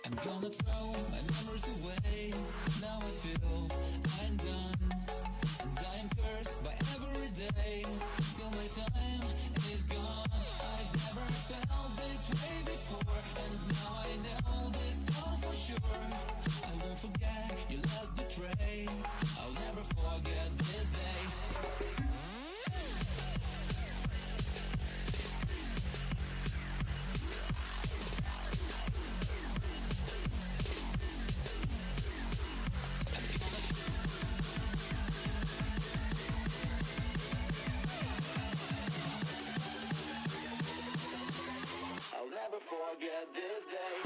I'm gonna throw my memories away. Now I feel I'm done, and I am cursed by every day till my time is gone. I've never felt this way before, and now I know this all for sure. I won't forget your last betray. I'll never forget this day. I'll never forget this day.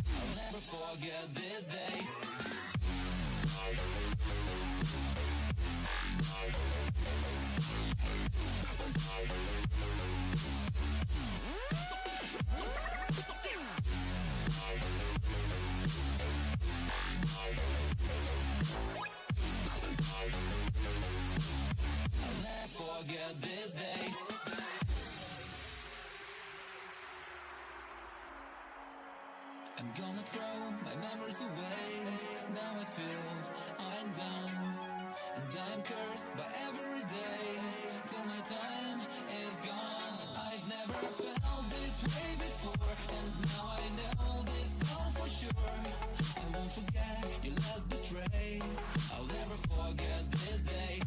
I'll never forget this day. I'll never forget this day. I'm gonna throw my memories away. Now I feel I'm done, and I'm cursed by every day till my time is gone. I've never felt this way before, and now I know this all for sure. I won't forget your last betray. I'll never forget this day.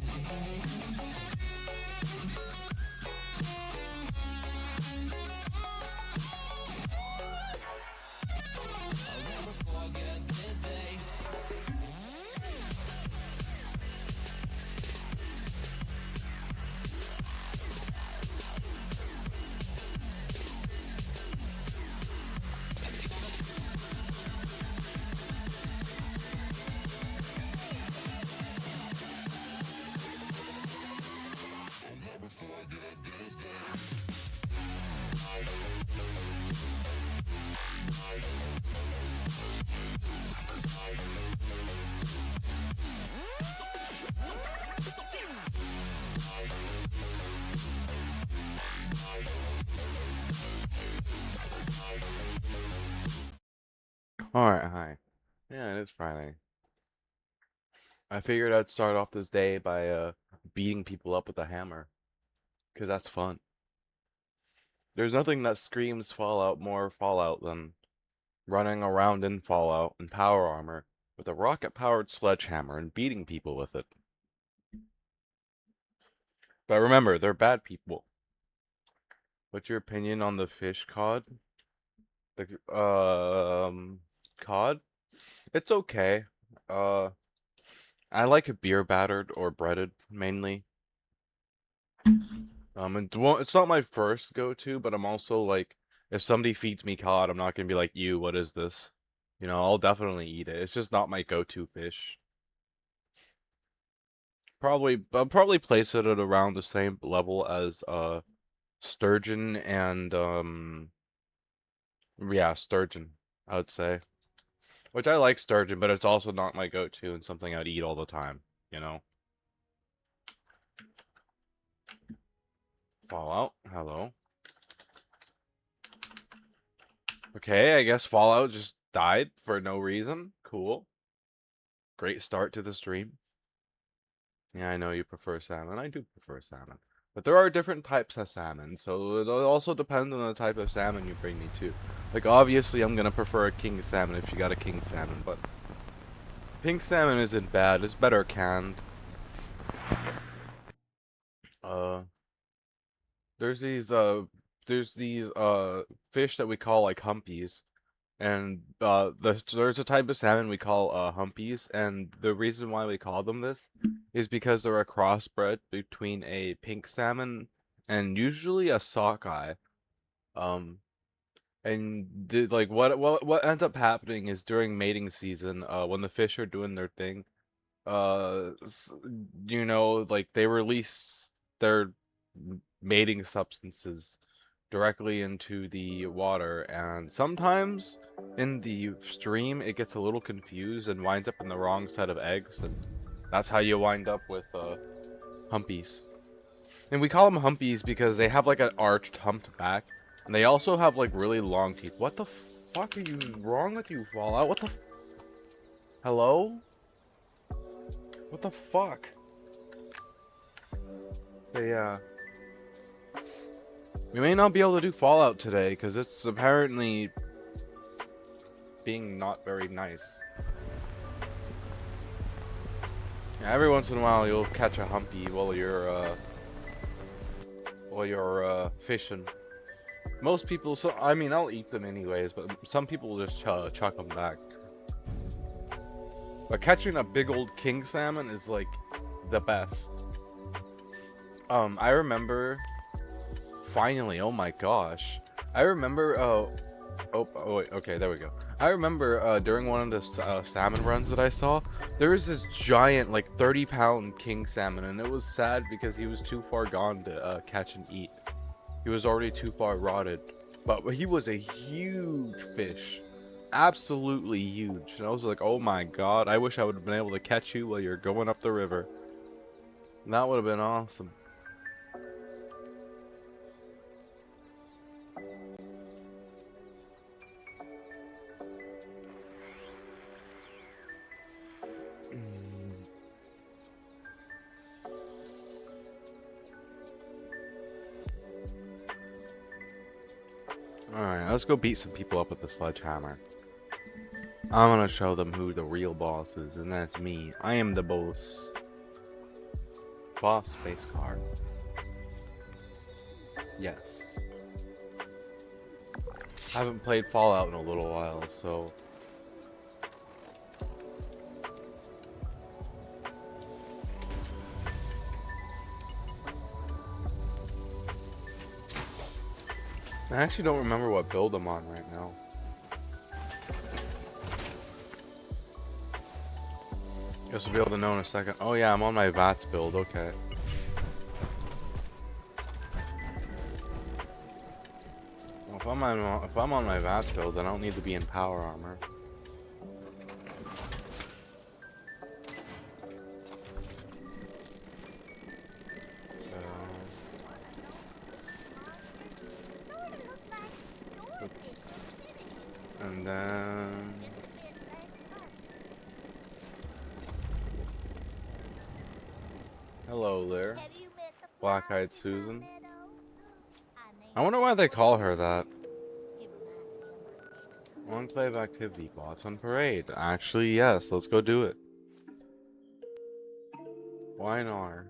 I'll never forget this day. I'll never forget this day. Alright, hi. Yeah, it is Friday. I figured I'd start off this day by beating people up with a hammer, 'cause that's fun. There's nothing that screams Fallout more Fallout than running around in Fallout in power armor with a rocket-powered sledgehammer and beating people with it. But remember, they're bad people. What's your opinion on the fish cod? The cod? It's okay. Uh I like it beer battered or breaded mainly. It's not my first go-to, but I'm also like, if somebody feeds me cod, I'm not gonna be like, "You, what is this?" You know, I'll definitely eat it. It's just not my go-to fish. I'll probably place it at around the same level as sturgeon and yeah, sturgeon, I would say. Which I like sturgeon, but it's also not my go-to and something I'd eat all the time, you know. Fallout, hello. Okay, I guess Fallout just died for no reason. Cool. Great start to the stream. Yeah, I know you prefer salmon. I do prefer salmon. But there are different types of salmon, so it also depends on the type of salmon you bring me to. Like, obviously, I'm gonna prefer a king salmon if you got a king salmon, but pink salmon isn't bad. It's better canned. Uh, there's these fish that we call like humpies. And there's a type of salmon we call humpies, and the reason why we call them this is because they're a crossbred between a pink salmon and usually a sockeye. Um, and like what ends up happening is during mating season, when the fish are doing their thing, you know, like they release their mating substances directly into the water, and sometimes in the stream it gets a little confused and winds up in the wrong set of eggs, and that's how you wind up with humpies. And we call them humpies because they have like an arched humped back, and they also have like really long teeth. What the fuck are you wrong with you, Fallout? What the hello? What the fuck? But yeah. We may not be able to do Fallout today because it's apparently being not very nice. Yeah, every once in a while you'll catch a humpy while you're fishing. Most people, so I mean, I'll eat them anyways, but some people just chuck them back. But catching a big old king salmon is like the best. I remember finally, oh my gosh. I remember oh wait, okay, there we go. I remember during one of the salmon runs that I saw, there was this giant like 30-pound king salmon, and it was sad because he was too far gone to catch and eat. He was already too far rotted, but he was a huge fish. Absolutely huge. And I was like, oh my god, I wish I would have been able to catch you while you're going up the river. And that would have been awesome. Alright, let's go beat some people up with the sledgehammer. I'm gonna show them who the real boss is, and that's me. I am the boss. Boss space car. Yes. I haven't played Fallout in a little while, so... I actually don't remember what build I'm on right now. Guess we'll be able to know in a second. Oh yeah, I'm on my VATS build, okay. Well, if I'm on my VATS build, then I don't need to be in power armor. And then... Hello there, Black-Eyed Susan. I wonder why they call her that. Enclave activity bots on parade. Actually, yes, let's go do it. Why not?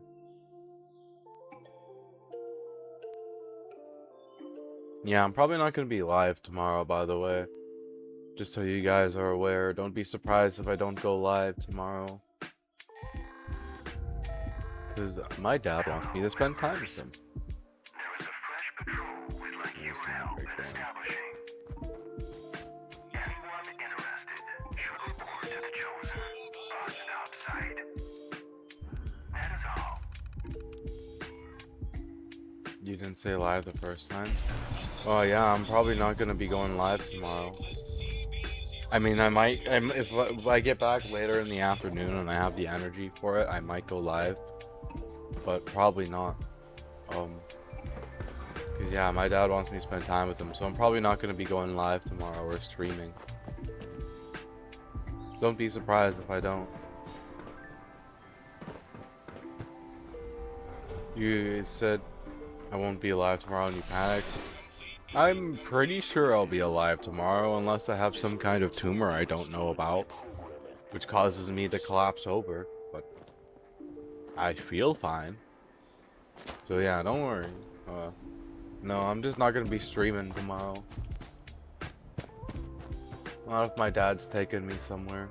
Yeah, I'm probably not going to be live tomorrow, by the way. Just so you guys are aware. Don't be surprised if I don't go live tomorrow. Because my dad wants me to spend time with him. There is a fresh patrol we'd like you help in establishing. Anyone interested should report to the Chosen bus stop site. That is all. You didn't say live the first time? Oh yeah, I'm probably not going to be going live tomorrow. I mean, I might, if I get back later in the afternoon and I have the energy for it, I might go live. But probably not. Cause yeah, my dad wants me to spend time with him, so I'm probably not going to be going live tomorrow or streaming. Don't be surprised if I don't. You said I won't be alive tomorrow and you panicked. I'm pretty sure I'll be alive tomorrow unless I have some kind of tumor I don't know about, which causes me to collapse over, but I feel fine. So yeah, don't worry. No, I'm just not gonna be streaming tomorrow. Not if my dad's taking me somewhere.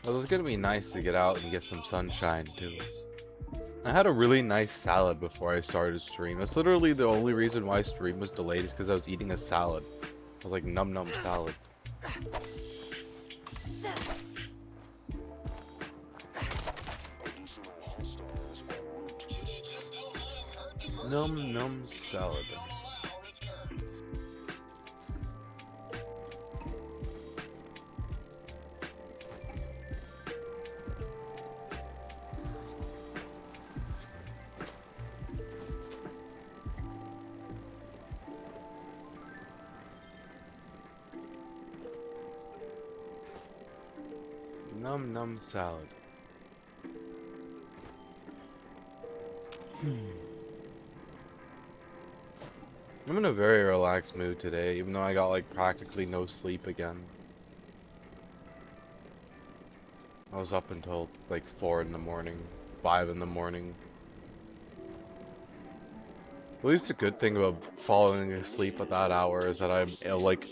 Well, it's gonna be nice to get out and get some sunshine too. I had a really nice salad before I started stream. That's literally the only reason why stream was delayed is because I was eating a salad. I was like num num salad. Num num salad. Num num salad. I'm in a very relaxed mood today, even though I got like practically no sleep again. I was up until like 4 in the morning, 5 in the morning. At least the good thing about falling asleep at that hour is that I'm like,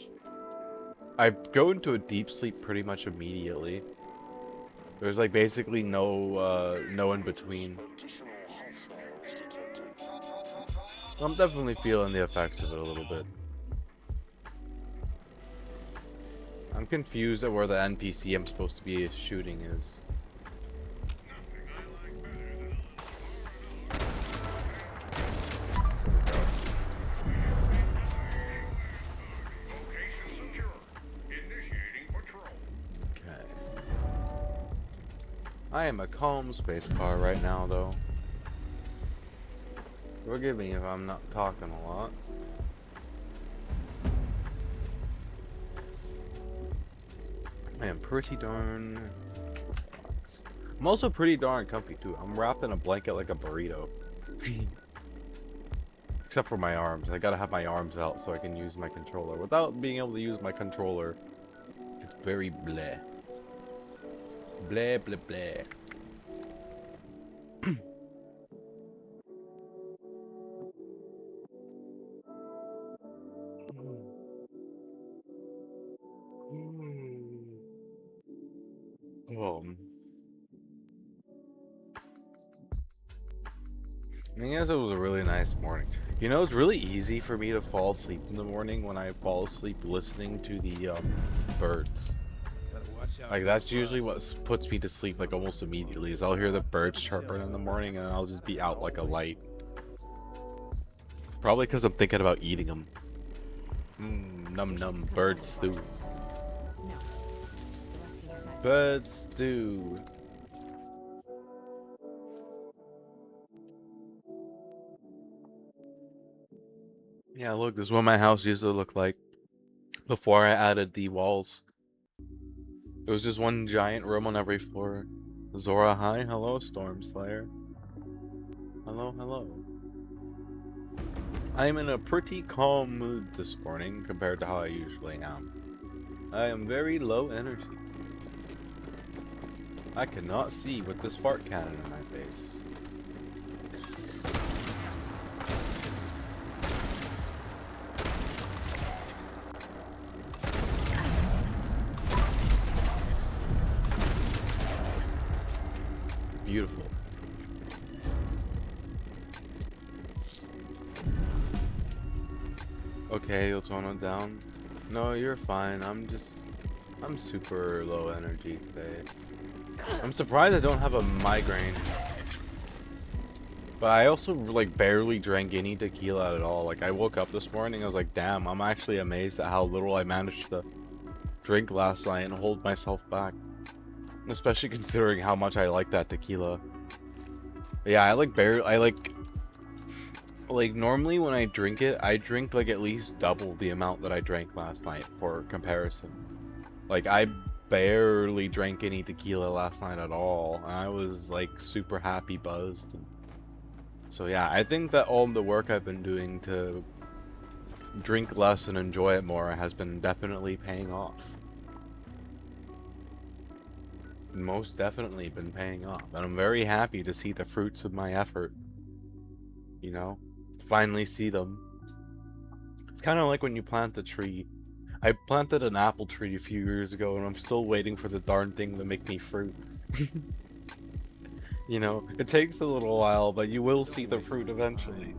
I go into a deep sleep pretty much immediately. There's like basically no in between. I'm definitely feeling the effects of it a little bit. I'm confused at where the NPC I'm supposed to be shooting is. Location secure. Initiating patrol. Okay. I am a calm space car right now, though. Forgive me if I'm not talking a lot. I am pretty darn... I'm also pretty darn comfy, too. I'm wrapped in a blanket like a burrito. Except for my arms. I gotta have my arms out so I can use my controller. Without being able to use my controller, it's very bleh. Bleh, bleh, bleh. I guess it was a really nice morning. You know, it's really easy for me to fall asleep in the morning when I fall asleep listening to the birds. Like that's usually what puts me to sleep like almost immediately. Is I'll hear the birds chirping in the morning and I'll just be out like a light. Probably because I'm thinking about eating them. Num num bird stew. Bird stew. Yeah, look, this is what my house used to look like before I added the walls. There was just one giant room on every floor. Zora, hi, hello, Storm Slayer. Hello, hello. I am in a pretty calm mood this morning compared to how I usually am. I am very low energy. I cannot see with this fart cannon in my face. Beautiful. Okay, you'll tone it down. No, you're fine. I'm super low energy today. I'm surprised I don't have a migraine. But I also like barely drank any tequila at all. Like I woke up this morning, I was like, damn, I'm actually amazed at how little I managed to drink last night and hold myself back. Especially considering how much I like that tequila. But yeah, I like normally when I drink it, I drink like at least double the amount that I drank last night for comparison. Like I barely drank any tequila last night at all. And I was like super happy buzzed. So yeah, I think that all the work I've been doing to drink less and enjoy it more has been definitely paying off. Most definitely been paying off, and I'm very happy to see the fruits of my effort. You know, finally see them. It's kind of like when you plant a tree. I planted an apple tree a few years ago and I'm still waiting for the darn thing to make me fruit. You know, it takes a little while, but you will see the fruit eventually.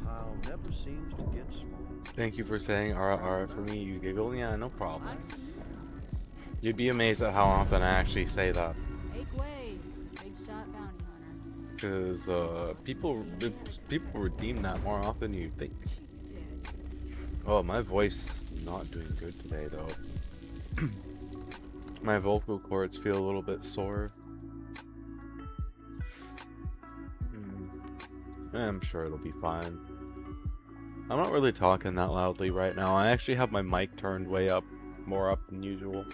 Pile never seems to get small. Thank you for saying ara for me, you giggle. Yeah, no problem. You'd be amazed at how often I actually say that. Make way, big shot bounty hunter. Because people redeem that more often than you think. She's dead. Oh, my voice is not doing good today though. My vocal cords feel a little bit sore. I'm sure it'll be fine. I'm not really talking that loudly right now. I actually have my mic turned way up, more up than usual.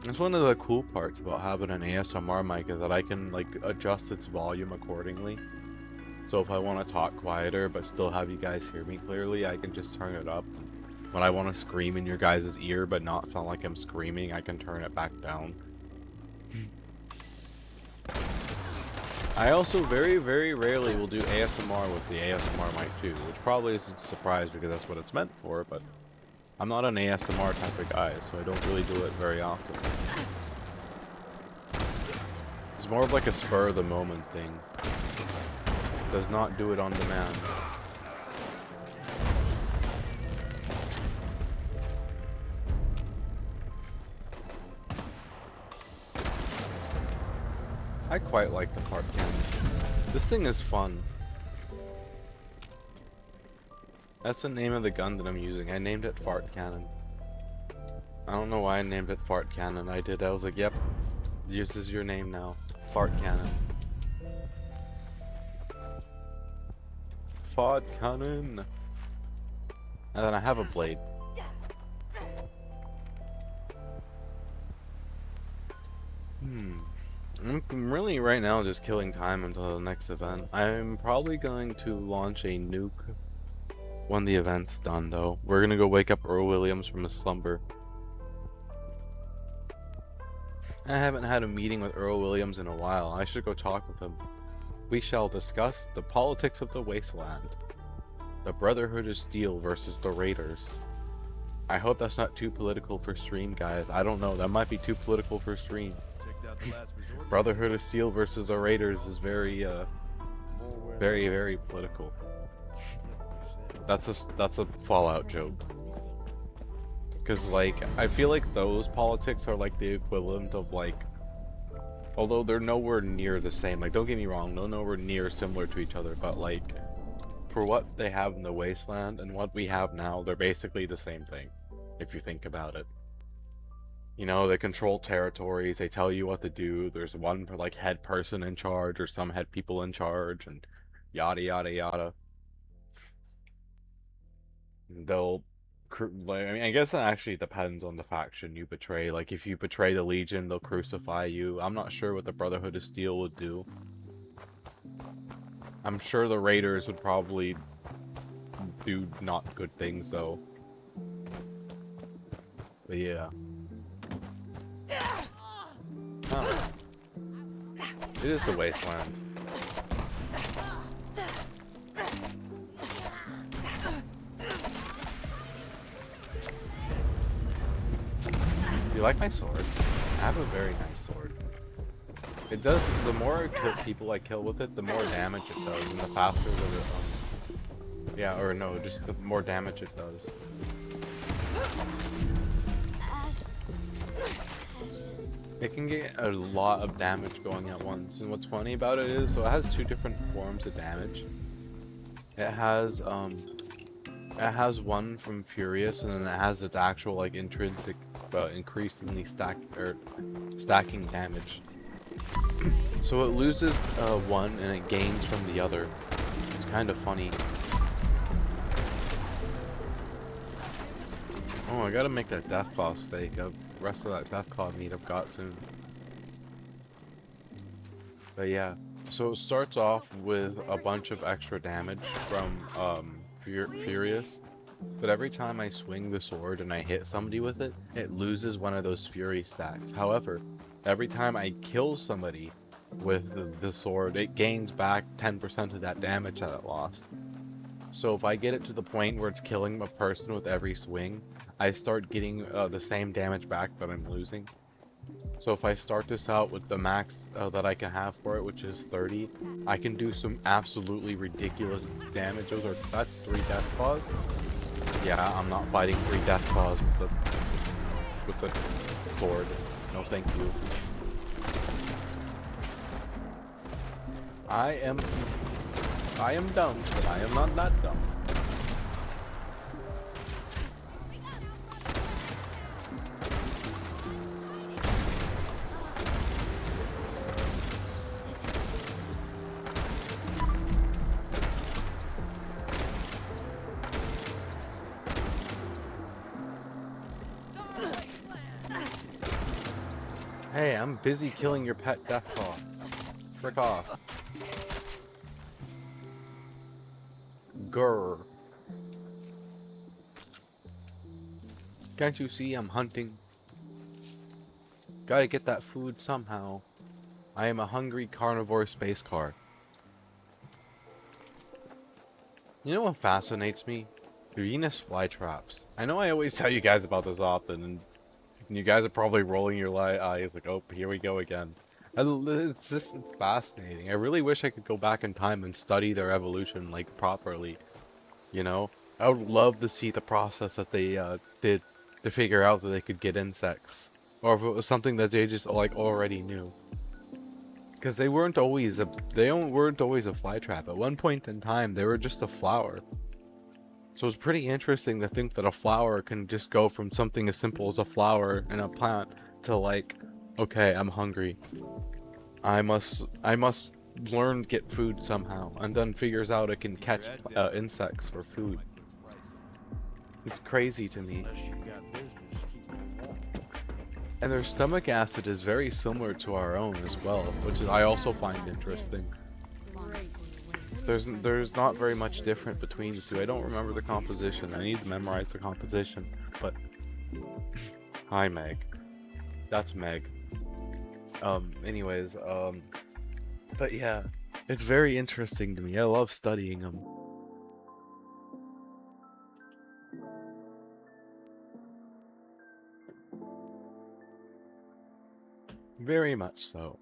That's one of the cool parts about having an ASMR mic is that I can like adjust its volume accordingly. So if I want to talk quieter but still have you guys hear me clearly, I can just turn it up. When I want to scream in your guys' ear but not sound like I'm screaming, I can turn it back down. I also very, very rarely will do ASMR with the ASMR mic too, which probably isn't a surprise because that's what it's meant for, but I'm not an ASMR type of guy, so I don't really do it very often. It's more of like a spur of the moment thing. Does not do it on demand. I quite like the fart cannon. This thing is fun. That's the name of the gun that I'm using. I named it Fart Cannon. I don't know why I named it Fart Cannon. I did. I was like, yep, this is your name now. Fart Cannon. Fart Cannon. And then I have a blade. I'm really right now just killing time until the next event. I'm probably going to launch a nuke when the event's done though. We're gonna go wake up Earl Williams from his slumber. I haven't had a meeting with Earl Williams in a while. I should go talk with him. We shall discuss the politics of the wasteland. The Brotherhood of Steel versus the Raiders. I hope that's not too political for stream, guys. I don't know. That might be too political for stream. Brotherhood of Steel versus the Raiders is very, very political. That's a Fallout joke. Cause like I feel like those politics are like the equivalent of like, although they're nowhere near the same. Like don't get me wrong, they're nowhere near similar to each other. But like, for what they have in the wasteland and what we have now, they're basically the same thing. If you think about it. You know, they control territories, they tell you what to do, there's one like head person in charge or some head people in charge and yada yada yada. They'll, like, I mean, I guess it actually depends on the faction you betray. Like if you betray the Legion, they'll crucify you. I'm not sure what the Brotherhood of Steel would do. I'm sure the Raiders would probably do not good things though. But yeah. Huh. It is the wasteland. You like my sword? I have a very nice sword. It does, the more people I kill with it, the more damage it does, and the faster that it, yeah, or no, just the more damage it does. It can get a lot of damage going at once, and what's funny about it is, so it has two different forms of damage. It has one from Furious, and then it has its actual like intrinsic, increasingly stacking damage. So it loses one and it gains from the other. It's kind of funny. Oh, I gotta make that Deathclaw steak. The rest of that Deathclaw meat I've got soon. But yeah, so it starts off with a bunch of extra damage from Furious. But every time I swing the sword and I hit somebody with it, it loses one of those Fury stacks. However, every time I kill somebody with the sword, it gains back 10% of that damage that it lost. So if I get it to the point where it's killing a person with every swing, I start getting the same damage back that I'm losing. So if I start this out with the max that I can have for it, which is 30, I can do some absolutely ridiculous damage. That's 3 death claws. Yeah, I'm not fighting 3 death claws with the sword. No, thank you. I am dumb, but I am not that dumb. Hey, I'm busy killing your pet deathclaw. Frick off. Grr. Can't you see I'm hunting? Gotta get that food somehow. I am a hungry carnivore space car. You know what fascinates me? Venus flytraps. I know I always tell you guys about this often, and you guys are probably rolling your eyes like, oh, here we go again. It's fascinating. I really wish I could go back in time and study their evolution, like, properly. You know? I would love to see the process that they did to figure out that they could get insects. Or if it was something that they just, like, already knew. Because they weren't always a flytrap. At one point in time, they were just a flower. So it's pretty interesting to think that a flower can just go from something as simple as a flower and a plant to, like, okay, I'm hungry. I must learn to get food somehow, and then figures out it can catch insects for food. It's crazy to me. Unless you got business, keep on walking. And their stomach acid is very similar to our own as well, which is I also find interesting. There's not very much different between the two. I don't remember the composition. I need to memorize the composition. But hi, Meg. That's Meg. Anyways, but yeah, it's very interesting to me. I love studying them. Very much so.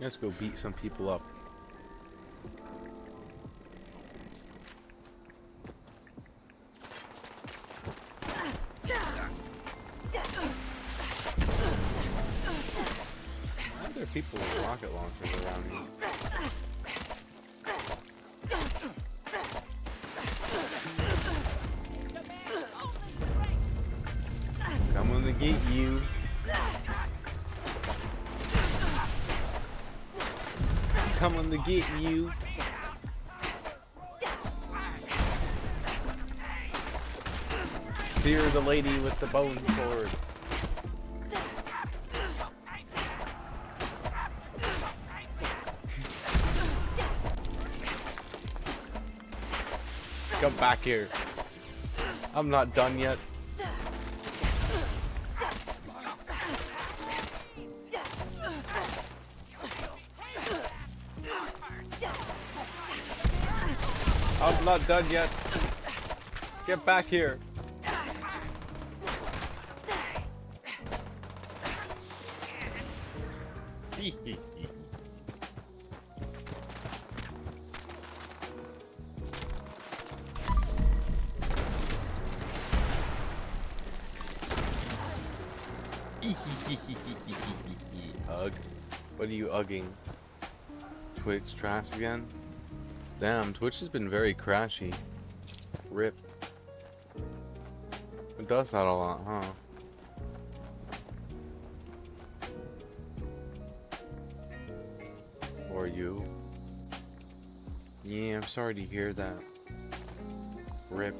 Let's go beat some people up. Why are there people with rocket launchers around me? Coming to get you. Coming to get you. Fear the lady with the bone sword. Come back here. I'm not done yet. I'm not done yet. Get back here. Ugh. What are you ugging? Twitch trash again? Damn, Twitch has been very crashy. RIP. It does that a lot, huh? Or you? Yeah, I'm sorry to hear that. RIP.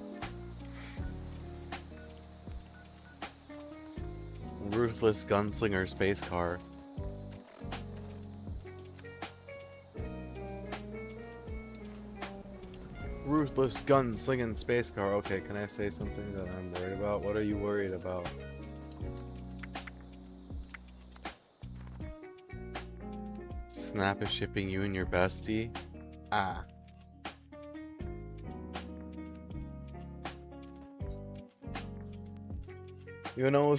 Ruthless gunslinger space car. Ruthless gun-slinging space car. Okay, can I say something that I'm worried about? What are you worried about? Snap is shipping you and your bestie. Ah. You know,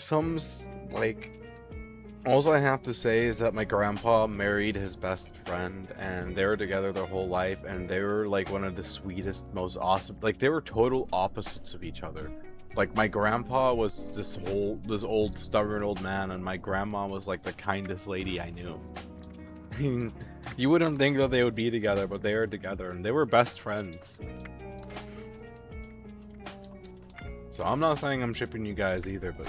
all I have to say is that my grandpa married his best friend, and they were together their whole life, and they were like one of the sweetest, most awesome, like they were total opposites of each other. Like my grandpa was this old stubborn old man, and my grandma was like the kindest lady I knew. You wouldn't think that they would be together, but they were together, and they were best friends. So I'm not saying I'm shipping you guys either, but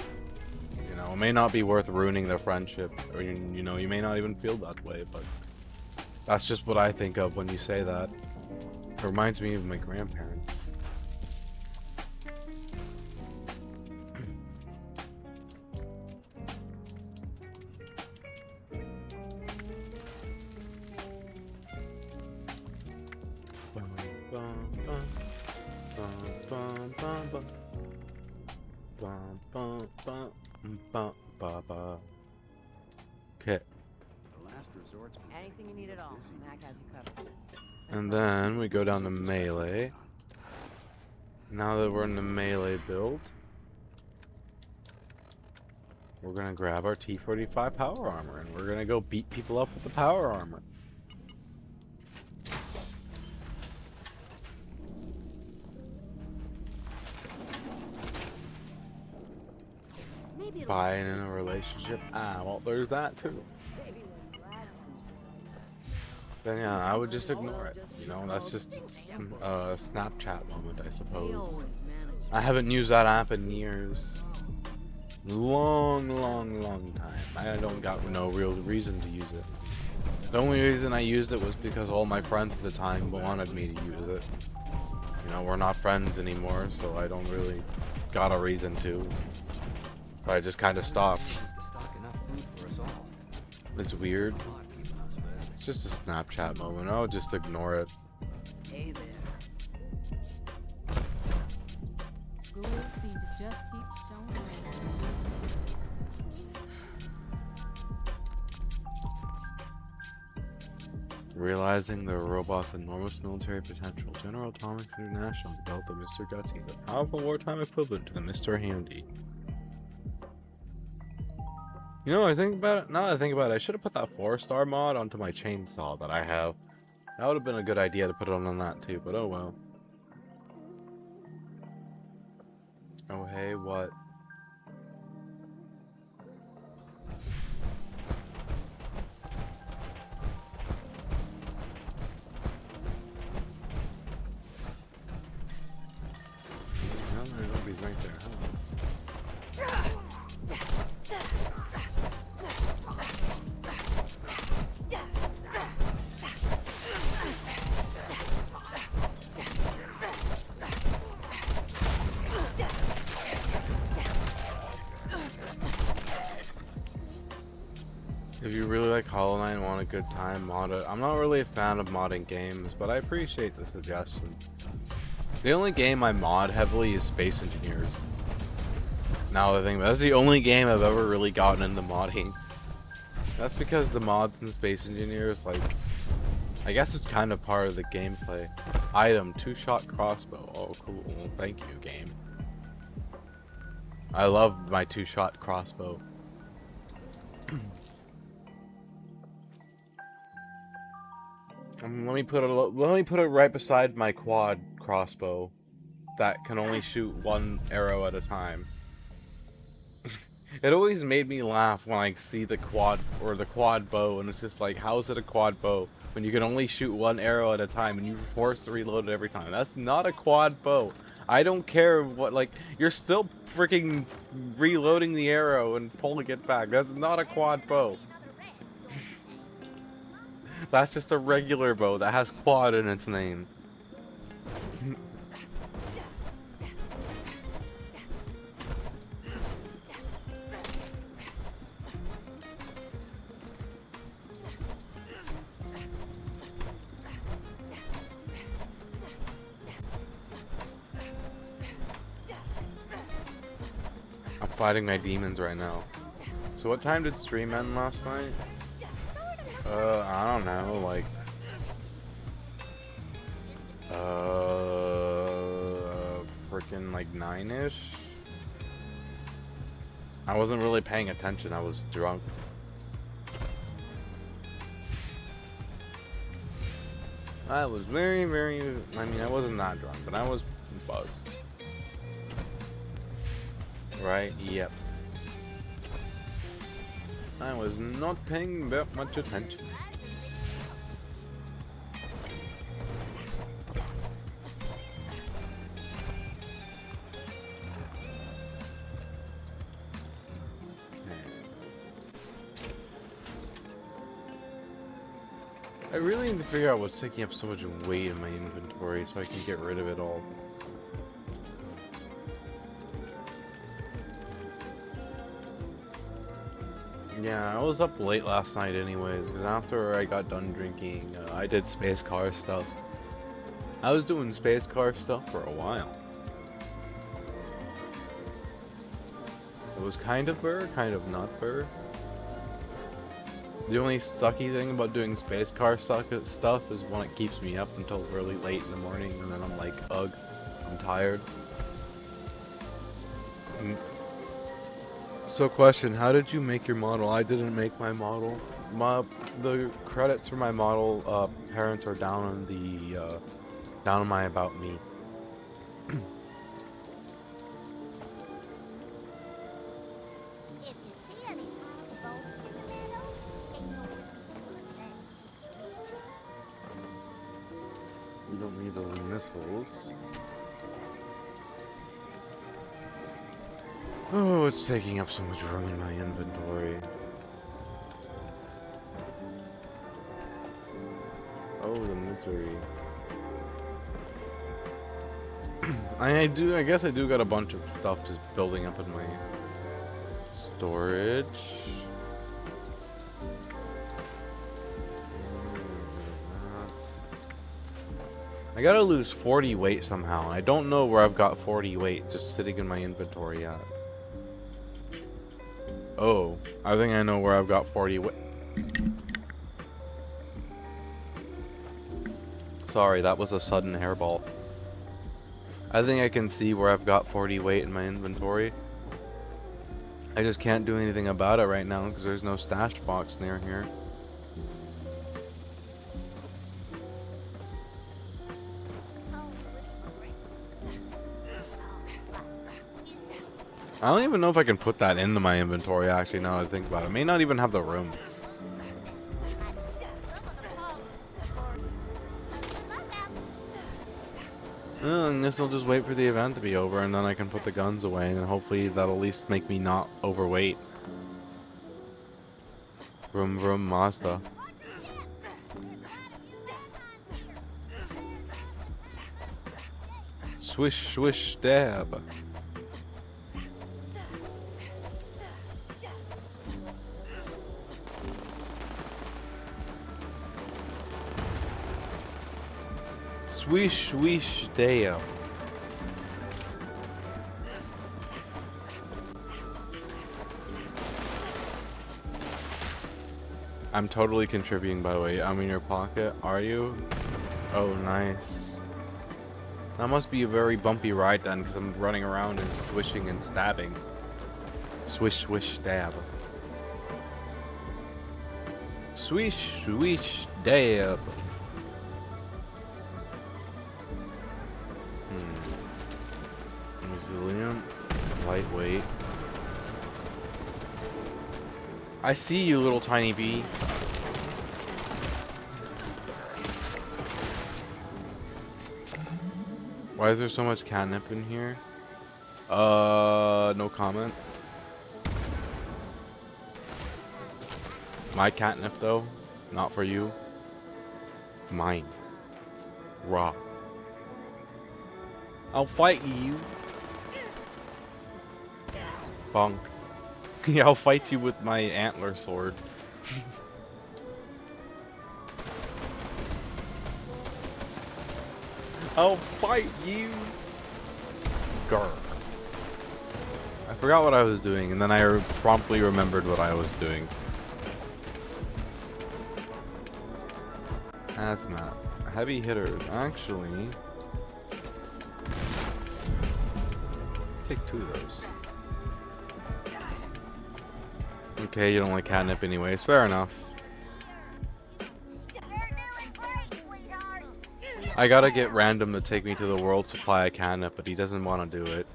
you know, it may not be worth ruining the friendship, or you know, you may not even feel that way, but that's just what I think of when you say that. It reminds me of my grandparents. Okay. Anything you need at all, Mac has you covered. And then we go down to melee. Now that we're in the melee build, we're gonna grab our T45 power armor and we're gonna go beat people up with the power armor. Buying in a relationship? Ah, well, there's that too. Then yeah, I would just ignore it. You know, that's just a Snapchat moment, I suppose. I haven't used that app in years. Long time. I don't got no real reason to use it. The only reason I used it was because all my friends at the time wanted me to use it. You know, we're not friends anymore, so I don't really got a reason to. I just kind of stopped. It's weird. It's just a Snapchat moment. I'll just ignore it. Hey there. Ghouls seem to just keep showing up. Realizing the robot's enormous military potential, General Atomics International developed the Mr. Gutsy, the powerful wartime equivalent to the Mr. Handy. You know, now that I think about it, I should have put that 4-star mod onto my chainsaw that I have. That would have been a good idea to put it on that too, but oh well. Oh hey, what? No, nobody's right there, huh? If you really like Hollow Knight and want a good time, mod it. I'm not really a fan of modding games, but I appreciate the suggestion. The only game I mod heavily is Space Engineers. Now the thing, that's the only game I've ever really gotten into modding. That's because the mods in Space Engineers, like, I guess it's kind of part of the gameplay. Item, 2-shot crossbow. Oh, cool. Thank you, game. I love my 2-shot crossbow. Let me put it right beside my quad crossbow that can only shoot one arrow at a time. It always made me laugh when I see the quad bow, and it's just like, how is it a quad bow when you can only shoot one arrow at a time and you're forced to reload it every time? That's not a quad bow. I don't care what, like, you're still freaking reloading the arrow and pulling it back. That's not a quad bow. That's just a regular bow that has quad in its name. I'm fighting my demons right now. So what time did stream end last night? I don't know, like, freaking like 9-ish. I wasn't really paying attention. I was drunk. I was very, I mean, I wasn't that drunk, but I was buzzed. Right? Yep. I was not paying that much attention. I really need to figure out what's taking up so much weight in my inventory so I can get rid of it all. Yeah, I was up late last night anyways, because after I got done drinking, I did space car stuff. I was doing space car stuff for a while. It was kind of burr, kind of not burr. The only sucky thing about doing space car stuff is when it keeps me up until really late in the morning, and then I'm like, ugh, I'm tired. So question, how did you make your model? I didn't make my model. The credits for my model parents are down on the down on my about me. You don't need those missiles. Oh, it's taking up so much room in my inventory. Oh, the misery. I guess I do got a bunch of stuff just building up in my storage. I gotta lose 40 weight somehow. I don't know where I've got 40 weight just sitting in my inventory at. Oh, I think I know where I've got 40 weight. Sorry, that was a sudden hairball. I think I can see where I've got 40 weight in my inventory. I just can't do anything about it right now because there's no stash box near here. I don't even know if I can put that into my inventory actually now that I think about it. I may not even have the room. I guess I'll just wait for the event to be over and then I can put the guns away and hopefully that'll at least make me not overweight. Vroom vroom Mazda. Swish swish stab. Swish, swish, damn. I'm totally contributing, by the way. I'm in your pocket. Are you? Oh, nice. That must be a very bumpy ride then, because I'm running around and swishing and stabbing. Swish, swish, stab. Swish, swish, dab. Resilient, lightweight. I see you, little tiny bee. Why is there so much catnip in here? No comment. My catnip though, not for you. Mine. Raw. I'll fight you. Bonk. Yeah, I'll fight you with my antler sword. I'll fight you. Grr. I forgot what I was doing, and then I promptly remembered what I was doing. Hazmat. Heavy hitters. Actually, take 2 of those. Okay, you don't like catnip anyways. Fair enough. I gotta get Random to take me to the world supply of catnip, but he doesn't want to do it.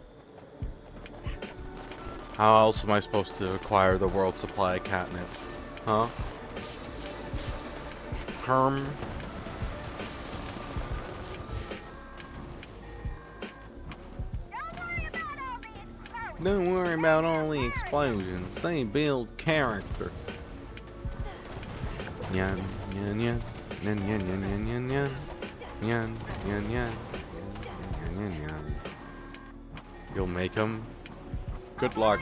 How else am I supposed to acquire the world supply of catnip? Huh? Herm? Don't worry about all the explosions. They build character. Yan, yan, yan. Yan, yan, yan, yan, yan, yan. Yan, yan, yan. Yan, yan, yan. You'll make them. Good luck.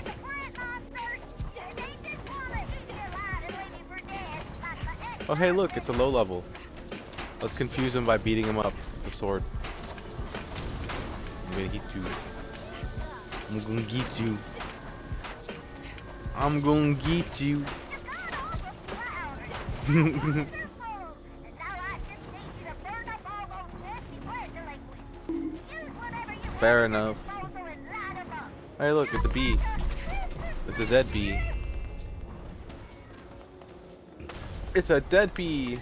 Oh hey look, it's a low level. Let's confuse him by beating him up with the sword. I'm gonna get you. I'm gonna get you. I'm gonna get you. Fair enough. Hey look, it's a bee. It's a dead bee. It's a dead bee.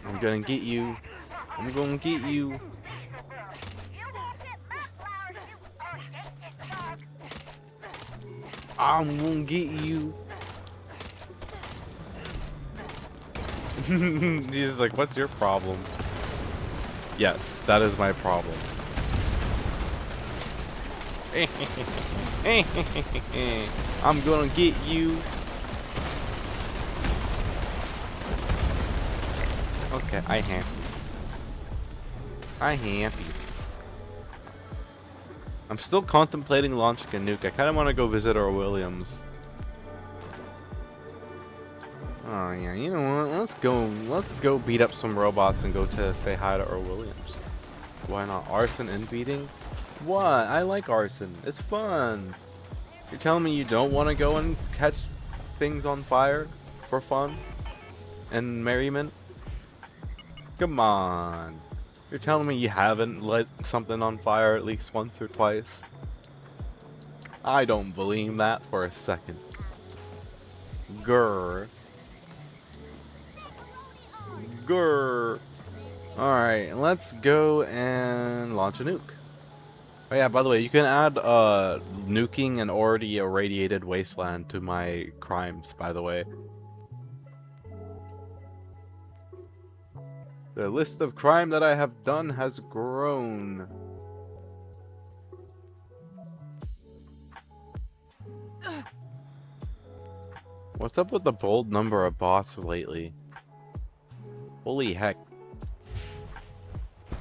I'm gonna get you. I'm gonna get you. I'm gonna get you. He's like, what's your problem? Yes, that is my problem. I'm gonna get you. Okay, I happy. I happy. I'm still contemplating launching a nuke. I kind of want to go visit our Williams. Oh yeah, you know what? Let's go beat up some robots and go to say hi to Earl Williams. Why not? Arson and beating? What? I like arson. It's fun. You're telling me you don't want to go and catch things on fire for fun and merriment? Come on. You're telling me you haven't lit something on fire at least once or twice? I don't believe that for a second. Grr. Grr. Alright, let's go and launch a nuke. Oh yeah, by the way, you can add nuking an already irradiated wasteland to my crimes, by the way. The list of crime that I have done has grown. What's up with the bold number of bots lately? Holy heck.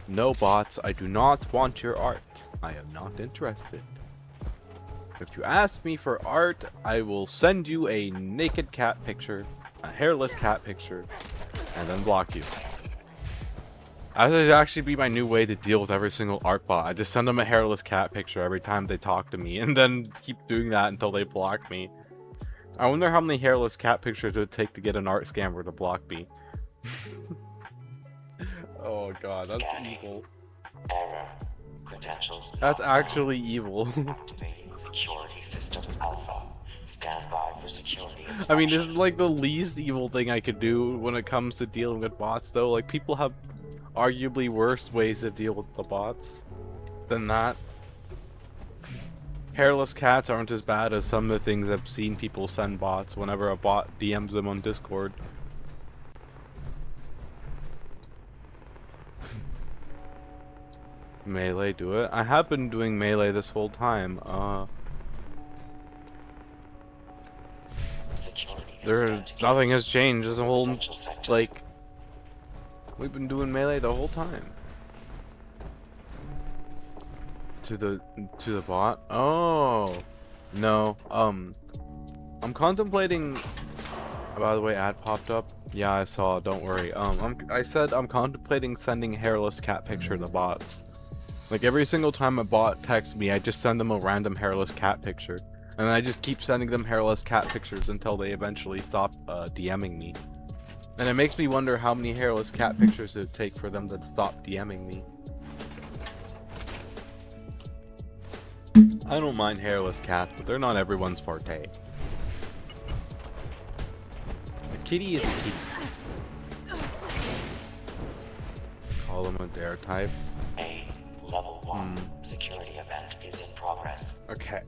No bots, I do not want your art. I am not interested. If you ask me for art, I will send you a naked cat picture, a hairless cat picture, and then block you. That would actually be my new way to deal with every single art bot. I just send them a hairless cat picture every time they talk to me, and then keep doing that until they block me. I wonder how many hairless cat pictures it would take to get an art scammer to block me. Oh god, that's evil. Error. Credentials. That's actually evil. Activating security system alpha. Stand by for security. I mean, this is like the least evil thing I could do when it comes to dealing with bots, though. Like, people have arguably worse ways to deal with the bots than that. Hairless cats aren't as bad as some of the things I've seen people send bots whenever a bot DMs them on Discord. Melee, do it. I have been doing melee this whole time. Nothing has changed. This whole, like, we've been doing melee the whole time. To the bot? Oh no. I'm contemplating. By the way, ad popped up. Yeah, I saw. Don't worry. I said I'm contemplating sending a hairless cat picture to bots. Like every single time a bot texts me, I just send them a random hairless cat picture. And I just keep sending them hairless cat pictures until they eventually stop DMing me. And it makes me wonder how many hairless cat pictures it would take for them to stop DMing me. I don't mind hairless cats, but they're not everyone's forte. A kitty is a kitty. Call them a dare type. A level 1 security event is in progress. Okay.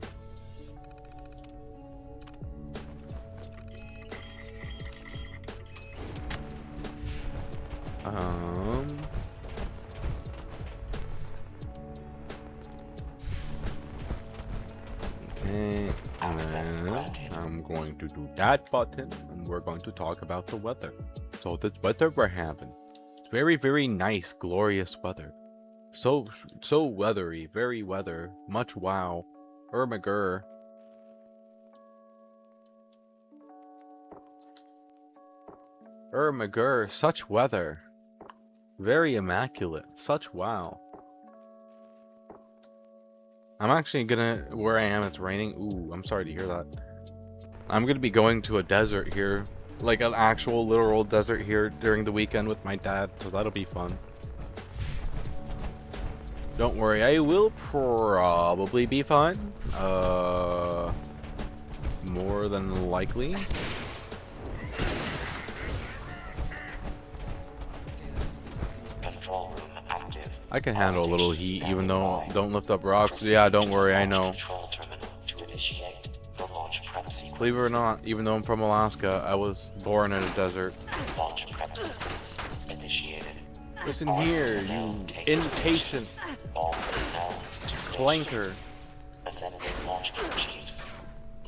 Okay, and then I'm going to do that button, and we're going to talk about the weather. So this weather we're having, it's very, very nice, glorious weather. So weathery, very weather, much wow. Ermagur. Ermagur, such weather. Very immaculate, such wow. I'm actually gonna, where I am, it's raining. Ooh, I'm sorry to hear that. I'm gonna be going to a desert here, like an actual literal desert here during the weekend with my dad, so that'll be fun. Don't worry, I will probably be fine. More than likely. Control room active. I can handle a little heat, even though don't lift up rocks. Yeah, don't worry, I know. Control terminal to initiate the launch prep sequence. Believe it or not, even though I'm from Alaska, I was born in a desert. Launch prep sequence initiated. Listen here, you impatient All personnel to station. clanker. Assembling launch crew chiefs.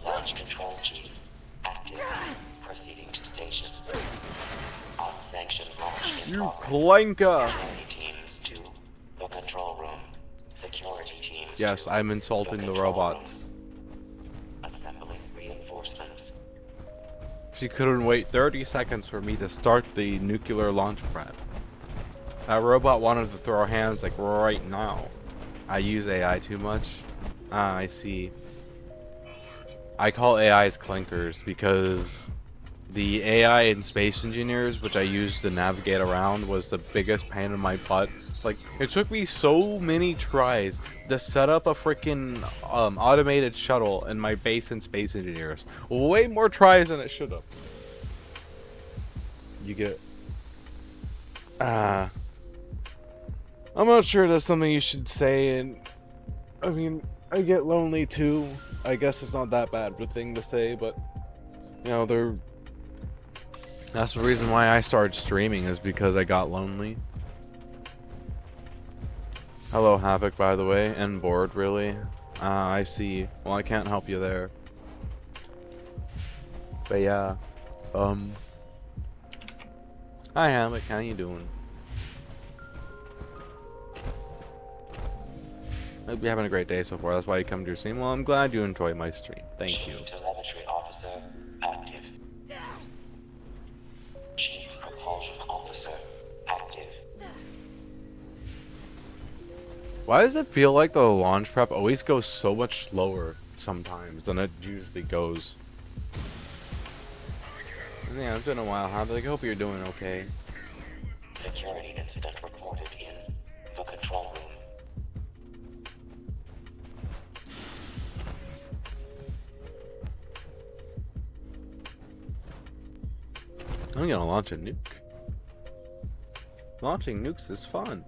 Launch control chief active. Proceeding to station. Unsanctioned launch in You progress. clanker! Security teams to the control room. Security teams. Yes, to I'm insulting the control robots. room. Assembling reinforcements. She couldn't wait 30 seconds for me to start the nuclear launch prep. That robot wanted to throw hands like right now. I use AI too much. Ah, I see. I call AIs clinkers because the AI in Space Engineers, which I used to navigate around, was the biggest pain in my butt. Like, it took me so many tries to set up a freaking automated shuttle in my base in Space Engineers. Way more tries than it should have. You get... I'm not sure that's something you should say, and I mean, I get lonely too. I guess it's not that bad of a thing to say, but you know, that's the reason why I started streaming, is because I got lonely. Hello, Havoc, by the way, and bored, really. I see. Well, I can't help you there. But yeah, hi, Havoc, how you doing? Hope you're having a great day so far. That's why you come to your stream. Well, I'm glad you enjoyed my stream. Thank you. Chief Telemetry Officer active. Chief Propulsion Officer active. Why does it feel like the launch prep always goes so much slower sometimes than it usually goes? Yeah, it's been a while, huh? I hope you're doing okay. Security incident reported in the control room. I'm gonna launch a nuke. Launching nukes is fun.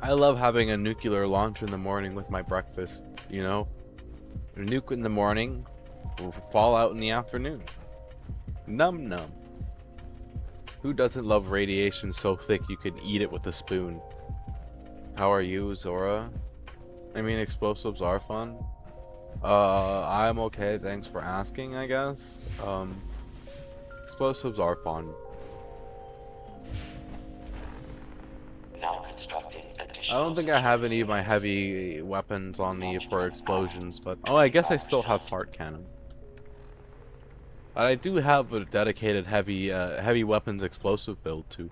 I love having a nuclear launch in the morning with my breakfast, you know? A nuke in the morning, fallout in the afternoon. Num num. Who doesn't love radiation so thick you could eat it with a spoon? How are you, Zora? I mean, explosives are fun. I'm okay, thanks for asking, I guess. Explosives are fun. Now constructing I additional don't think I have any of my heavy weapons on me for explosions, but... Oh, I guess I still have fart cannon. But I do have a dedicated heavy weapons explosive build, too.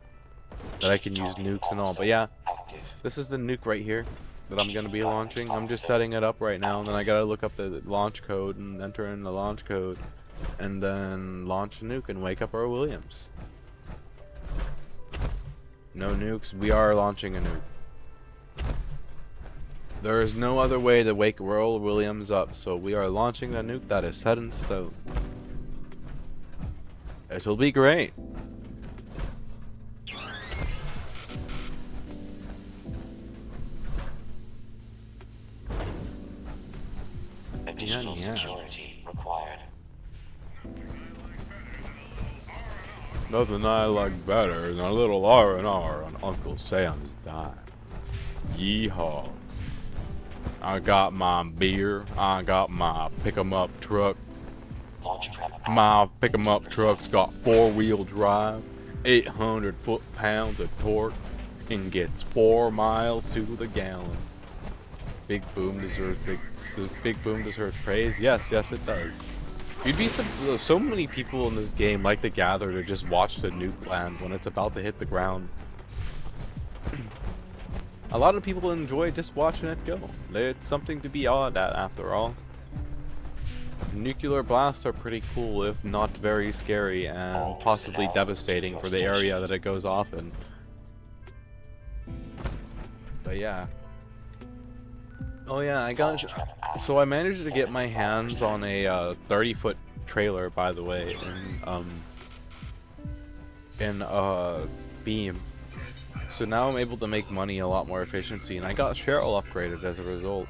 That I can use nukes and all, but yeah. active. This is the nuke right here that I'm gonna be launching. I'm just setting it up right now, and then I gotta look up the launch code and enter in the launch code, and then launch a nuke and wake up our Williams. No nukes. We are launching a nuke. There is no other way to wake Royal Williams up, so we are launching a nuke that is set in stone. It'll be great. Additional Yeah. security required. Nothing I like better than a little R&R on Uncle Sam's dime. Yeehaw. I got my beer. I got my pick-em-up truck. Launch prep. My pick-em-up truck's got 4-wheel drive, 800 foot-pounds of torque, and gets 4 miles to the gallon. Big boom deserves big boom deserves praise. Yes, it does. You'd be so many people in this game like to gather to just watch the nuke land when it's about to hit the ground. A lot of people enjoy just watching it go. It's something to be awed at, after all. Nuclear blasts are pretty cool, if not very scary, and possibly devastating for the area that it goes off in. But yeah. Oh yeah, so I managed to get my hands on a 30-foot trailer, by the way, in Beam. So now I'm able to make money a lot more efficiency, and I got Cheryl upgraded as a result.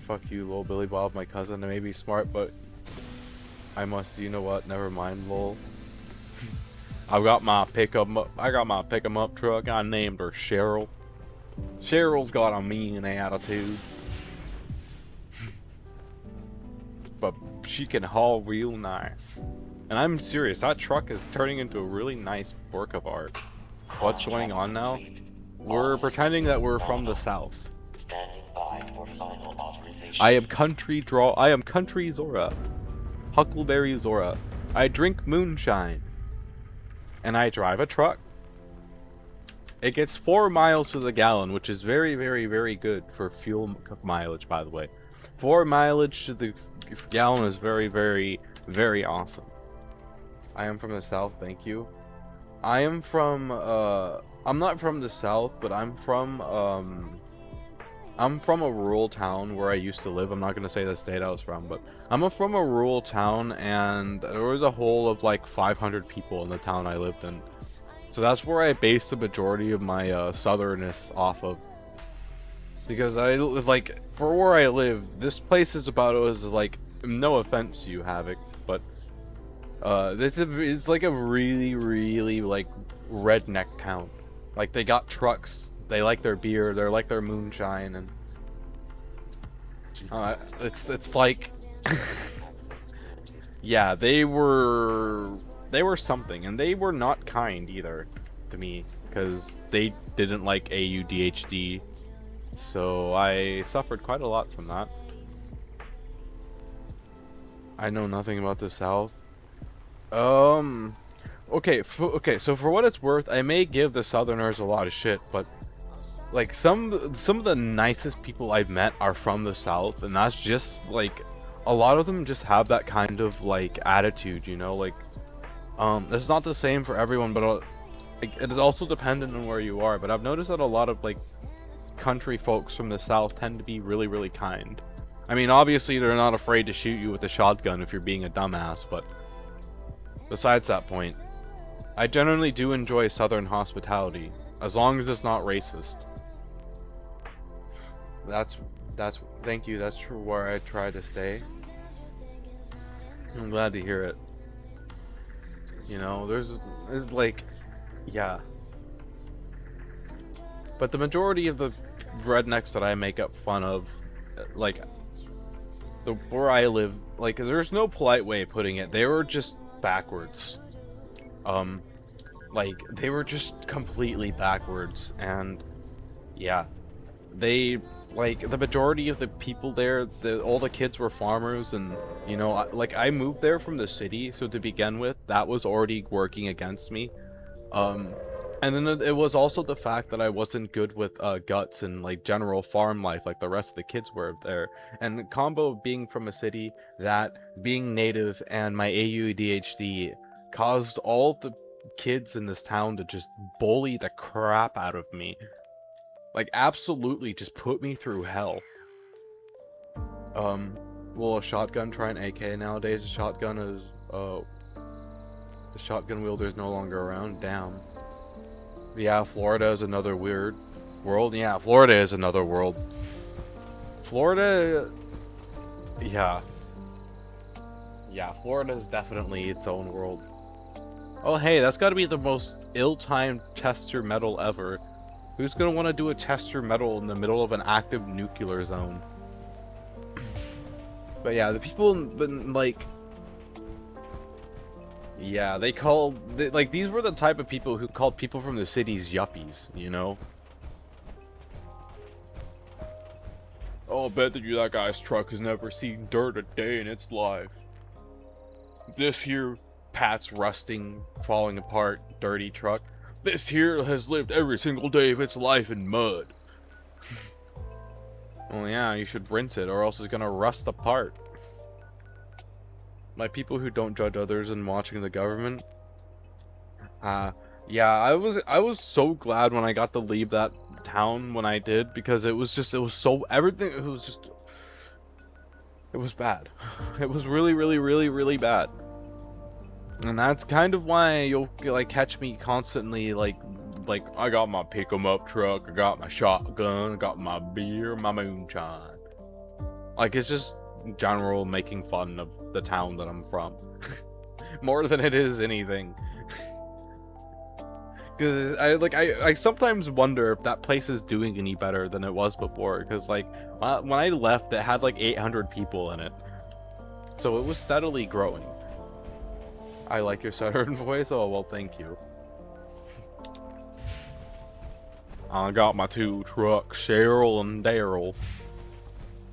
Fuck you, lol, Billy Bob, my cousin. I may be smart, but I must. You know what? Never mind, lol. I got my pick-em up truck. I named her Cheryl. Cheryl's got a mean attitude, but she can haul real nice. And I'm serious. That truck is turning into a really nice work of art. What's going on now? We're pretending that we're from the south. Standing by for final authorization. I am country Zora. Huckleberry Zora. I drink moonshine. And I drive a truck. It gets 4 miles to the gallon, which is very, very, very good for fuel mileage, by the way. 4 mileage to the gallon is very, very, very awesome. I am from the south, thank you. I am from, I'm not from the south, but I'm from a rural town where I used to live. I'm not going to say the state I was from, but I'm from a rural town, and there was a whole of like 500 people in the town I lived in. So that's where I based the majority of my southernness off of. Because for where I live, this place is about as like, no offense to you, Havoc, but it's like a really, really like redneck town. Like, they got trucks, they like their beer, they like their moonshine, and it's like yeah, they were something, and they were not kind either to me, because they didn't like AUDHD, so I suffered quite a lot from that. I know nothing about the South. Okay, so for what it's worth, I may give the Southerners a lot of shit, but like some of the nicest people I've met are from the South, and that's just like a lot of them just have that kind of like attitude, you know, like it's not the same for everyone, but it is also dependent on where you are. But I've noticed that a lot of like country folks from the South tend to be really, really kind. I mean, obviously they're not afraid to shoot you with a shotgun if you're being a dumbass, but besides that point, I generally do enjoy Southern hospitality, as long as it's not racist. Thank you, that's where I try to stay. I'm glad to hear it. You know, there's like, yeah. But the majority of the rednecks that I make up fun of, like, where I live, like, there's no polite way of putting it. They were just backwards. Like, they were just completely backwards, and yeah, they, like, the majority of the people there, all the kids were farmers, and, you know, like, I moved there from the city, so to begin with, that was already working against me. And then it was also the fact that I wasn't good with guts and like general farm life like the rest of the kids were there. And the combo of being from a city, that being native, and my ADHD caused all the kids in this town to just bully the crap out of me. Like absolutely just put me through hell. Will a shotgun try an AK nowadays? A shotgun is the shotgun wielder is no longer around. Damn. Yeah, Florida is another weird world. Yeah, Florida is another world. Florida, yeah. Yeah, Florida is definitely its own world. Oh, hey, that's got to be the most ill-timed Chester medal ever. Who's gonna want to do a Chester medal in the middle of an active nuclear zone? But yeah, the people, like, yeah, like, these were the type of people who called people from the cities yuppies, you know? Oh, I bet that guy's truck has never seen dirt a day in its life. This here, Pat's rusting, falling apart, dirty truck. This here has lived every single day of its life in mud. Well, yeah, you should rinse it or else it's gonna rust apart. My people who don't judge others and watching the government. Yeah, I was so glad when I got to leave that town when I did, because it was so everything, it was bad. It was really, really, really, really bad. And that's kind of why you'll like catch me constantly like I got my pick 'em up truck, I got my shotgun, I got my beer, my moonshine. Like, it's just general making fun of the town that I'm from. More than it is anything. Because I sometimes wonder if that place is doing any better than it was before. Because like when I left, it had like 800 people in it, so it was steadily growing. I like your southern voice. Oh well, thank you. I got my 2 trucks, Cheryl and Daryl.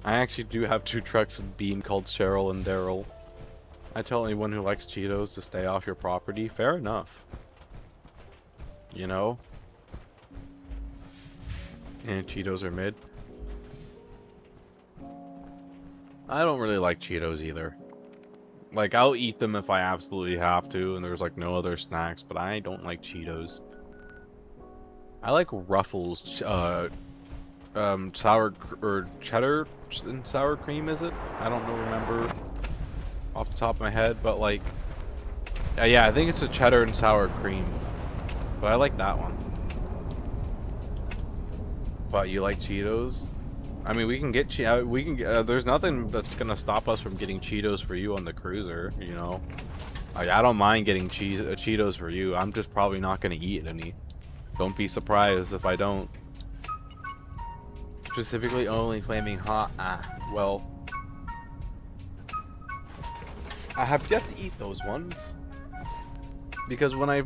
I actually do have 2 trucks in Beam called Cheryl and Daryl. I tell anyone who likes Cheetos to stay off your property. Fair enough. You know? And Cheetos are mid. I don't really like Cheetos either. Like, I'll eat them if I absolutely have to, and there's like no other snacks, but I don't like Cheetos. I like Ruffles, sour or cheddar and sour cream, is it? I don't remember off the top of my head, but like, yeah, I think it's a cheddar and sour cream, but I like that one. But you like Cheetos? I mean, we can get there's nothing that's gonna stop us from getting Cheetos for you on the cruiser, you know. Like, I don't mind getting Cheetos for you. I'm just probably not gonna eat any. Don't be surprised if I don't. Specifically only flaming hot. Well, I have yet to eat those ones. Because when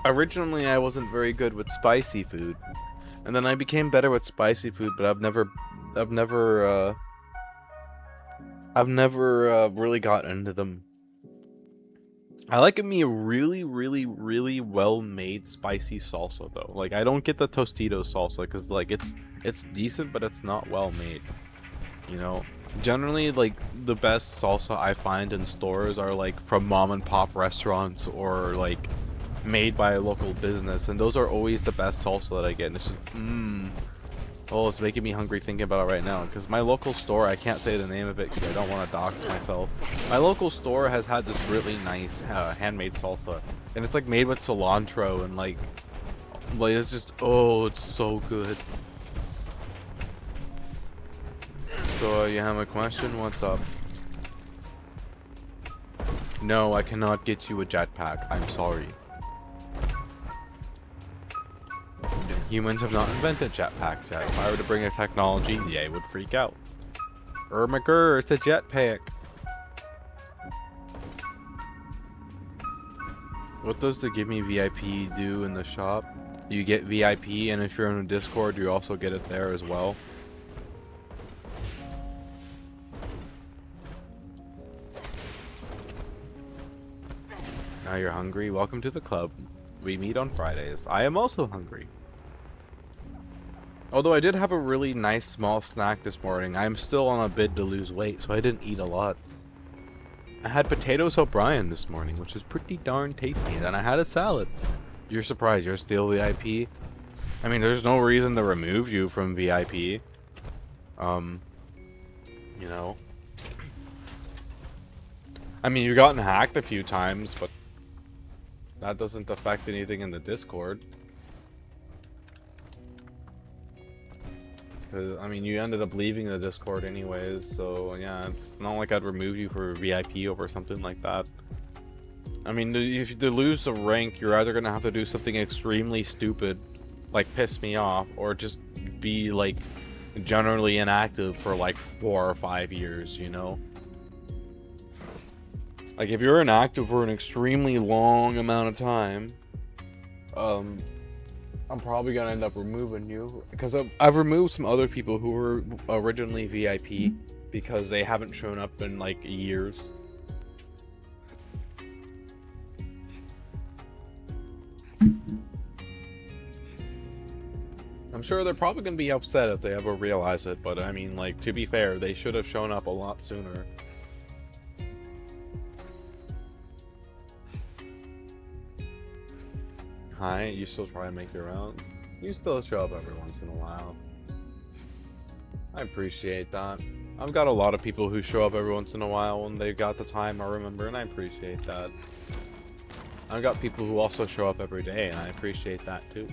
originally I wasn't very good with spicy food. And then I became better with spicy food, but I've never really got into them. I like me a really, really, really well-made spicy salsa though. Like, I don't get the Tostitos salsa because like it's decent, but it's not well-made. You know, generally like the best salsa I find in stores are like from mom and pop restaurants or like made by a local business, and those are always the best salsa that I get. And it's just oh, it's making me hungry thinking about it right now, because my local store, I can't say the name of it because I don't want to dox myself. My local store has had this really nice handmade salsa, and it's like made with cilantro and like it's just, oh, it's so good. So you have a question? What's up? No, I cannot get you a jetpack. I'm sorry. Humans have not invented jetpacks yet. If I were to bring a technology, they would freak out. McGurr, it's a jetpack. What does the Give Me VIP do in the shop? You get VIP, and if you're in a Discord, you also get it there as well. Now you're hungry? Welcome to the club. We meet on Fridays. I am also hungry. Although I did have a really nice small snack this morning, I'm still on a bid to lose weight, so I didn't eat a lot. I had potatoes O'Brien this morning, which is pretty darn tasty, and then I had a salad. You're surprised you're still VIP? I mean, there's no reason to remove you from VIP. You know. I mean, you've gotten hacked a few times, but that doesn't affect anything in the Discord. I mean, you ended up leaving the Discord anyways, so yeah, it's not like I'd remove you for VIP over something like that. I mean, if to lose a rank, you're either gonna have to do something extremely stupid, like piss me off, or just be like generally inactive for like 4 or 5 years, you know? Like if you're inactive for an extremely long amount of time, I'm probably gonna end up removing you, because I've removed some other people who were originally VIP because they haven't shown up in like years. I'm sure they're probably gonna be upset if they ever realize it, but I mean, like, to be fair, they should have shown up a lot sooner. Hi, you still try and make your rounds? You still show up every once in a while. I appreciate that. I've got a lot of people who show up every once in a while when they've got the time, I remember, and I appreciate that. I've got people who also show up every day, and I appreciate that too.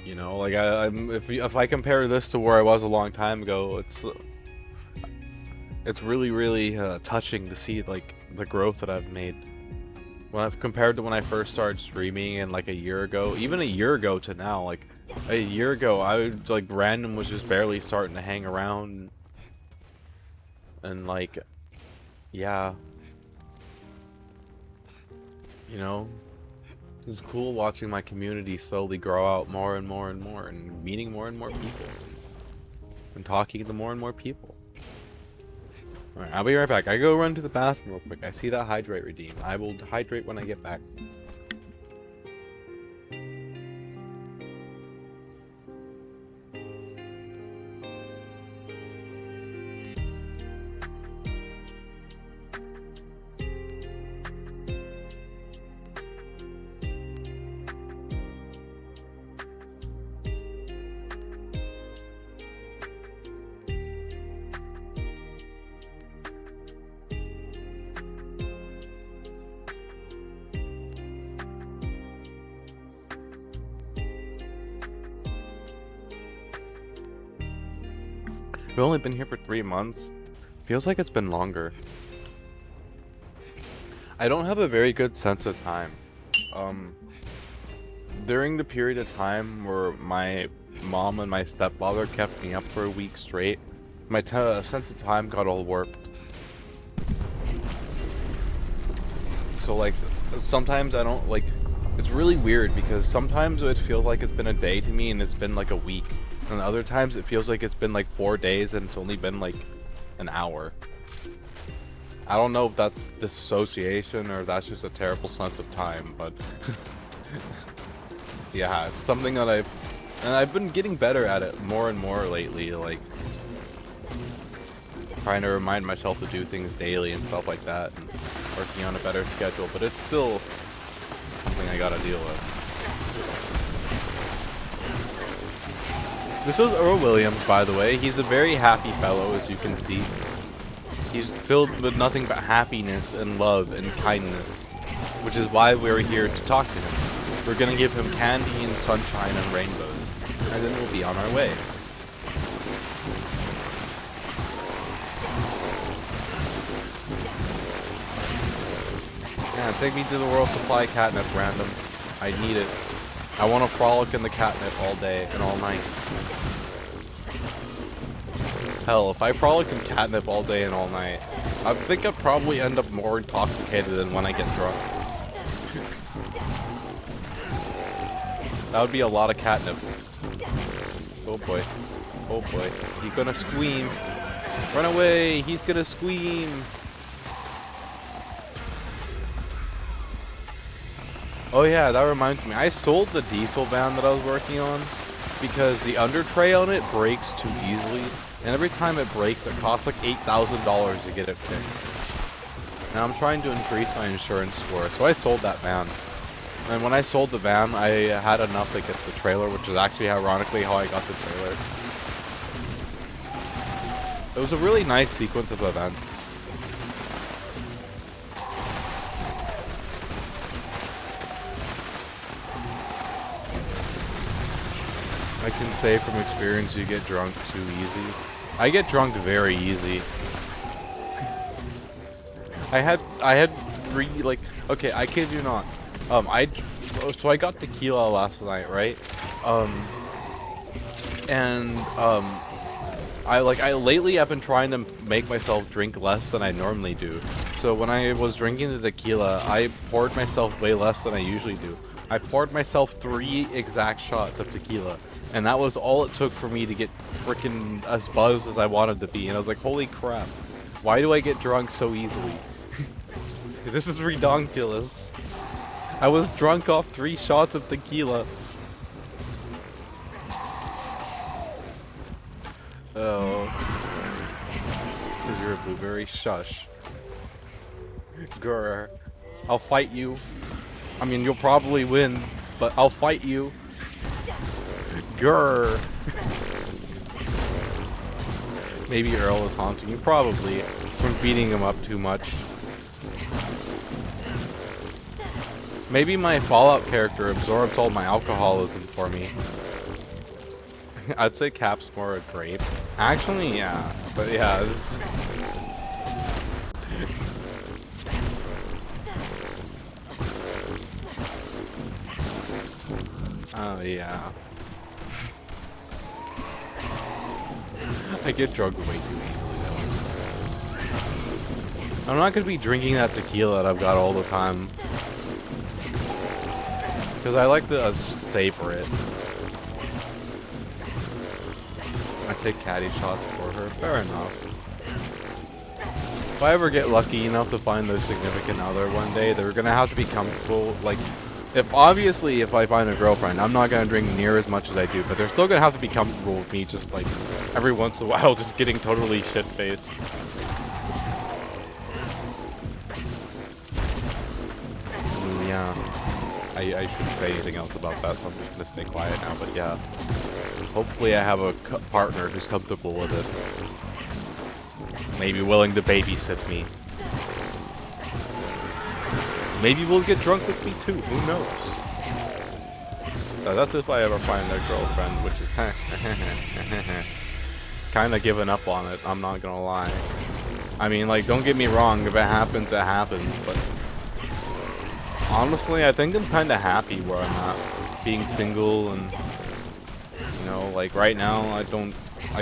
You know, like if I compare this to where I was a long time ago, it's really touching to see like the growth that I've made. When I've compared to when I first started streaming and like a year ago, even a year ago to now, like a year ago, I was like random was just barely starting to hang around, and like, yeah, you know, it's cool watching my community slowly grow out more and more and more, and meeting more and more people, and talking to more and more people. Alright, I'll be right back. I go run to the bathroom real quick. I see that hydrate redeem. I will hydrate when I get back. We've only been here for 3 months. Feels like it's been longer. I don't have a very good sense of time. During the period of time where my mom and my stepfather kept me up for a week straight, my sense of time got all warped. So like, sometimes I don't like, it's really weird because sometimes it feels like it's been a day to me and it's been like a week. And other times it feels like it's been like 4 days and it's only been like an hour. I don't know if that's dissociation or that's just a terrible sense of time, but yeah, it's something that I've been getting better at it more and more lately, like trying to remind myself to do things daily and stuff like that, and working on a better schedule, but it's still something I gotta deal with. This is Earl Williams, by the way. He's a very happy fellow, as you can see. He's filled with nothing but happiness and love and kindness, which is why we're here to talk to him. We're gonna give him candy and sunshine and rainbows, and then we'll be on our way. Yeah, take me to the World Supply catnip, random. I need it. I want to frolic in the catnip all day and all night. Hell, if I frolic in catnip all day and all night, I think I'd probably end up more intoxicated than when I get drunk. That would be a lot of catnip. Oh boy. Oh boy. He's gonna scream. Run away! He's gonna scream! Oh yeah, that reminds me. I sold the diesel van that I was working on because the under tray on it breaks too easily, and every time it breaks, it costs like $8,000 to get it fixed. And I'm trying to increase my insurance score, so I sold that van. And when I sold the van, I had enough to get the trailer, which is actually ironically how I got the trailer. It was a really nice sequence of events. I can say from experience you get drunk too easy. I get drunk very easy. I had 3, like, okay, I kid you not. So I got tequila last night, right? Lately I've been trying to make myself drink less than I normally do. So when I was drinking the tequila, I poured myself way less than I usually do. I poured myself 3 exact shots of tequila, and that was all it took for me to get freaking as buzzed as I wanted to be. And I was like, holy crap, why do I get drunk so easily? This is redonkulous. I was drunk off 3 shots of tequila. Oh. Because you're a blueberry? Shush. Grr. I'll fight you. I mean, you'll probably win, but I'll fight you. Grr. Maybe Earl is haunting you. Probably. From beating him up too much. Maybe my Fallout character absorbs all my alcoholism for me. I'd say Cap's more a grape. Actually, yeah. But yeah, this is... Oh, yeah. I get drunk way too easily, though. I'm not gonna be drinking that tequila that I've got all the time. Because I like to savor it. I take caddy shots for her. Fair enough. If I ever get lucky enough to find a significant other one day, they're gonna have to be comfortable. Like, if I find a girlfriend, I'm not gonna drink near as much as I do, but they're still gonna have to be comfortable with me just like every once in a while just getting totally shit-faced. Yeah. I shouldn't say anything else about that, so I'm just gonna stay quiet now, but yeah. Hopefully I have a partner who's comfortable with it. Maybe willing to babysit me. Maybe we'll get drunk with me too, who knows? That's if I ever find a girlfriend, which is kinda giving up on it, I'm not gonna lie. I mean, like, don't get me wrong, if it happens, it happens, but honestly, I think I'm kinda happy where I'm at. Being single and, you know, like right now, I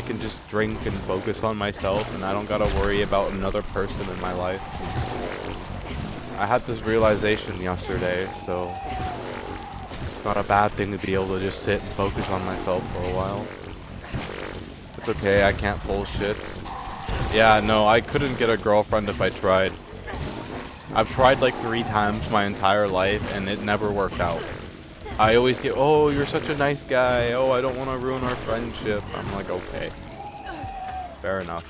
can just drink and focus on myself and I don't gotta worry about another person in my life. I had this realization yesterday, so it's not a bad thing to be able to just sit and focus on myself for a while. It's okay, I can't bullshit. Yeah, no, I couldn't get a girlfriend if I tried. I've tried like 3 times my entire life and it never worked out. I always get, oh, you're such a nice guy. Oh, I don't want to ruin our friendship. I'm like, okay. Fair enough.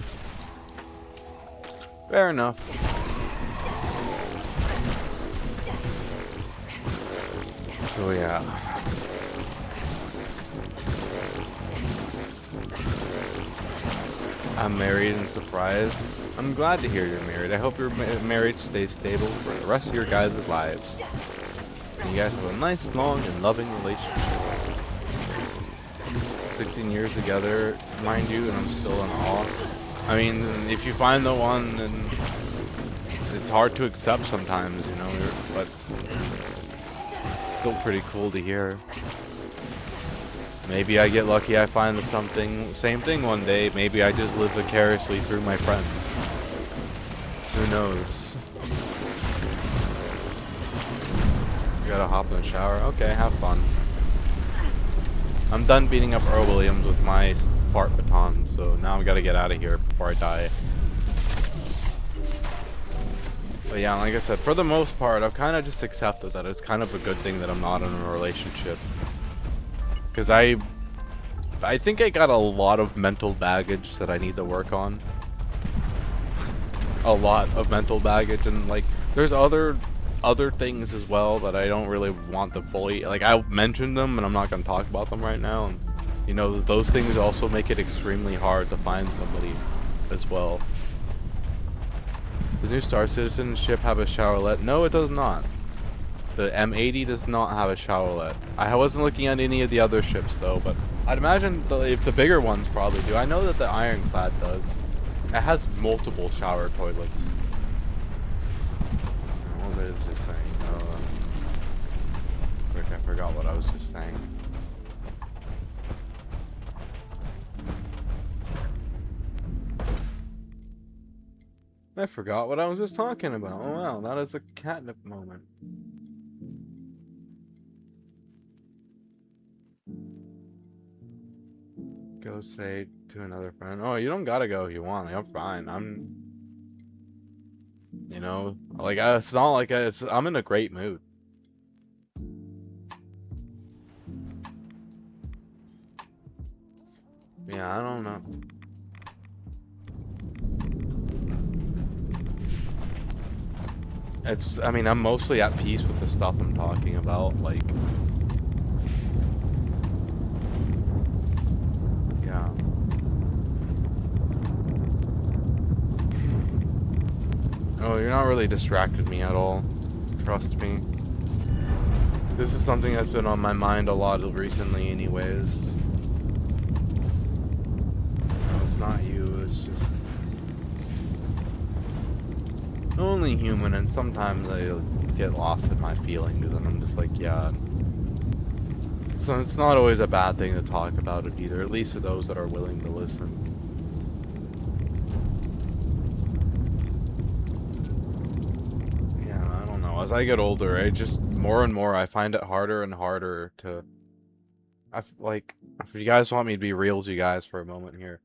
Fair enough. So yeah. I'm married and surprised. I'm glad to hear you're married. I hope your marriage stays stable for the rest of your guys' lives. And you guys have a nice, long, and loving relationship. 16 years together, mind you, and I'm still in awe. I mean, if you find the one, then it's hard to accept sometimes, you know, but it's still pretty cool to hear. Maybe I get lucky, I find something, same thing one day. Maybe I just live vicariously through my friends. Who knows? You gotta hop in the shower. Okay, have fun. I'm done beating up Earl Williams with my fart baton, so now I gotta get out of here before I die. But yeah, like I said, for the most part, I've kind of just accepted that it's kind of a good thing that I'm not in a relationship. Because I think I got a lot of mental baggage that I need to work on. A lot of mental baggage, and like, there's other things as well that I don't really want to fully, like, I mentioned them and I'm not going to talk about them right now, and you know, those things also make it extremely hard to find somebody as well. Does new Star Citizen ship have a showerlet? No, it does not. The M80 does not have a showerlet. I wasn't looking at any of the other ships though, but I'd imagine if the bigger ones probably do. I know that the Ironclad does. It has multiple shower toilets. What was I just saying? Quick, I forgot what I was just saying. I forgot what I was just talking about. Oh wow, that is a catnip moment. Go say to another friend. Oh, you don't gotta go if you want. Like, I'm fine. You know, like it's not like I'm in a great mood. Yeah, I don't know. I mean, I'm mostly at peace with the stuff I'm talking about, like, yeah. Oh, you're not really distracted me at all. Trust me. This is something that's been on my mind a lot recently anyways. No, it's not you, it's just only human, and sometimes I get lost in my feelings and I'm just like, yeah. So it's not always a bad thing to talk about it either, at least for those that are willing to listen. Yeah, I don't know. As I get older, I just more and more I find it harder and harder to like, if you guys want me to be real to you guys for a moment here,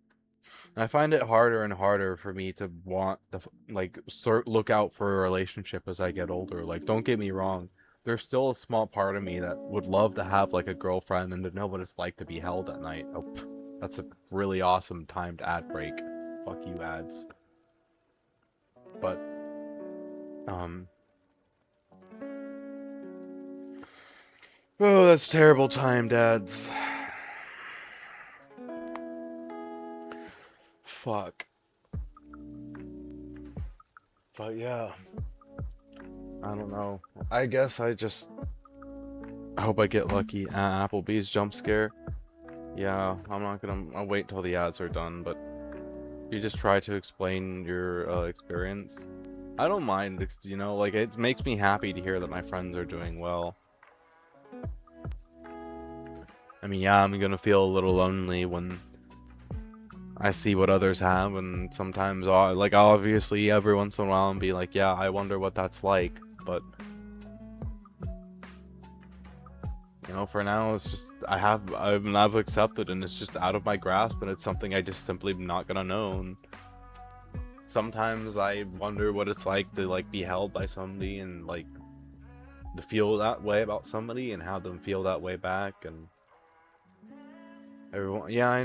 I find it harder and harder for me to want to like look out for a relationship as I get older. Like, don't get me wrong, there's still a small part of me that would love to have like a girlfriend and to know what it's like to be held at night. Oh, that's a really awesome timed ad break. Fuck you, ads. But oh, that's terrible timed ads. Fuck. But yeah, I don't know. I guess I hope I get lucky. Applebee's jump scare. Yeah, I'll wait till the ads are done, but you just try to explain your experience. I don't mind, you know, like, it makes me happy to hear that my friends are doing well. I mean, yeah, I'm gonna feel a little lonely when I see what others have, and sometimes, like, obviously, every once in a while, and be like, yeah, I wonder what that's like, but you know, for now, it's just, I've accepted, and it's just out of my grasp, and it's something I just simply not gonna know. And sometimes I wonder what it's like to, like, be held by somebody, and, like, to feel that way about somebody, and have them feel that way back, and everyone, yeah,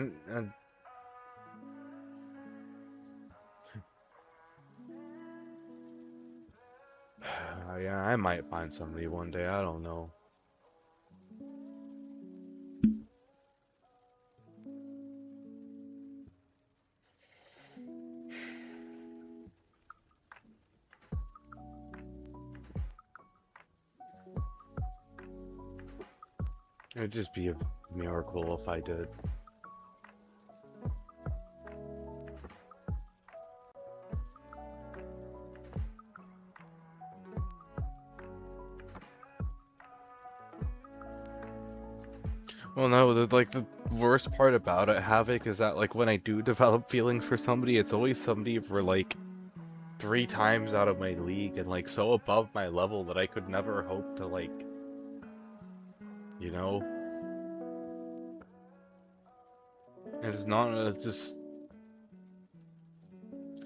yeah, I might find somebody one day, I don't know. It'd just be a miracle if I did. Well, no, the worst part about it, Havoc, is that, like, when I do develop feelings for somebody, it's always somebody for, like, 3 times out of my league, and, like, so above my level that I could never hope to, like, you know? It's just...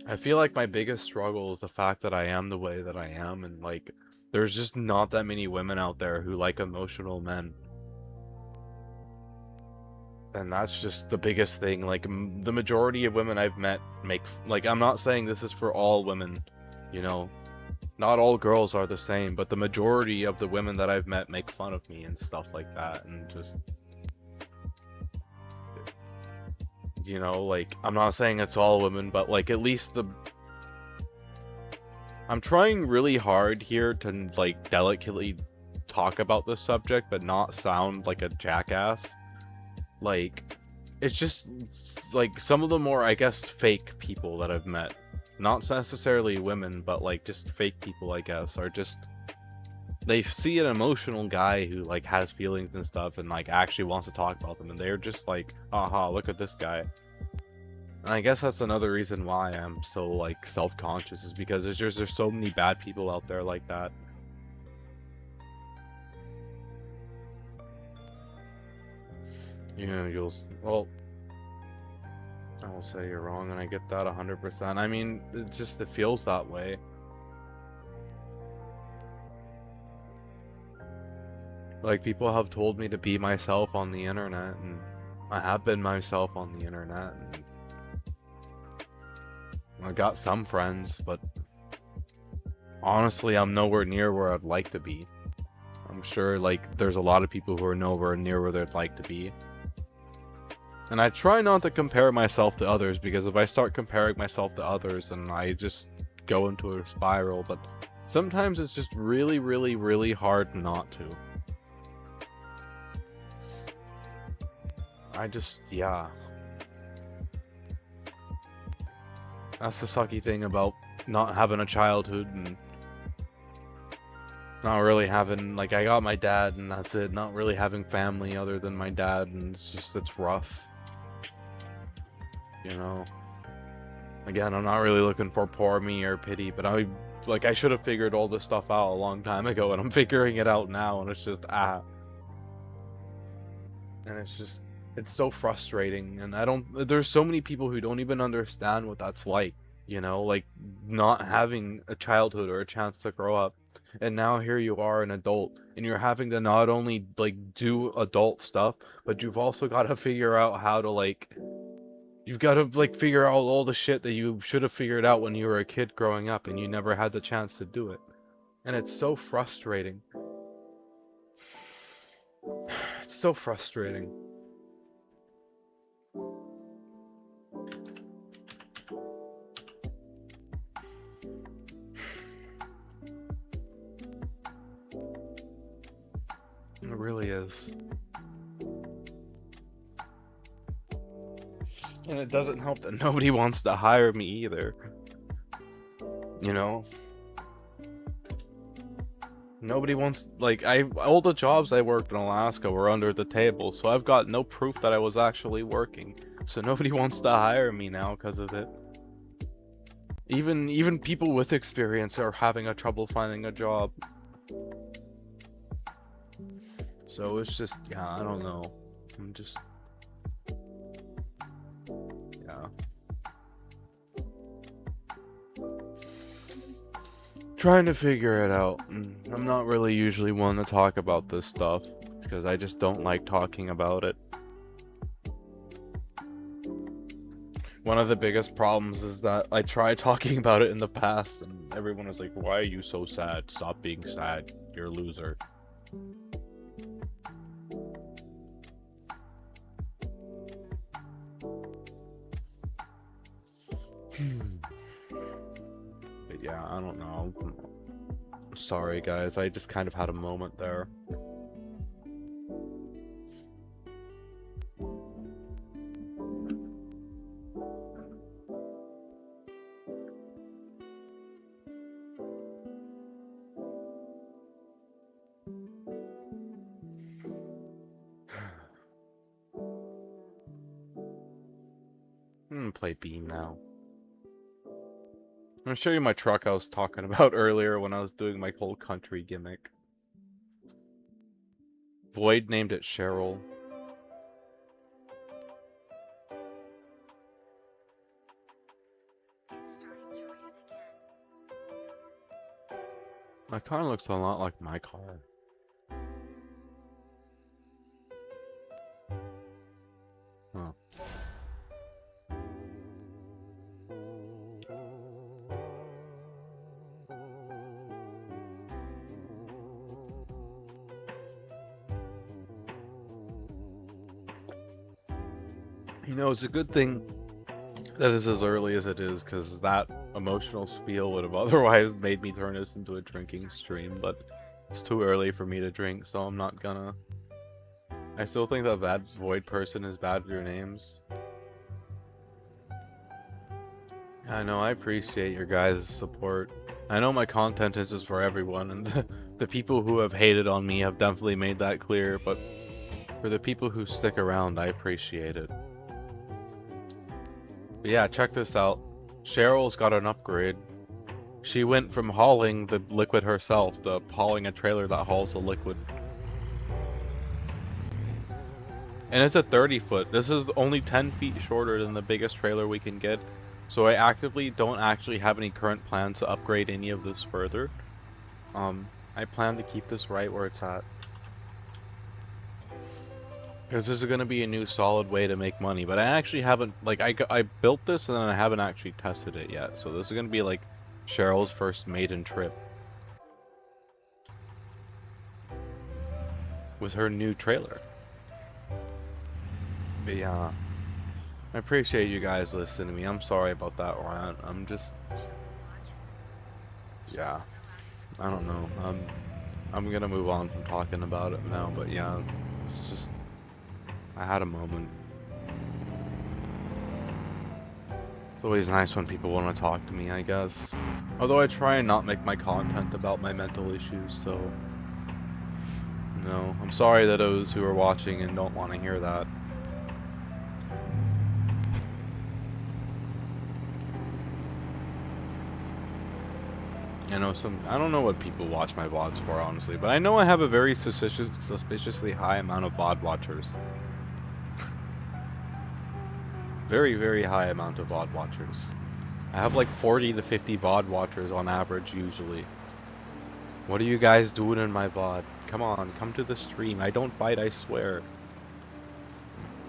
I feel like my biggest struggle is the fact that I am the way that I am, and like, there's just not that many women out there who like emotional men. And that's just the biggest thing. Like, the majority of women I've met like, I'm not saying this is for all women, you know, not all girls are the same, but the majority of the women that I've met make fun of me and stuff like that, and just, you know, like, I'm not saying it's all women, but like, at least I'm trying really hard here to like delicately talk about this subject, but not sound like a jackass. Like, it's just like some of the more, I guess, fake people that I've met, not necessarily women, but like just fake people, I guess, are just, they see an emotional guy who like has feelings and stuff and like actually wants to talk about them, and they're just like, aha, look at this guy. And I guess that's another reason why I'm so like self-conscious, is because there's so many bad people out there like that. You know, well, I will say you're wrong, and I get that 100%. I mean, it feels that way. Like, people have told me to be myself on the internet, and I have been myself on the internet, and I got some friends, but honestly, I'm nowhere near where I'd like to be. I'm sure, like, there's a lot of people who are nowhere near where they'd like to be. And I try not to compare myself to others, because if I start comparing myself to others, then I just go into a spiral, but sometimes it's just really, really, really hard not to. Yeah. That's the sucky thing about not having a childhood and not really having, like, I got my dad and that's it, not really having family other than my dad, and it's rough. You know? Again, I'm not really looking for poor me or pity, but I should have figured all this stuff out a long time ago, and I'm figuring it out now, and it's just, And it's so frustrating, and there's so many people who don't even understand what that's like, you know, like, not having a childhood or a chance to grow up, and now here you are, an adult, and you're having to not only, like, do adult stuff, but you've also got to figure out how to, like, you've got to, like, figure out all the shit that you should have figured out when you were a kid growing up, and you never had the chance to do it, and it's so frustrating. It's so frustrating. It really is. And it doesn't help that nobody wants to hire me either. You know? Nobody wants, like, all the jobs I worked in Alaska were under the table, so I've got no proof that I was actually working. So nobody wants to hire me now because of it. Even people with experience are having a trouble finding a job. So it's just, yeah, I don't know. I'm just, yeah. Trying to figure it out. I'm not really usually one to talk about this stuff, because I just don't like talking about it. One of the biggest problems is that I tried talking about it in the past, and everyone was like, why are you so sad? Stop being sad. You're a loser. But yeah, I don't know. Sorry, guys. I just kind of had a moment there. I'm gonna play Beam now. I'm gonna show you my truck I was talking about earlier when I was doing my whole country gimmick. Void named it Cheryl. Starting That kind of looks a lot like my car. Huh. You know, it's a good thing that it's as early as it is, because that emotional spiel would have otherwise made me turn this into a drinking stream, but it's too early for me to drink, so I'm not gonna. I still think that void person is bad for your names. I know, I appreciate your guys' support. I know my content is for everyone, and the people who have hated on me have definitely made that clear, but for the people who stick around, I appreciate it. But yeah, check this out. Cheryl's got an upgrade. She went from hauling the liquid herself to hauling a trailer that hauls the liquid. And it's a 30-foot. This is only 10 feet shorter than the biggest trailer we can get. So I actively don't actually have any current plans to upgrade any of this further. I plan to keep this right where it's at. Because this is going to be a new solid way to make money. But I actually haven't, like, I built this and then I haven't actually tested it yet. So this is going to be like Cheryl's first maiden trip with her new trailer. But yeah, I appreciate you guys listening to me. I'm sorry about that rant. I'm just, yeah, I don't know. I'm gonna move on from talking about it now. But yeah, it's just, I had a moment. It's always nice when people want to talk to me, I guess. Although I try and not make my content about my mental issues, so no, I'm sorry to those who are watching and don't want to hear that. I don't know what people watch my VODs for, honestly, but I know I have a very suspiciously high amount of VOD watchers. Very, very high amount of VOD watchers. I have like 40 to 50 VOD watchers on average, usually. What are you guys doing in my VOD? Come on, come to the stream. I don't bite, I swear.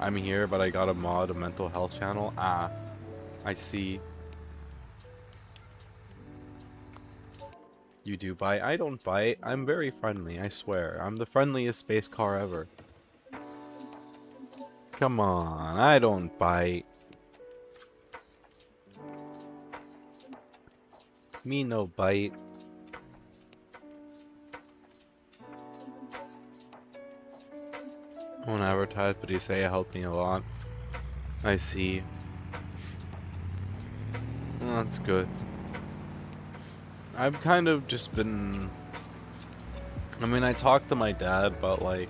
I'm here, but I got a mod, a mental health channel. Ah, I see. You do bite? I don't bite. I'm very friendly, I swear. I'm the friendliest space car ever. Come on, I don't bite. Me no bite. I won't advertise, but you say it helped me a lot. I see. Well, that's good. I've kind of just been, I mean, I talked to my dad, but like,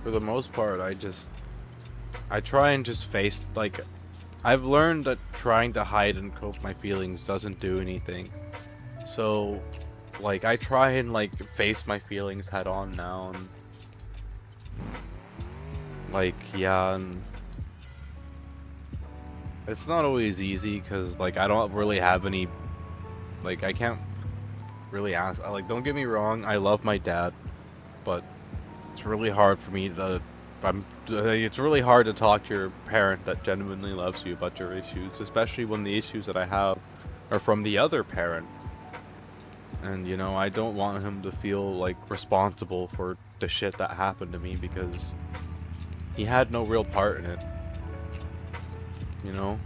for the most part, I try and just face, like, I've learned that trying to hide and cope my feelings doesn't do anything. So, like, I try and, like, face my feelings head on now, and, like, yeah, and it's not always easy, because, like, I don't really have any, like, I can't really ask, like, don't get me wrong, I love my dad, but it's really hard for me to, it's really hard to talk to your parent that genuinely loves you about your issues, especially when the issues that I have are from the other parent. And, you know, I don't want him to feel, like, responsible for the shit that happened to me, because he had no real part in it. You know?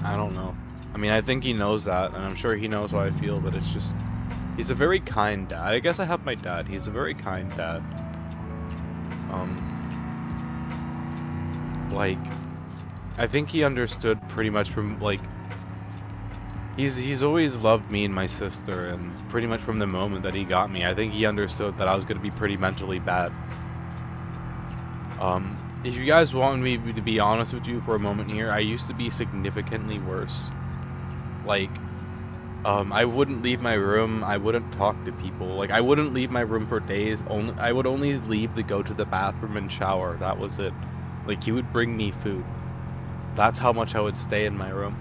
I don't know. I mean, I think he knows that, and I'm sure he knows how I feel, but it's just, he's a very kind dad. I guess I have my dad. He's a very kind dad. Like, I think he understood pretty much from, like, he's always loved me and my sister, and pretty much from the moment that he got me, I think he understood that I was going to be pretty mentally bad. If you guys want me to be honest with you for a moment here, I used to be significantly worse. Like, I wouldn't leave my room, I wouldn't talk to people, like, I wouldn't leave my room for days, I would only leave to go to the bathroom and shower, that was it. Like, he would bring me food. That's how much I would stay in my room.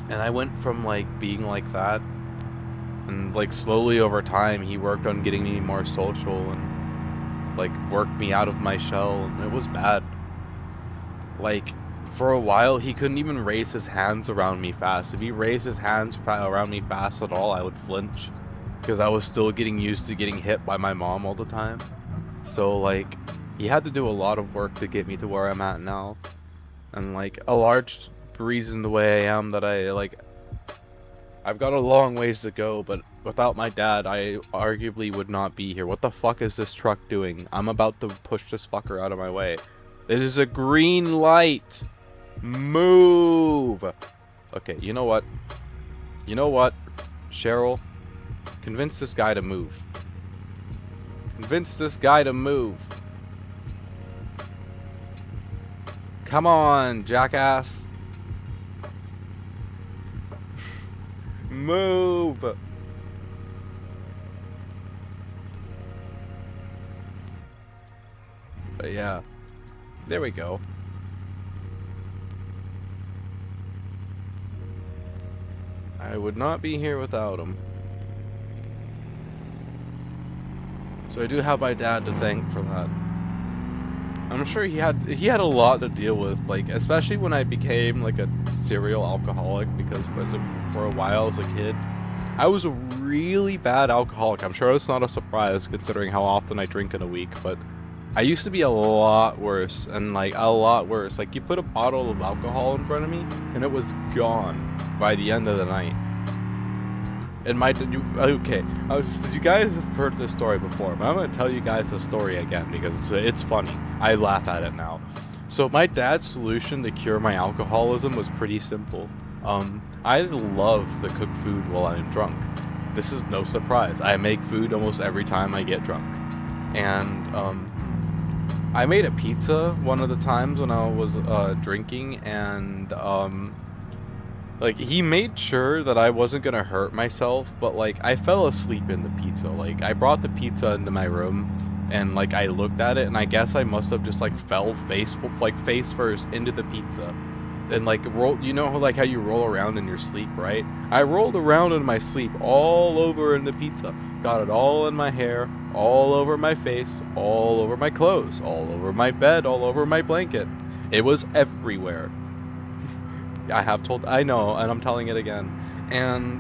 And I went from like being like that, and like slowly over time he worked on getting me more social and like worked me out of my shell, and it was bad. Like for a while he couldn't even raise his hands around me fast. If he raised his hands around me fast at all, I would flinch because I was still getting used to getting hit by my mom all the time. So like he had to do a lot of work to get me to where I'm at now. And like a large reason the way I am that I've got a long ways to go, but without my dad, I arguably would not be here. What the fuck is this truck doing? I'm about to push this fucker out of my way. It is a green light. Move. Okay, you know what? You know what? Cheryl, convince this guy to move. Convince this guy to move. Come on, jackass. Move. But yeah, there we go. I would not be here without him. So I do have my dad to thank for that. I'm sure he had a lot to deal with, like especially when I became like a serial alcoholic, because for a while as a kid, I was a really bad alcoholic. I'm sure it's not a surprise considering how often I drink in a week, but I used to be a lot worse, and like a lot worse. Like you put a bottle of alcohol in front of me and it was gone by the end of the night. And did you guys have heard this story before, but I'm going to tell you guys the story again because it's funny. I laugh at it now. So my dad's solution to cure my alcoholism was pretty simple. I love to cook food while I'm drunk. This is no surprise. I make food almost every time I get drunk. And I made a pizza one of the times when I was drinking, and like he made sure that I wasn't gonna hurt myself, but like I fell asleep in the pizza. Like I brought the pizza into my room, and like I looked at it, and I guess I must have just like fell face first into the pizza, and like roll. You know like how you roll around in your sleep, right? I rolled around in my sleep all over in the pizza. Got it all in my hair, all over my face, all over my clothes, all over my bed, all over my blanket. It was everywhere. I know, and I'm telling it again. And,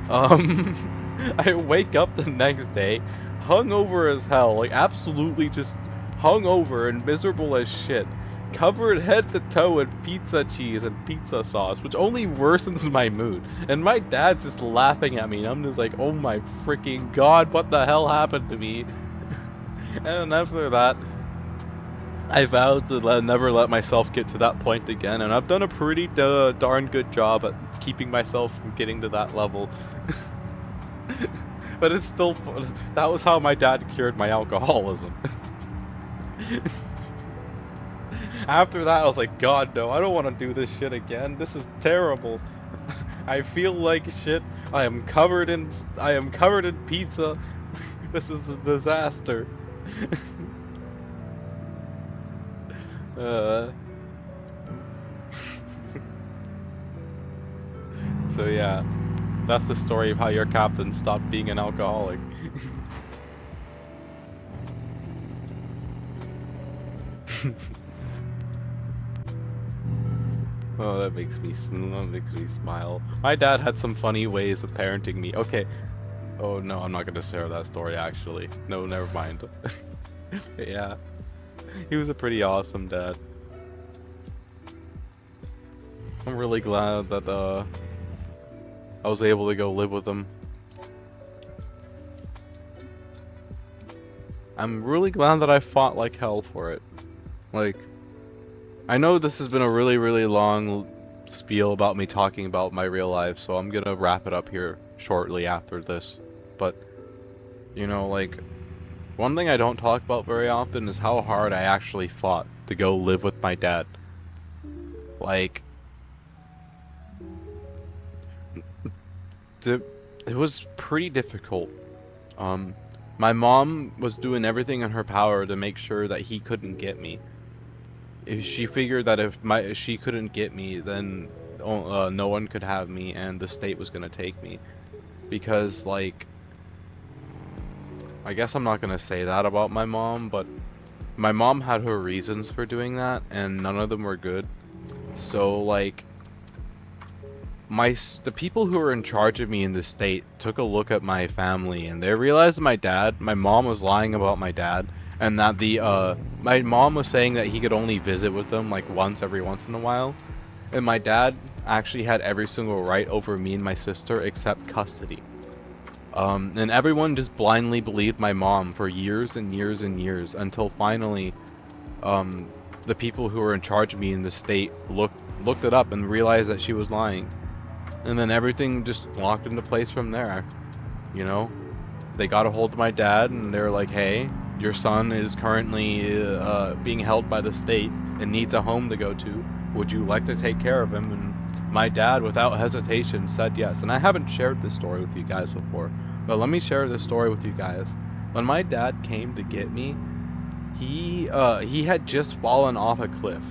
I wake up the next day, hungover as hell, like absolutely just hungover and miserable as shit, covered head to toe in pizza cheese and pizza sauce, which only worsens my mood. And my dad's just laughing at me, and I'm just like, oh my freaking god, what the hell happened to me? And after that, I vowed to never let myself get to that point again, and I've done a pretty darn good job at keeping myself from getting to that level. But it's still fun. That was how my dad cured my alcoholism. After that, I was like, God, no, I don't want to do this shit again. This is terrible. I feel like shit. I am covered in pizza. This is a disaster. So yeah, that's the story of how your captain stopped being an alcoholic. Oh, that makes me smile. My dad had some funny ways of parenting me. Okay. Oh no, I'm not gonna share that story actually. No, never mind. Yeah. He was a pretty awesome dad. I'm really glad that I was able to go live with him. I'm really glad that I fought like hell for it. Like, I know this has been a really, really long spiel about me talking about my real life, so I'm gonna wrap it up here shortly after this. But, you know, like, one thing I don't talk about very often is how hard I actually fought to go live with my dad. Like, it was pretty difficult. My mom was doing everything in her power to make sure that he couldn't get me. If she figured that if she couldn't get me, then no one could have me and the state was gonna take me. Because, like, I guess I'm not gonna say that about my mom, but my mom had her reasons for doing that, and none of them were good. So, like, the people who were in charge of me in the state took a look at my family, and they realized my mom was lying about my dad, and that my mom was saying that he could only visit with them, like, every once in a while. And my dad actually had every single right over me and my sister except custody. And everyone just blindly believed my mom for years and years and years until finally, the people who were in charge of me in the state looked it up and realized that she was lying. And then everything just locked into place from there. You know? They got a hold of my dad and they're like, hey, your son is currently being held by the state and needs a home to go to. Would you like to take care of him? And my dad, without hesitation, said yes. And I haven't shared this story with you guys before, but let me share this story with you guys. When my dad came to get me, he had just fallen off a cliff.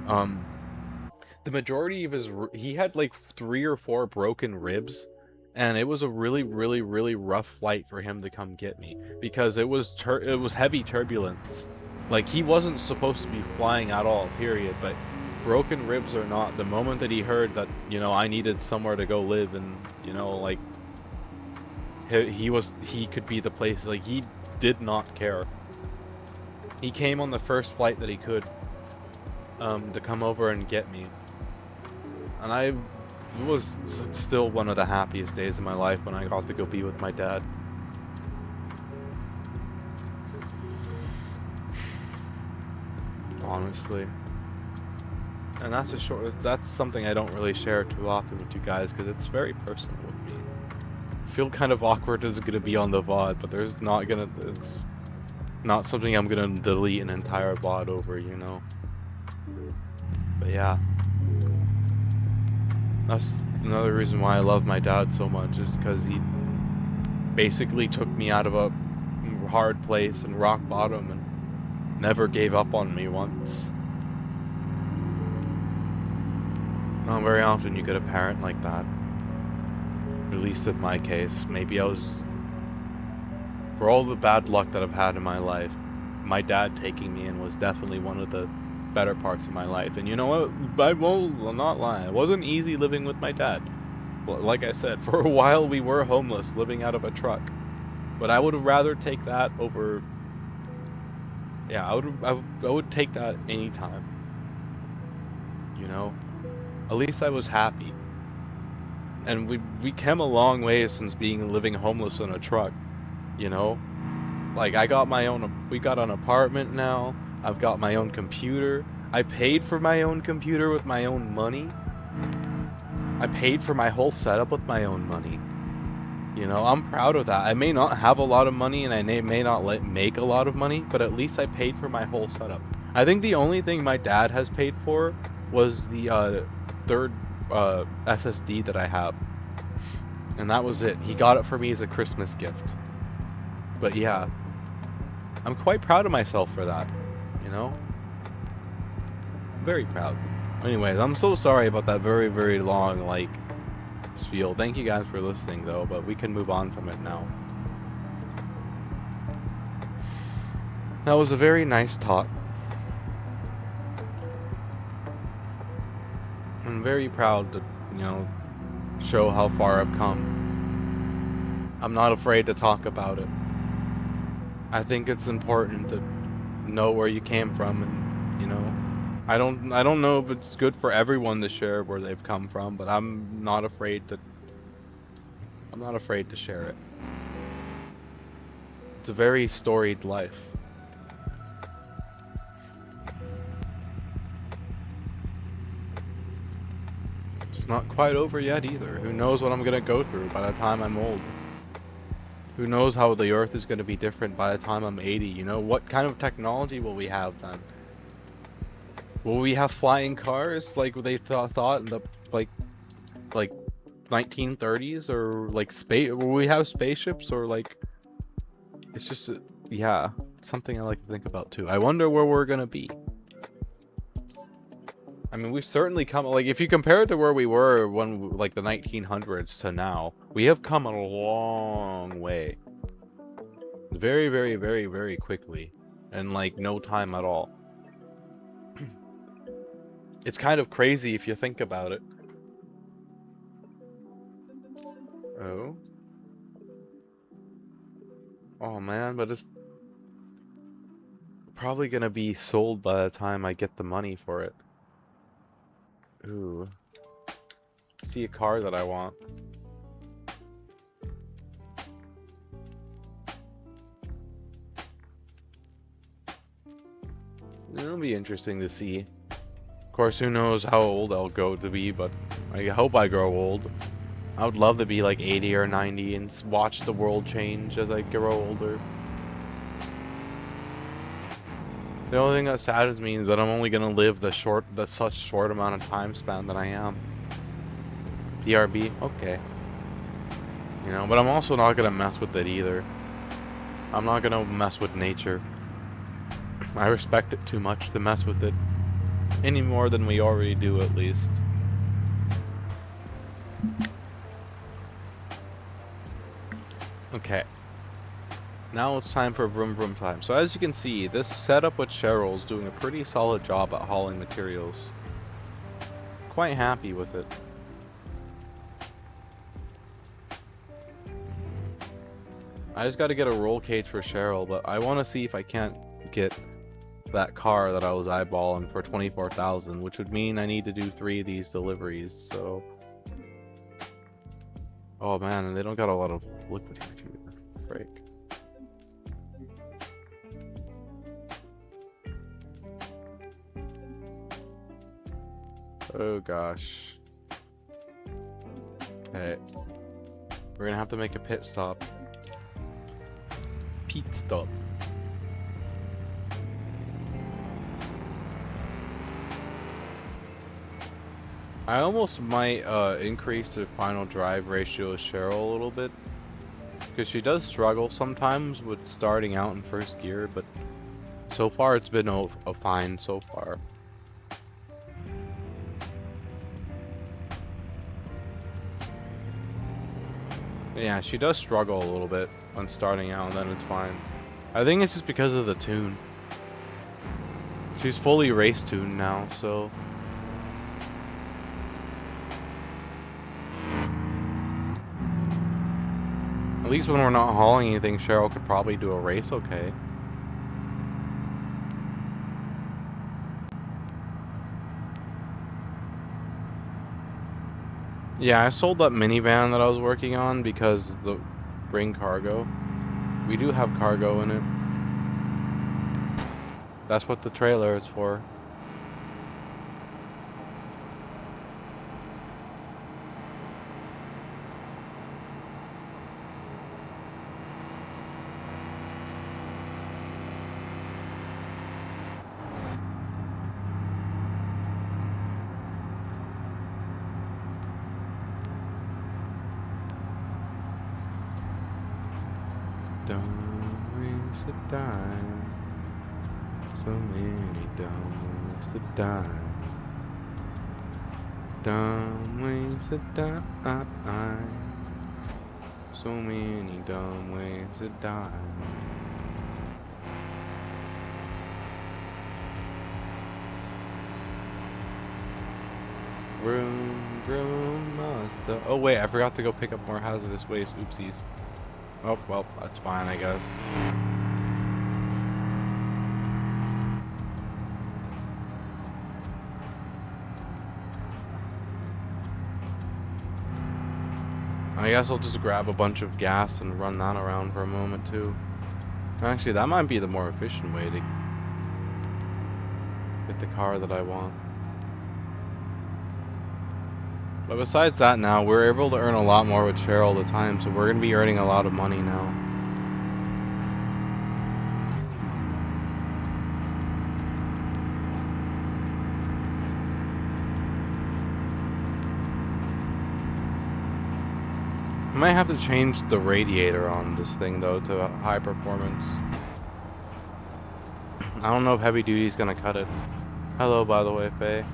The majority of he had like 3 or 4 broken ribs, and it was a really, really, really rough flight for him to come get me because it was heavy turbulence. Like, he wasn't supposed to be flying at all, period. But broken ribs or not, the moment that he heard that, you know, I needed somewhere to go live, and, you know, like, he could be the place. Like, he did not care. He came on the first flight that he could, to come over and get me. And it was still one of the happiest days of my life when I got to go be with my dad. Honestly. And that's something I don't really share too often with you guys because it's very personal with me. I feel kind of awkward it's gonna be on the VOD, but it's not something I'm gonna delete an entire VOD over, you know. But yeah. That's another reason why I love my dad so much, is because he basically took me out of a hard place and rock bottom and never gave up on me once. Not very often you get a parent like that. At least in my case. Maybe for all the bad luck that I've had in my life, my dad taking me in was definitely one of the better parts of my life. And you know what? I'll not lie. It wasn't easy living with my dad. Like I said, for a while we were homeless, living out of a truck. But I would rather take that over... Yeah, I would take that anytime. You know? At least I was happy. And we came a long way since living homeless in a truck. You know? Like, we got an apartment now. I've got my own computer. I paid for my own computer with my own money. I paid for my whole setup with my own money. You know, I'm proud of that. I may not have a lot of money and I may not make a lot of money, but at least I paid for my whole setup. I think the only thing my dad has paid for was the third SSD that I have. And that was it. He got it for me as a Christmas gift. But yeah, I'm quite proud of myself for that. You know? Very proud. Anyways, I'm so sorry about that very, very long, like, spiel. Thank you guys for listening, though, but we can move on from it now. That was a very nice talk. I'm very proud to, you know, show how far I've come. I'm not afraid to talk about it. I think it's important to know where you came from, and, you know, I don't know if it's good for everyone to share where they've come from, but I'm not afraid to share it. It's a very storied life. It's not quite over yet either. Who knows what I'm gonna go through by the time I'm old? Who knows how the earth is gonna be different by the time I'm 80? You know, what kind of technology will we have then? Will we have flying cars like they thought in the like 1930s, or like space? Will we have spaceships, or like? It's just yeah, it's something I like to think about too. I wonder where we're gonna be. I mean, we've certainly come, like, if you compare it to where we were when, like, the 1900s to now, we have come a long way. Very, very, very, very quickly. And, like, no time at all. It's kind of crazy if you think about it. Oh. Oh, man, but it's probably gonna be sold by the time I get the money for it. Ooh. See a car that I want. It'll be interesting to see. Of course, who knows how old I'll go to be, but I hope I grow old. I would love to be like 80 or 90 and watch the world change as I grow older. The only thing that saddens me is that I'm only gonna live the such short amount of time span that I am. BRB, okay. You know, but I'm also not gonna mess with it either. I'm not gonna mess with nature. I respect it too much to mess with it. Any more than we already do, at least. Okay. Now it's time for vroom vroom time. So as you can see, this setup with Cheryl is doing a pretty solid job at hauling materials. Quite happy with it. I just got to get a roll cage for Cheryl, but I want to see if I can't get that car that I was eyeballing for 24,000, which would mean I need to do 3 of these deliveries, so... Oh man, and they don't got a lot of liquid here too. Frick. Oh gosh. Okay. We're gonna have to make a pit stop. Pit stop. I almost might increase the final drive ratio of Cheryl a little bit, because she does struggle sometimes with starting out in first gear, but so far it's been a fine so far. Yeah, she does struggle a little bit when starting out, and then it's fine. I think it's just because of the tune. She's fully race tuned now, so... At least when we're not hauling anything, Cheryl could probably do a race okay. Yeah, I sold that minivan that I was working on because the bring cargo. We do have cargo in it. That's what the trailer is for. Dumb ways to die. So many dumb ways to die. Dumb ways to die. So many dumb ways to die. Vroom, vroom, master. Oh wait, I forgot to go pick up more hazardous waste. Oopsies. Oh, well, that's fine, I guess. I guess I'll just grab a bunch of gas and run that around for a moment, too. Actually, that might be the more efficient way to get the car that I want. But besides that now, we're able to earn a lot more with Cheryl all the time, so we're going to be earning a lot of money now. I might have to change the radiator on this thing, though, to high performance. I don't know if heavy duty is going to cut it. Hello, by the way, Faye.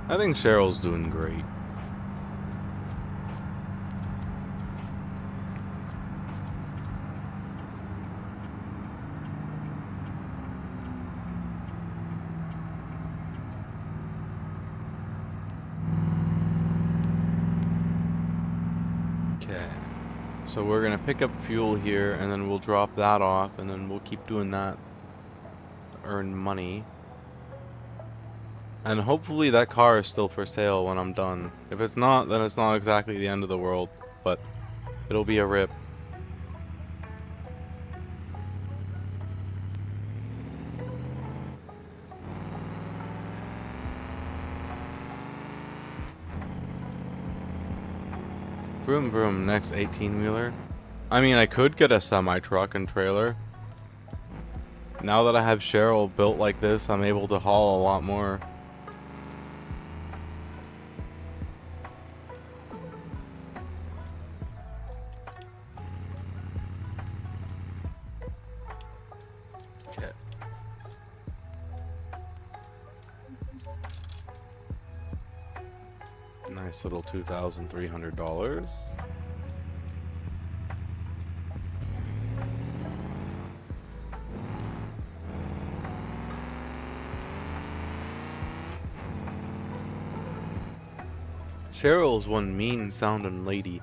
I think Cheryl's doing great. Okay. So we're gonna pick up fuel here, and then we'll drop that off, and then we'll keep doing that to earn money. And hopefully that car is still for sale when I'm done. If it's not, then it's not exactly the end of the world, but it'll be a rip. Vroom vroom, next 18-wheeler. I mean, I could get a semi-truck and trailer. Now that I have Cheryl built like this, I'm able to haul a lot more. Okay. Nice little $2,300. Cheryl's one mean sounding lady.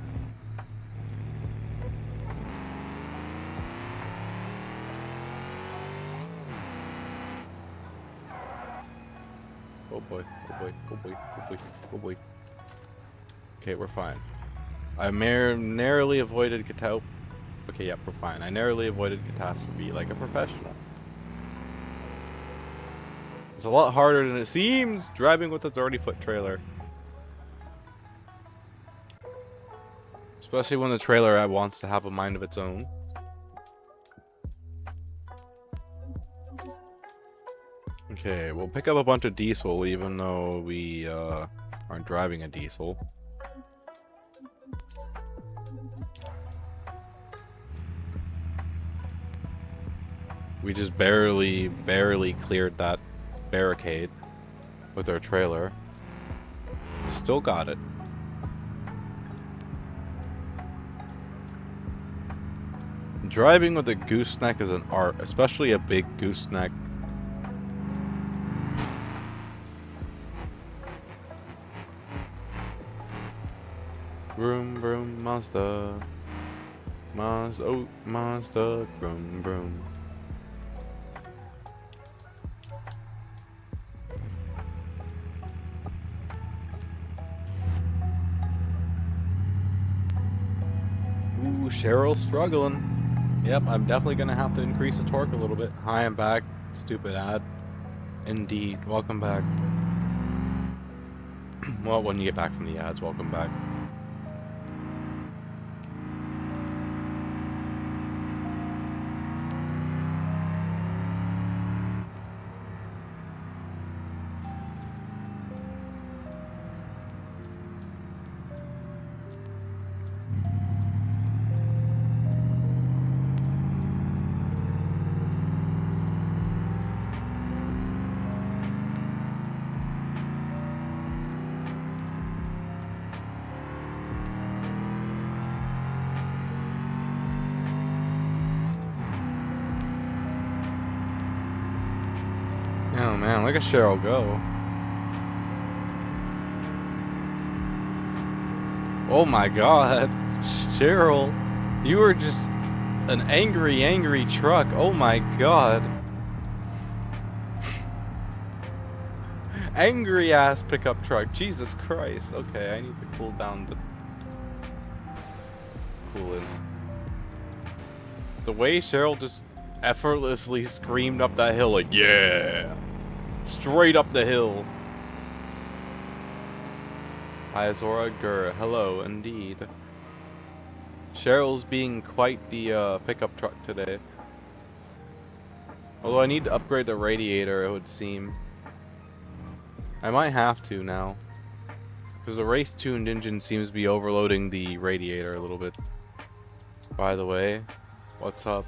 Oh boy, oh boy, oh boy, oh boy, oh boy. Okay, we're fine. I narrowly avoided catastrophe. Okay, yep, we're fine. I narrowly avoided catastrophe like a professional. It's a lot harder than it seems driving with a 30-foot trailer. Especially when the trailer wants to have a mind of its own. Okay, we'll pick up a bunch of diesel even though we aren't driving a diesel. We just barely cleared that barricade with our trailer. Still got it. Driving with a gooseneck is an art, especially a big gooseneck. Vroom vroom Mazda. Mazda, oh Mazda, vroom vroom. Ooh, Cheryl's struggling. Yep, I'm definitely gonna have to increase the torque a little bit. Hi, I'm back. Stupid ad. Indeed, welcome back. Well, when you get back from the ads, welcome back. Oh man, look at Cheryl go. Oh my god. Cheryl, you were just an angry truck. Oh my god. Angry ass pickup truck. Jesus Christ. Okay, I need to cool down the coolant. The way Cheryl just effortlessly screamed up that hill like, yeah. Straight up the hill. Aozora-vod, hello, indeed. Cheryl's being quite the pickup truck today. Although I need to upgrade the radiator, it would seem. I might have to now. Because the race-tuned engine seems to be overloading the radiator a little bit. By the way, what's up?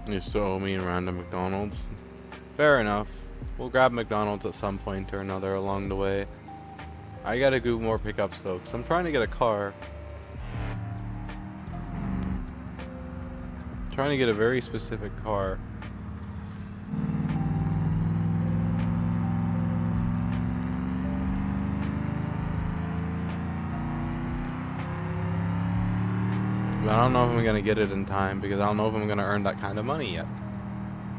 You still owe me a random McDonald's. Fair enough. We'll grab McDonald's at some point or another along the way. I gotta do more pickups though, because I'm trying to get a car. Trying to get a very specific car. But I don't know if I'm gonna get it in time because I don't know if I'm gonna earn that kind of money yet.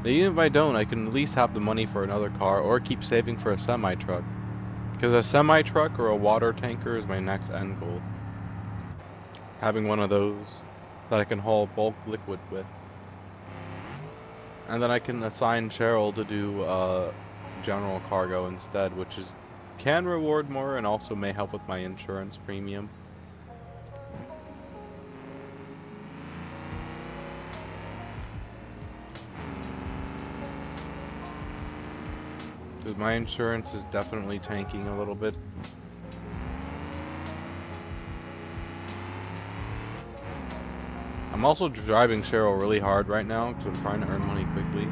Even if I don't, I can at least have the money for another car or keep saving for a semi-truck. Because a semi-truck or a water tanker is my next end goal. Having one of those that I can haul bulk liquid with. And then I can assign Cheryl to do general cargo instead, which is can reward more and also may help with my insurance premium. Because my insurance is definitely tanking a little bit. I'm also driving Cheryl really hard right now because I'm trying to earn money quickly.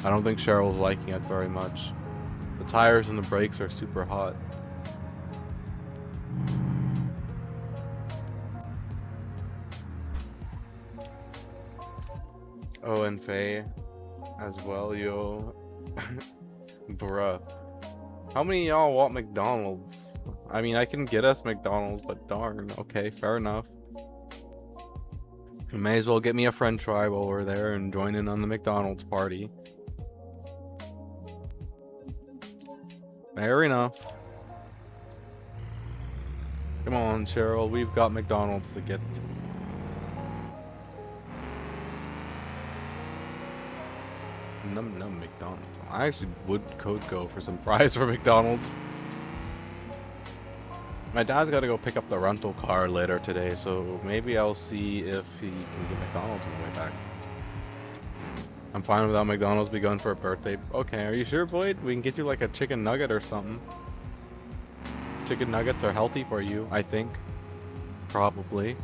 I don't think Cheryl's liking it very much. The tires and the brakes are super hot. Oh, and Faye as well, yo. Bruh. How many of y'all want McDonald's? I mean, I can get us McDonald's, but darn. Okay, fair enough. You may as well get me a french fry while we're there and join in on the McDonald's party. Fair enough. Come on, Cheryl. We've got McDonald's to get. Num num McDonald's. I actually would go for some fries for McDonald's. My dad's got to go pick up the rental car later today, so maybe I'll see if he can get McDonald's on the way back. I'm fine without McDonald's be going for a birthday. Okay, are you sure, Void? We can get you like a chicken nugget or something. Chicken nuggets are healthy for you, I think. Probably.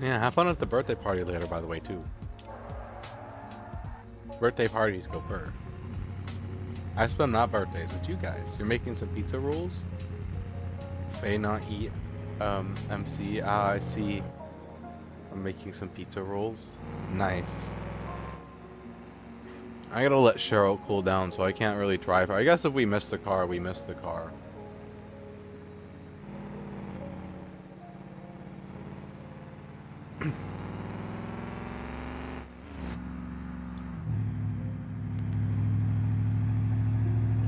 Yeah, have fun at the birthday party later, by the way, too. Birthday parties go burr. I spend my birthdays with you guys. You're making some pizza rolls? Faye not eat MC. Ah, I see. I'm making some pizza rolls. Nice. I gotta let Cheryl cool down, so I can't really drive her. I guess if we miss the car, we miss the car.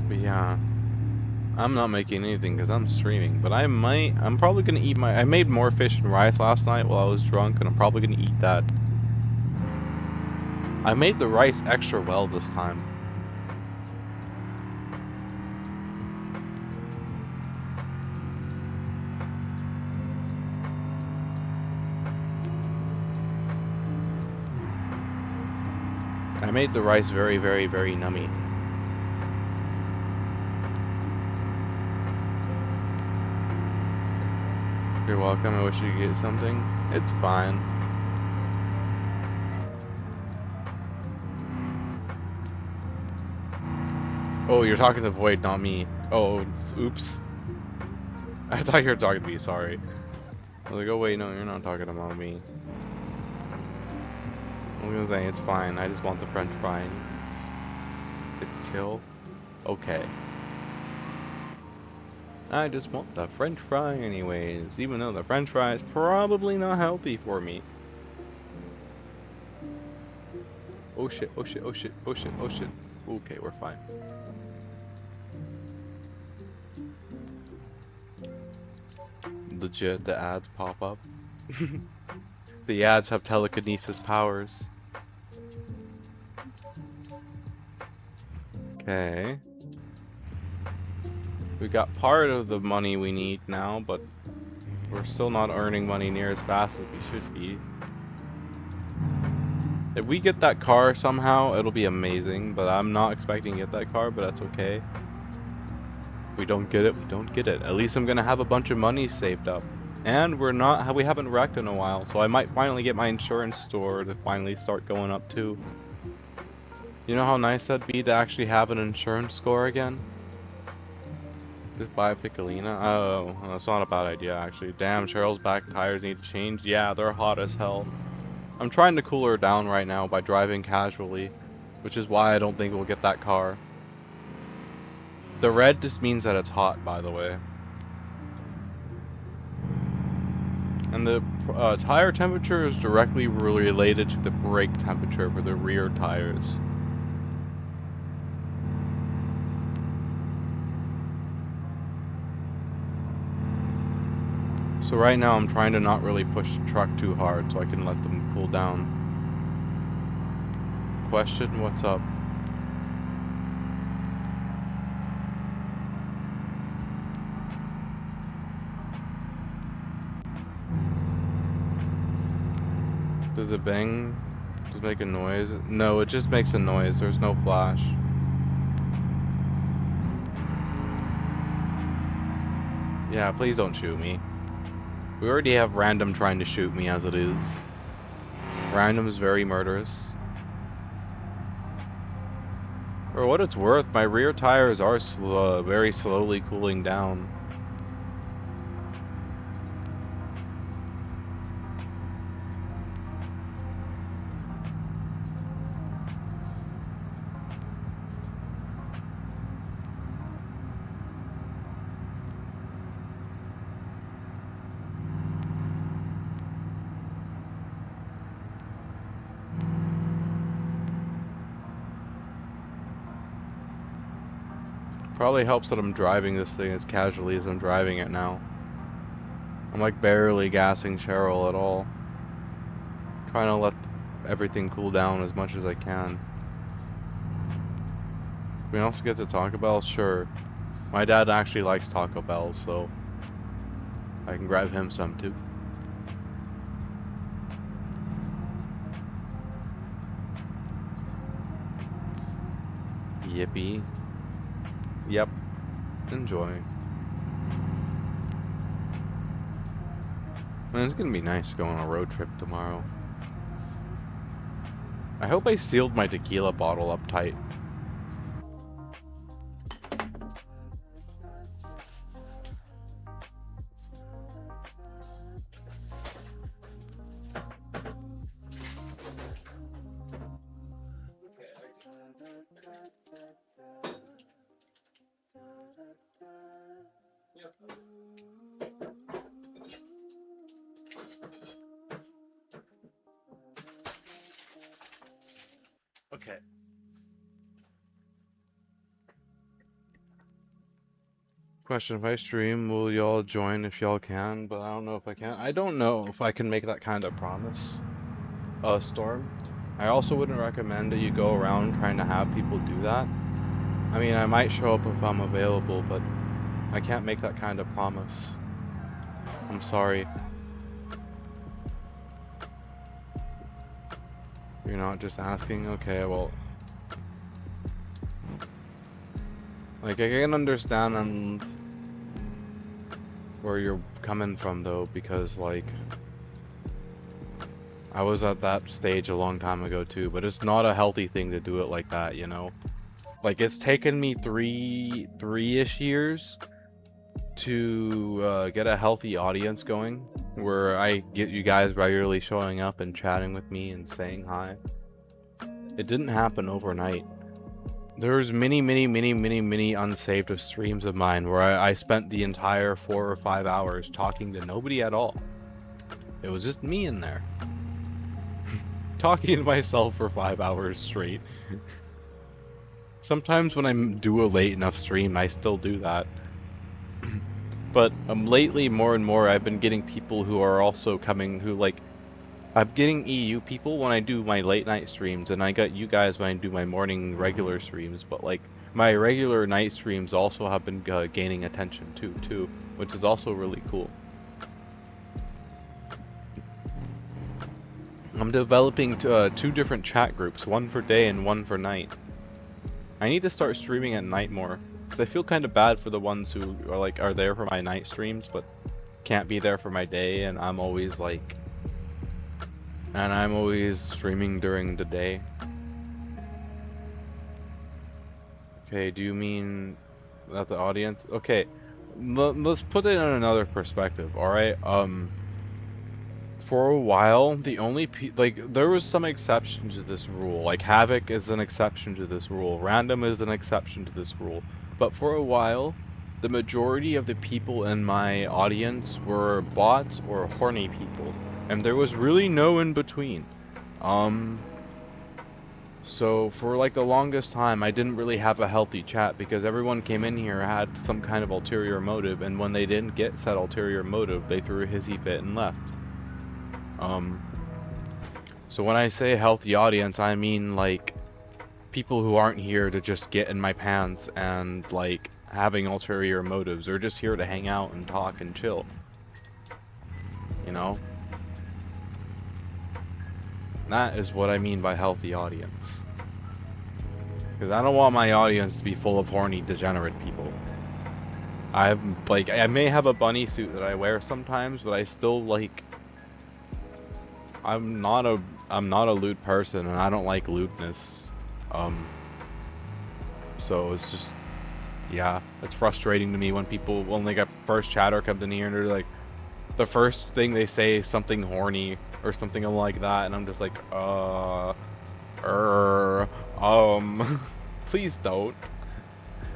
But yeah, I'm not making anything because I'm streaming, but I'm probably gonna eat I made more fish and rice last night while I was drunk, and I'm probably gonna eat that. I made the rice extra well this time. I made the rice very, very, very nummy. You're welcome. I wish you could get something. It's fine. Oh, you're talking to Void, not me. Oh, oops. I thought you were talking to me, sorry. I was like, oh wait, no, you're not talking about me. I was gonna say, it's fine. I just want the french fries. It's chill. Okay. I just want the french fry anyways, even though the french fry is probably not healthy for me. Oh shit, oh shit, oh shit, oh shit, oh shit. Okay, we're fine. Legit, the ads pop up. The ads have telekinesis powers. Okay. We got part of the money we need now, but we're still not earning money near as fast as we should be. If we get that car somehow, it'll be amazing, but I'm not expecting to get that car, but that's okay. If we don't get it, we don't get it. At least I'm gonna have a bunch of money saved up. And we haven't wrecked in a while, so I might finally get my insurance score to finally start going up too. You know how nice that'd be to actually have an insurance score again? Just buy a Piccolina? Oh, well, that's not a bad idea actually. Damn, Cheryl's back tires need to change. Yeah, they're hot as hell. I'm trying to cool her down right now by driving casually, which is why I don't think we'll get that car. The red just means that it's hot, by the way. And the tire temperature is directly related to the brake temperature for the rear tires. So right now I'm trying to not really push the truck too hard so I can let them cool down. Question, what's up? Does it bang? Does it make a noise? No, it just makes a noise. There's no flash. Yeah, please don't shoot me. We already have random trying to shoot me as it is. Random is very murderous. For what it's worth, my rear tires are very slowly cooling down. Probably helps that I'm driving this thing as casually as I'm driving it now. I'm like barely gassing Cheryl at all. Trying to let everything cool down as much as I can. We also get to Taco Bell? Sure. My dad actually likes Taco Bell, so I can grab him some too. Yippee. Yep. Enjoy. Man, it's gonna be nice to go on a road trip tomorrow. I hope I sealed my tequila bottle up tight. Okay. Question, if I stream, will y'all join if y'all can? But I don't know if I can. I don't know if I can make that kind of promise. Storm. I also wouldn't recommend that you go around trying to have people do that. I mean, I might show up if I'm available, but I can't make that kind of promise. I'm sorry. You're not just asking? Okay, well... Like, I can understand where you're coming from, though, because, like... I was at that stage a long time ago, too, but it's not a healthy thing to do it like that, you know? Like, it's taken me three-ish years to get a healthy audience going, where I get you guys regularly showing up and chatting with me and saying hi. It didn't happen overnight. There's many unsaved streams of mine where I spent the entire 4 or 5 hours talking to nobody at all. It was just me in there. Talking to myself for 5 hours straight. Sometimes when I do a late enough stream, I still do that. But lately, more and more, I've been getting people who are also coming, who like... I'm getting EU people when I do my late night streams, and I got you guys when I do my morning regular streams, but like, my regular night streams also have been gaining attention too, which is also really cool. I'm developing 2 different chat groups, one for day and one for night. I need to start streaming at night more, because I feel kind of bad for the ones who are there for my night streams, but can't be there for my day, and I'm always like, and I'm always streaming during the day. Okay, do you mean that the audience? Okay, let's put it in another perspective. All right, for a while, the only like there was some exception to this rule. Like Havoc is an exception to this rule. Random is an exception to this rule. But for a while, the majority of the people in my audience were bots or horny people, and there was really no in between. So for like the longest time, I didn't really have a healthy chat because everyone came in here had some kind of ulterior motive, and when they didn't get said ulterior motive, they threw a hissy fit and left. So when I say healthy audience, I mean like people who aren't here to just get in my pants and like having ulterior motives. They're just here to hang out and talk and chill. You know? That is what I mean by healthy audience. Because I don't want my audience to be full of horny, degenerate people. I may have a bunny suit that I wear sometimes, but I still like... I'm not a lewd person, and I don't like lewdness. So it's just, yeah, it's frustrating to me when people, when like a first chatter comes in here and they're like, the first thing they say is something horny or something like that, and I'm just like, please don't.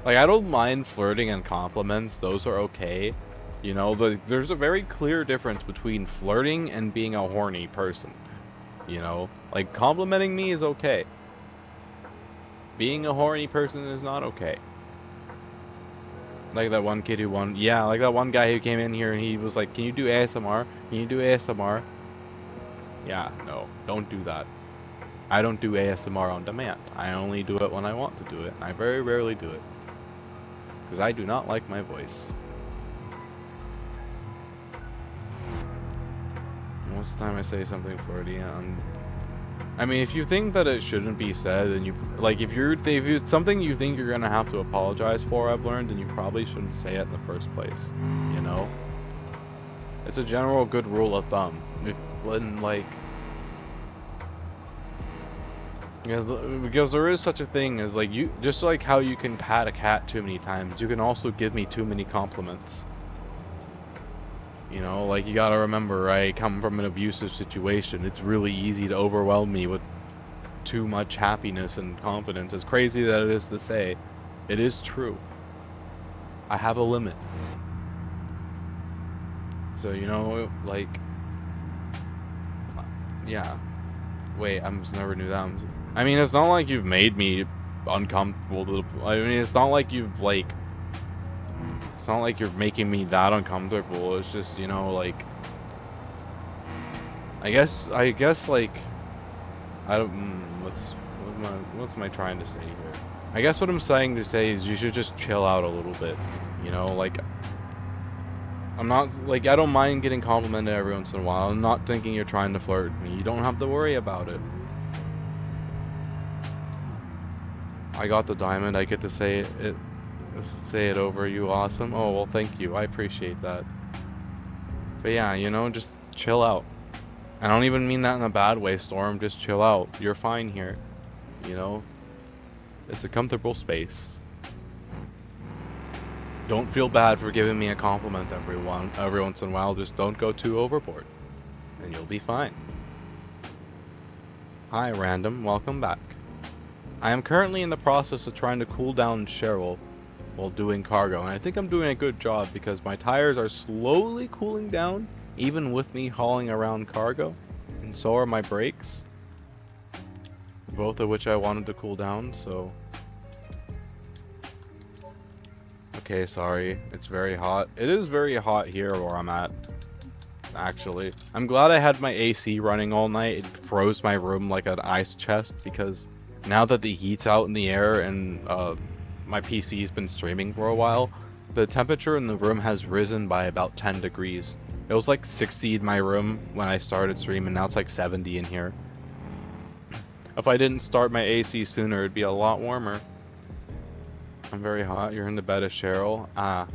Like, I don't mind flirting and compliments; those are okay. You know, there's a very clear difference between flirting and being a horny person. You know, like complimenting me is okay. Being a horny person is not okay. Like that one kid who like that one guy who came in here and he was like, "Can you do ASMR? Can you do ASMR?" Yeah, no, don't do that. I don't do ASMR on demand. I only do it when I want to do it. And I very rarely do it. Because I do not like my voice. Most of the time I say something flirty, I mean, if you think that it shouldn't be said, and you like, if it's something you think you're gonna have to apologize for, I've learned, then you probably shouldn't say it in the first place. You know, it's a general good rule of thumb. When like, because there is such a thing as like just like how you can pat a cat too many times, you can also give me too many compliments. You know, like, you gotta remember, I come from an abusive situation. It's really easy to overwhelm me with too much happiness and confidence. As crazy that it is to say, it is true. I have a limit. So, you know, like, yeah. Wait, I just never knew that. I mean, it's not like you've made me uncomfortable. I mean, it's not like you've, like... It's not like you're making me that uncomfortable. It's just, you know, like... I guess, like... I don't... What am I trying to say here? I guess what I'm saying to say is you should just chill out a little bit. You know, like... I'm not... Like, I don't mind getting complimented every once in a while. I'm not thinking you're trying to flirt with me. You don't have to worry about it. I got the diamond. I get to say it over. You awesome. Oh, well, thank you. I appreciate that. But yeah, you know, just chill out. I don't even mean that in a bad way, Storm. Just chill out. You're fine here. You know? It's a comfortable space. Don't feel bad for giving me a compliment every once in a while. Just don't go too overboard. And you'll be fine. Hi, Random. Welcome back. I am currently in the process of trying to cool down Cheryl while doing cargo, and I think I'm doing a good job because my tires are slowly cooling down, even with me hauling around cargo, and so are my brakes, both of which I wanted to cool down. So okay, sorry, it's very hot. It is very hot here where I'm at, actually. I'm glad I had my AC running all night. It froze my room like an ice chest, because now that the heat's out in the air and my PC's been streaming for a while, the temperature in the room has risen by about 10 degrees. It was like 60 in my room when I started streaming, now it's like 70 in here. If I didn't start my AC sooner, it'd be a lot warmer. I'm very hot. You're in the bed of Cheryl. Ah.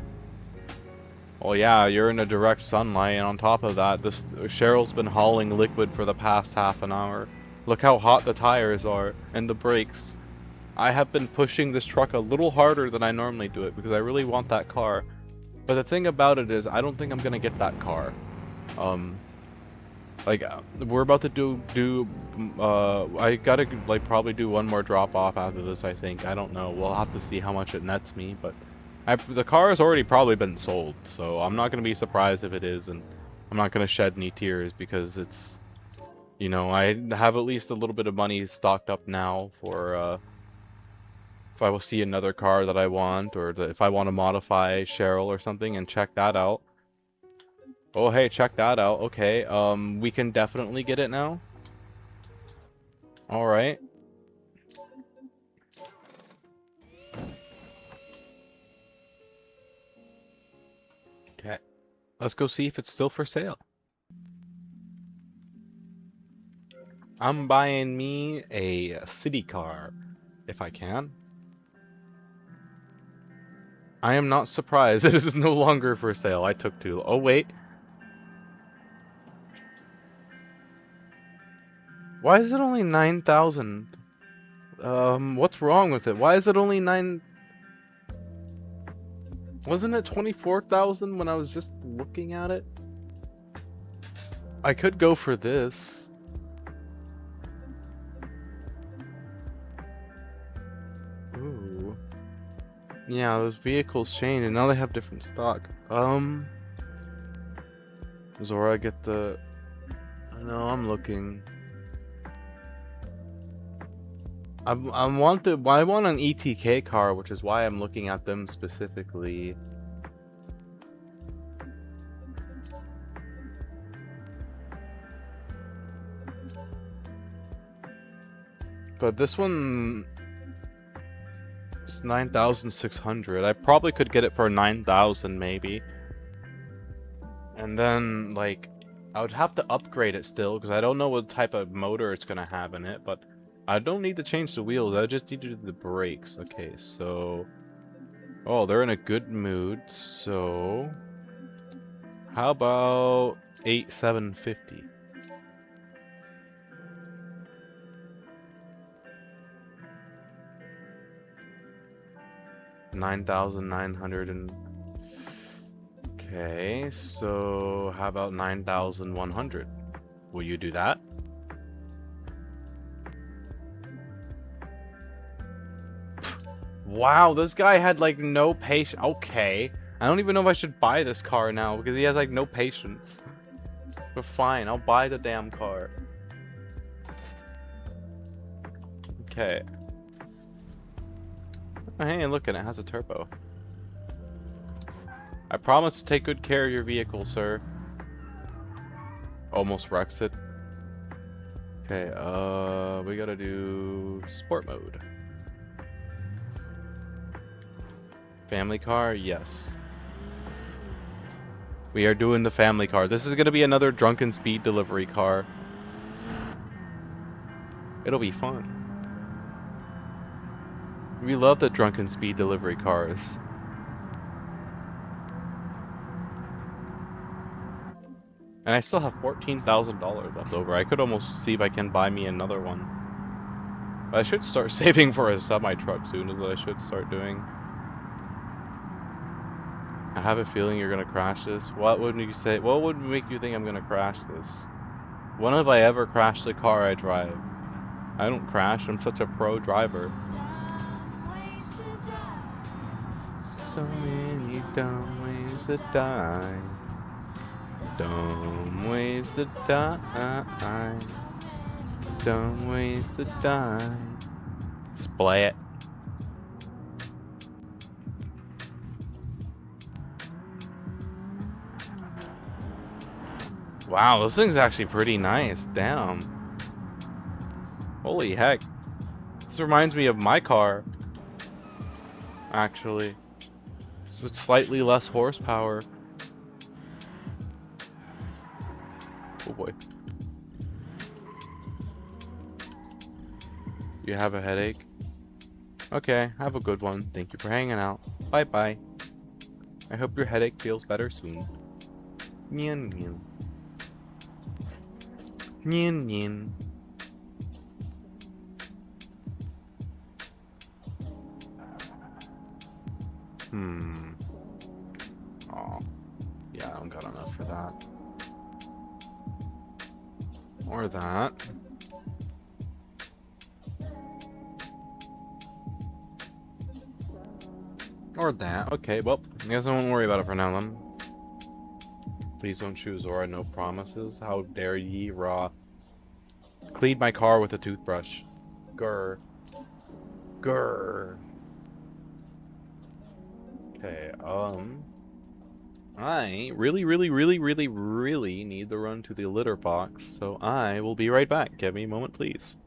Well, yeah, you're in a direct sunlight, and on top of that, this Cheryl's been hauling liquid for the past half an hour. Look how hot the tires are, and the brakes. I have been pushing this truck a little harder than I normally do it, because I really want that car. But the thing about it is, I don't think I'm gonna get that car. We're about to I gotta, like, probably do one more drop-off after this, I think. I don't know. We'll have to see how much it nets me, but... the car has already probably been sold, so I'm not going to be surprised if it is, and I'm not going to shed any tears because it's, you know, I have at least a little bit of money stocked up now for, if I will see another car that I want, or if I want to modify Cheryl or something and check that out. Oh, hey, check that out. Okay, we can definitely get it now. Alright. Okay. Let's go see if it's still for sale. I'm buying me a city car, if I can. I am not surprised. It is no longer for sale. I took too long. Oh, wait. Why is it only 9,000? What's wrong with it? Why is it only 9... Wasn't it 24,000 when I was just looking at it? I could go for this. Ooh. Yeah, those vehicles changed and now they have different stock. Zora, get the... No, I'm looking. I want an ETK car, which is why I'm looking at them specifically. But this one is 9,600. I probably could get it for 9,000 maybe. And then, like, I would have to upgrade it still because I don't know what type of motor it's gonna have in it, but I don't need to change the wheels. I just need to do the brakes. Okay, so... Oh, they're in a good mood, so... How about 8,750? $9,900 and... Okay, so how about 9,100? Will you do that? Wow, this guy had like no patience. Okay. I don't even know if I should buy this car now because he has like no patience. But fine, I'll buy the damn car. Okay. Oh, hey, look at it. It has a turbo. I promise to take good care of your vehicle, sir. Almost wrecks it. Okay, we gotta do sport mode. Family car? Yes. We are doing the family car. This is gonna be another drunken speed delivery car. It'll be fun. We love the drunken speed delivery cars. And I still have $14,000 left over. I could almost see if I can buy me another one. But I should start saving for a semi-truck soon is what I should start doing. I have a feeling you're gonna crash this. What would you say? What would make you think I'm gonna crash this? When have I ever crashed the car I drive? I don't crash. I'm such a pro driver. So many dumb ways to die. Dumb ways to die. Dumb ways to die. Splat. Wow, this thing's actually pretty nice. Damn. Holy heck. This reminds me of my car. Actually. With slightly less horsepower. Oh boy. You have a headache? Okay, have a good one. Thank you for hanging out. Bye bye. I hope your headache feels better soon. Nyan nyan. Nyan nyan. Oh, yeah, I don't got enough for that. Or that. Or that. Okay, well, I guess I won't worry about it for now then. Please don't choose Zora, no promises. How dare ye, Raw. Cleaned my car with a toothbrush. Grr. Grr. Okay, I really need to run to the litter box, so I will be right back. Give me a moment, please.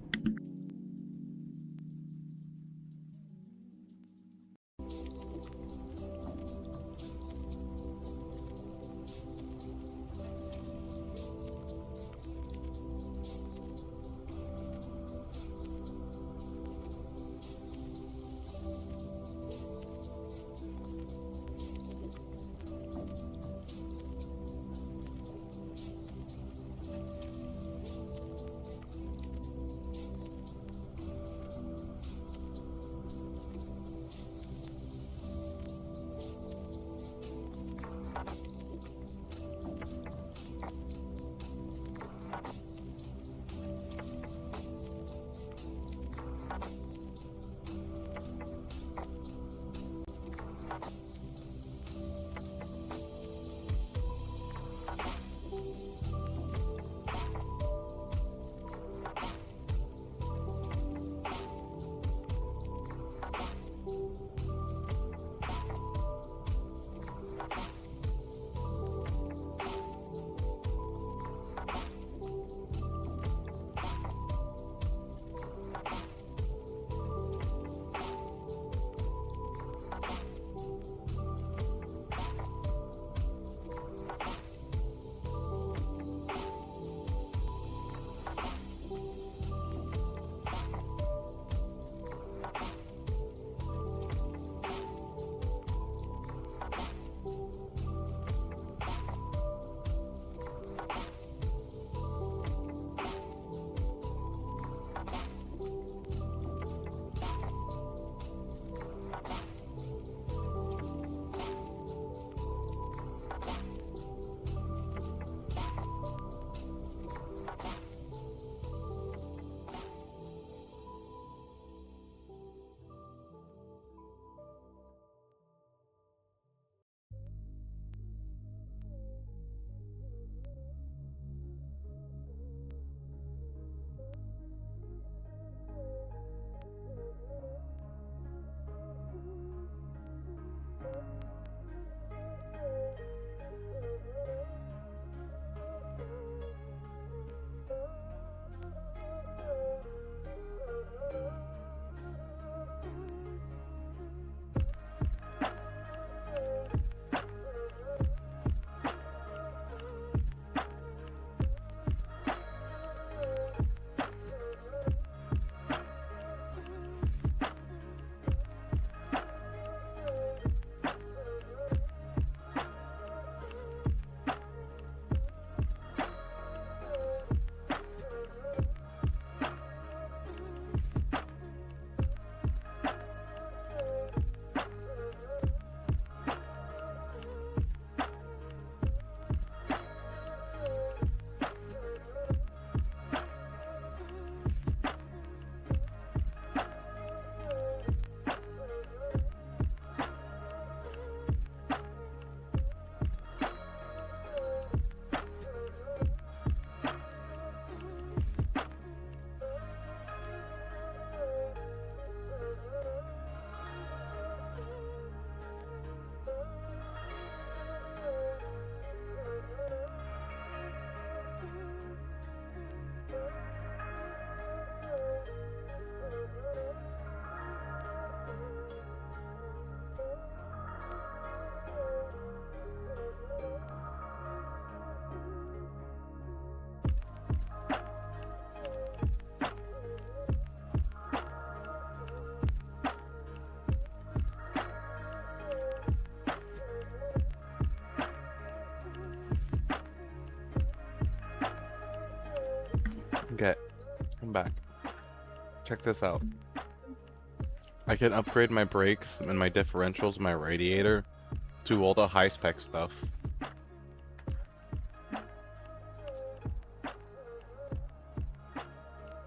Okay, come back. Check this out. I can upgrade my brakes and my differentials, my radiator, to all the high spec stuff.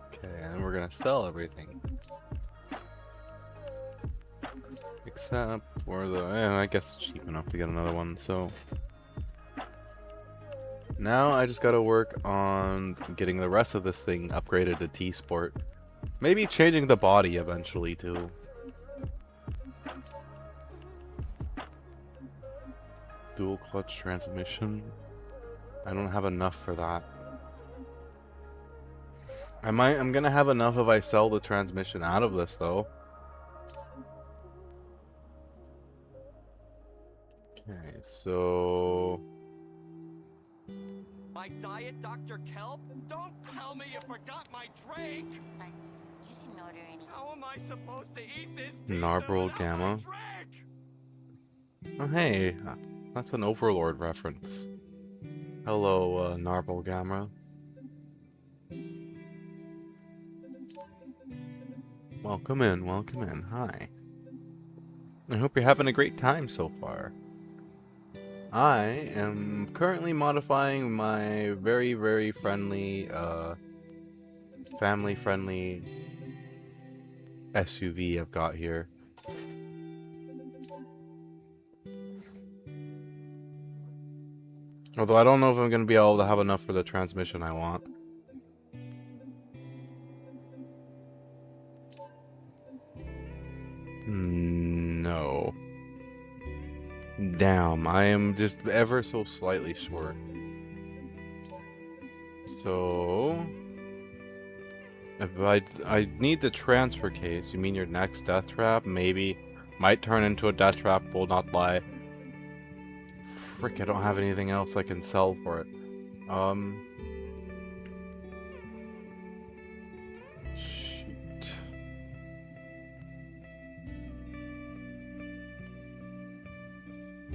Okay, and we're gonna sell everything. Except for the, I guess it's cheap enough to get another one, so. Now I just gotta work on getting the rest of this thing upgraded to T-Sport. Maybe changing the body eventually too. Dual clutch transmission. I don't have enough for that. I'm gonna have enough if I sell the transmission out of this though. Okay, so My diet, Dr. Kelp? Don't tell me you forgot my drink! But you didn't order any. How am I supposed to eat this pizza Narble without my Gamma. drink? Oh, hey, that's an Overlord reference. Hello, Narble Gamma. Welcome in, welcome in. Hi. I hope you're having a great time so far. I am currently modifying my very, very friendly, family-friendly SUV I've got here. Although I don't know if I'm going to be able to have enough for the transmission I want. No. Damn, I am just ever so slightly short. So if I need the transfer case. You mean your next death trap? Maybe. Might turn into a death trap, will not lie. Frick, I don't have anything else I can sell for it. Shoot.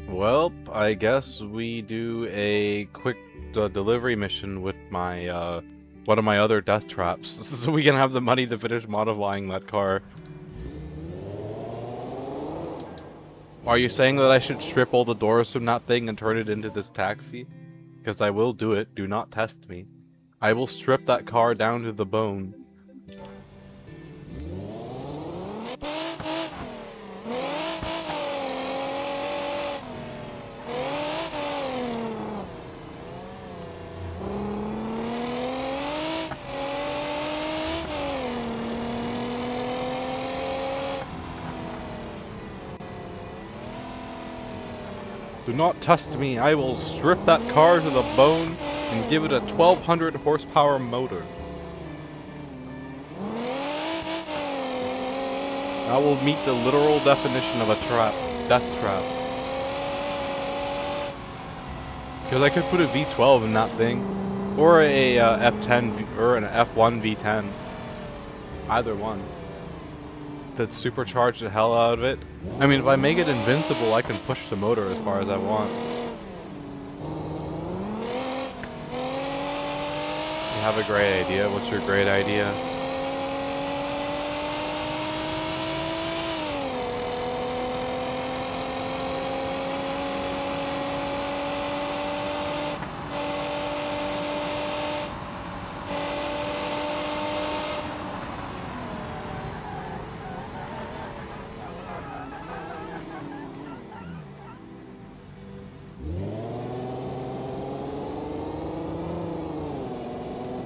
Well, I guess we do a quick delivery mission with my, one of my other death traps, so we can have the money to finish modifying that car. Are you saying that I should strip all the doors from that thing and turn it into this taxi? Because I will do it, do not test me. I will strip that car down to the bone. Do not test me. I will strip that car to the bone and give it a 1200 horsepower motor. That will meet the literal definition of a trap. Death trap. Because I could put a V12 in that thing. Or a F10 or an F1 V10. Either one. To supercharge the hell out of it. I mean, if I make it invincible, I can push the motor as far as I want. You have a great idea. What's your great idea?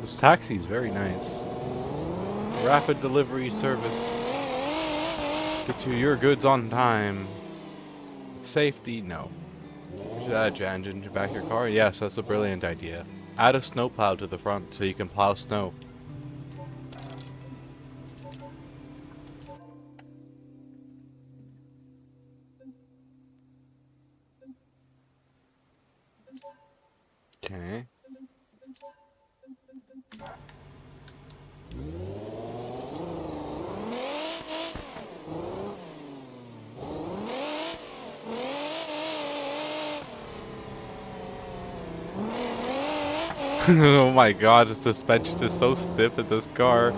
This taxi is very nice. Rapid delivery service. Get you your goods on time. Safety, no. Should add a engine to back your car? Yes, that's a brilliant idea. Add a snowplow to the front so you can plow snow. Okay. Oh my god, the suspension is so stiff in this car.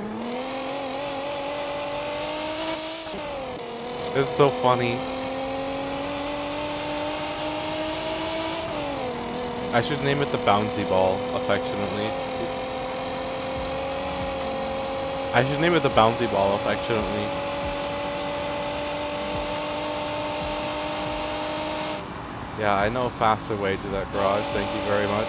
It's so funny. I should name it the bouncy ball, affectionately. I should name it the bouncy ball, affectionately. Yeah, I know a faster way to that garage, thank you very much.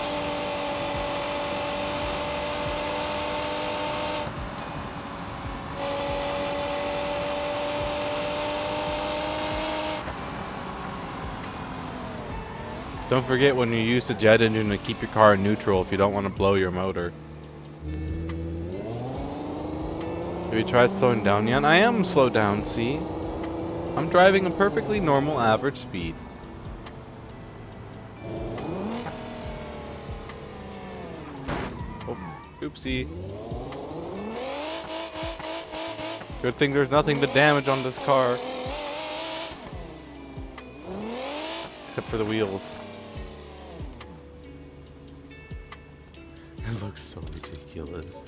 Don't forget when you use the jet engine to keep your car in neutral if you don't want to blow your motor. Have you tried slowing down yet? I am slowed down, see? I'm driving a perfectly normal average speed. Oh, oopsie. Good thing there's nothing to damage on this car. Except for the wheels. It looks so ridiculous.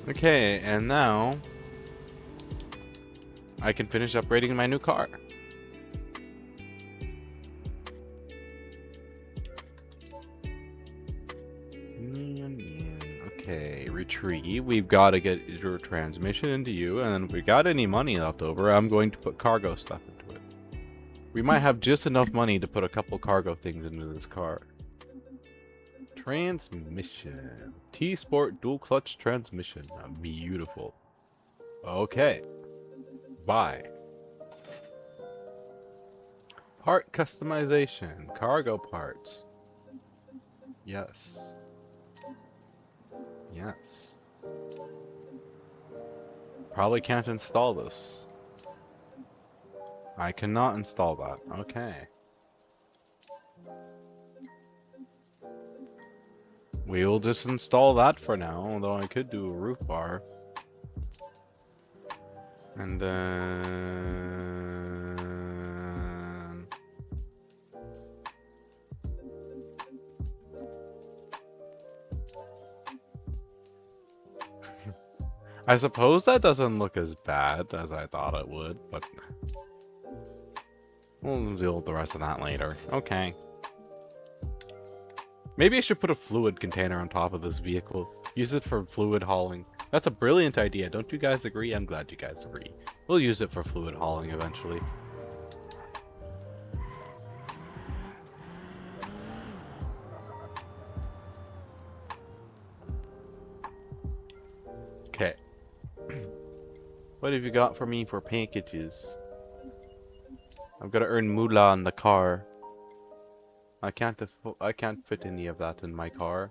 Okay, and now I can finish upgrading my new car. Okay, retrieve. We've got to get your transmission into you, and then if we got any money left over, I'm going to put cargo stuff into it. We might have just enough money to put a couple cargo things into this car. Transmission. T-Sport dual clutch transmission. Beautiful. Okay. Buy. Part customization. Cargo parts. Yes. Yes. Probably can't install this. I cannot install that. Okay. We will just install that for now, although I could do a roof bar. And then... I suppose that doesn't look as bad as I thought it would, but we'll deal with the rest of that later. Okay. Maybe I should put a fluid container on top of this vehicle. Use it for fluid hauling. That's a brilliant idea. Don't you guys agree? I'm glad you guys agree. We'll use it for fluid hauling eventually. Okay. What have you got for me for packages? I've got to earn moolah on the car. I can't fit any of that in my car.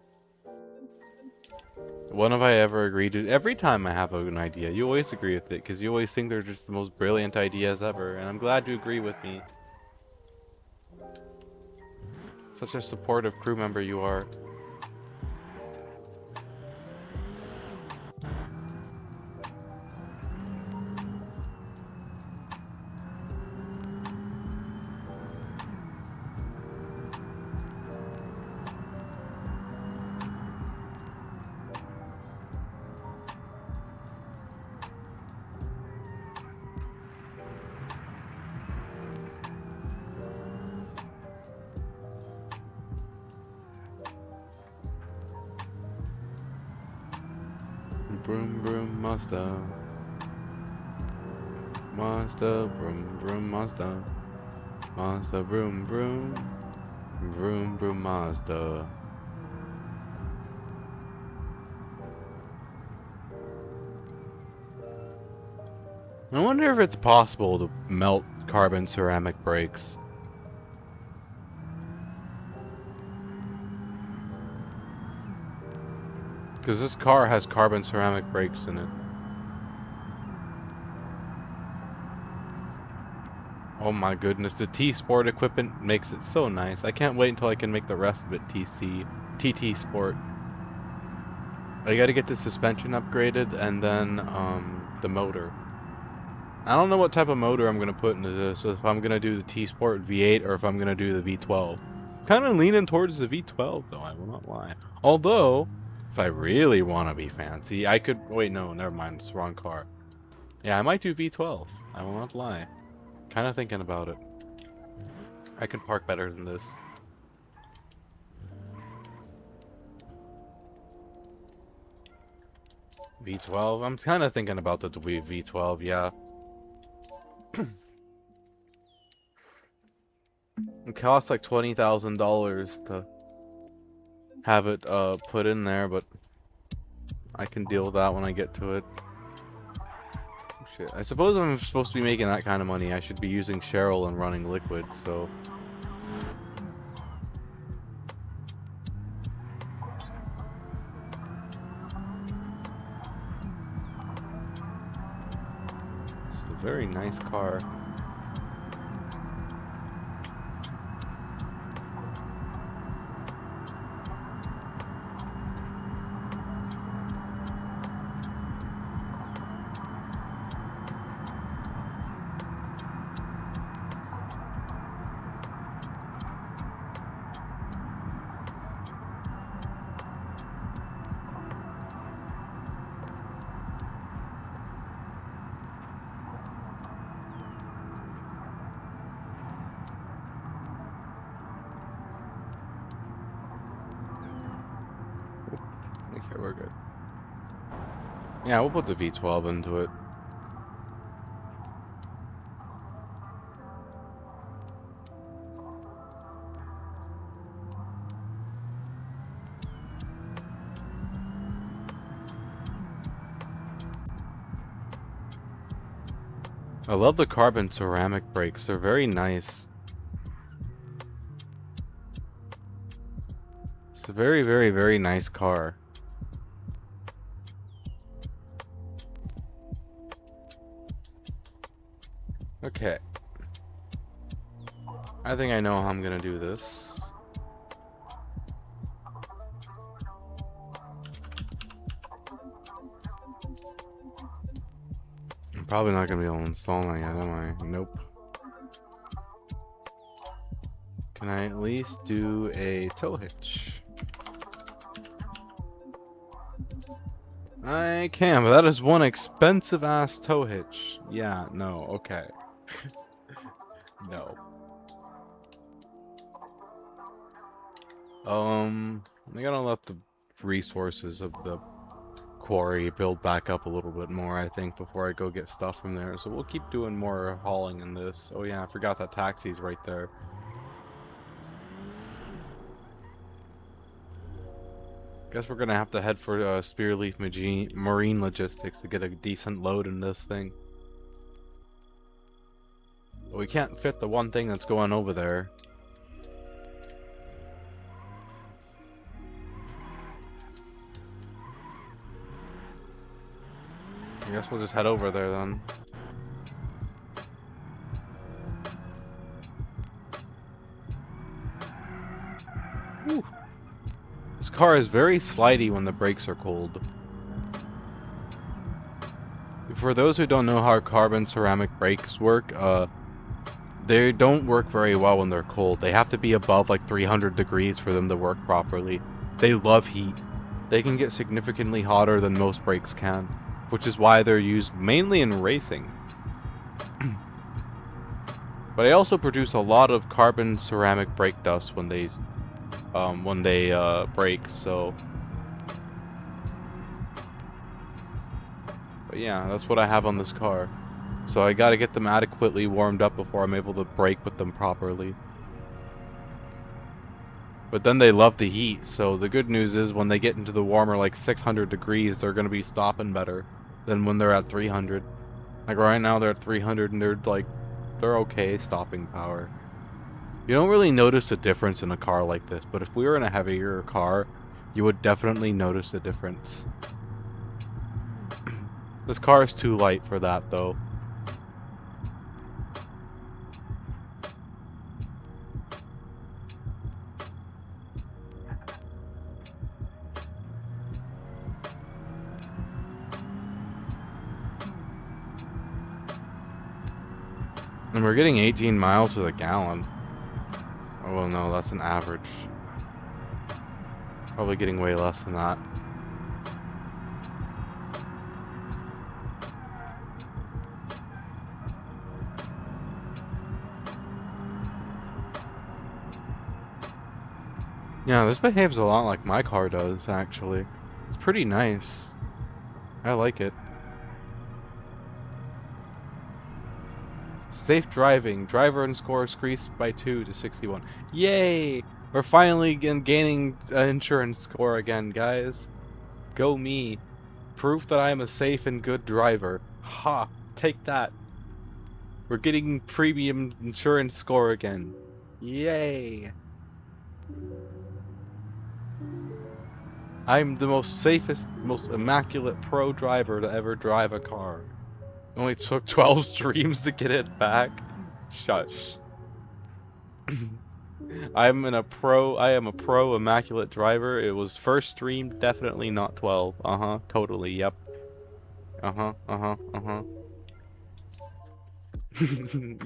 When have I ever agreed to? Every time I have an idea, you always agree with it, because you always think they're just the most brilliant ideas ever, and I'm glad you agree with me. Such a supportive crew member you are. Vroom vroom Mazda. Mazda vroom vroom Mazda. Mazda vroom vroom. Vroom vroom Mazda. I wonder if it's possible to melt carbon ceramic brakes. Because this car has carbon ceramic brakes in it. Oh my goodness, the T-Sport equipment makes it so nice. I can't wait until I can make the rest of it TT Sport. I gotta get the suspension upgraded and then the motor. I don't know what type of motor I'm gonna put into this. If I'm gonna do the T-Sport V8 or if I'm gonna do the V12. Kind of leaning towards the V12 though. I will not lie. Although, if I really want to be fancy, I could. Wait, no, never mind. It's the wrong car. Yeah, I might do V12. I will not lie. Kind of thinking about it. I can park better than this. V12. I'm kind of thinking about the V12. Yeah. It costs like $20,000 to have it put in there, but I can deal with that when I get to it. Oh, shit. I suppose I'm supposed to be making that kind of money. I should be using Cheryl and running liquid, so. It's a very nice car. Okay, we're good. Yeah, we'll put the V12 into it. I love the carbon ceramic brakes. They're very nice. It's a very, very, very nice car. Okay. I think I know how I'm gonna do this. I'm probably not gonna be able to install that yet, am I? Nope. Can I at least do a tow hitch? I can, but that is one expensive ass tow hitch. Yeah, no, okay. No. I gotta let the resources of the quarry build back up a little bit more, I think, before I go get stuff from there. So we'll keep doing more hauling in this. Oh yeah, I forgot that taxi's right there. Guess we're gonna have to head for Spearleaf Marine Logistics to get a decent load in this thing. But we can't fit the one thing that's going over there. I guess we'll just head over there then. Whew. This car is very slidey when the brakes are cold. For those who don't know how carbon ceramic brakes work, they don't work very well when they're cold. They have to be above like 300 degrees for them to work properly. They love heat. They can get significantly hotter than most brakes can, which is why they're used mainly in racing. But they also produce a lot of carbon ceramic brake dust when they break, so. But yeah, that's what I have on this car. So I gotta get them adequately warmed up before I'm able to brake with them properly. But then they love the heat, so the good news is when they get into the warmer like 600 degrees, they're gonna be stopping better than when they're at 300. Like right now they're at 300 and they're okay stopping power. You don't really notice a difference in a car like this, but if we were in a heavier car, you would definitely notice a difference. This car is too light for that though. And we're getting 18 miles to the gallon. Oh, well, no, that's an average. Probably getting way less than that. Yeah, this behaves a lot like my car does, actually. It's pretty nice. I like it. Safe driving. Driver and score increased by 2 to 61. Yay! We're finally gaining an insurance score again, guys. Go me. Proof that I am a safe and good driver. Ha! Take that. We're getting premium insurance score again. Yay! I'm the most safest, most immaculate pro driver to ever drive a car. It only took 12 streams to get it back. Shush. I am a pro immaculate driver. It was first streamed, definitely not 12. Uh-huh, totally, yep. Uh-huh.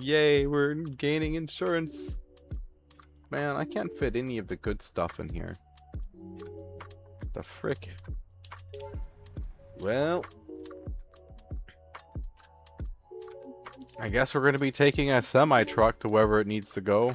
Yay, we're gaining insurance. Man, I can't fit any of the good stuff in here. The frick? Well, I guess we're going to be taking a semi-truck to wherever it needs to go.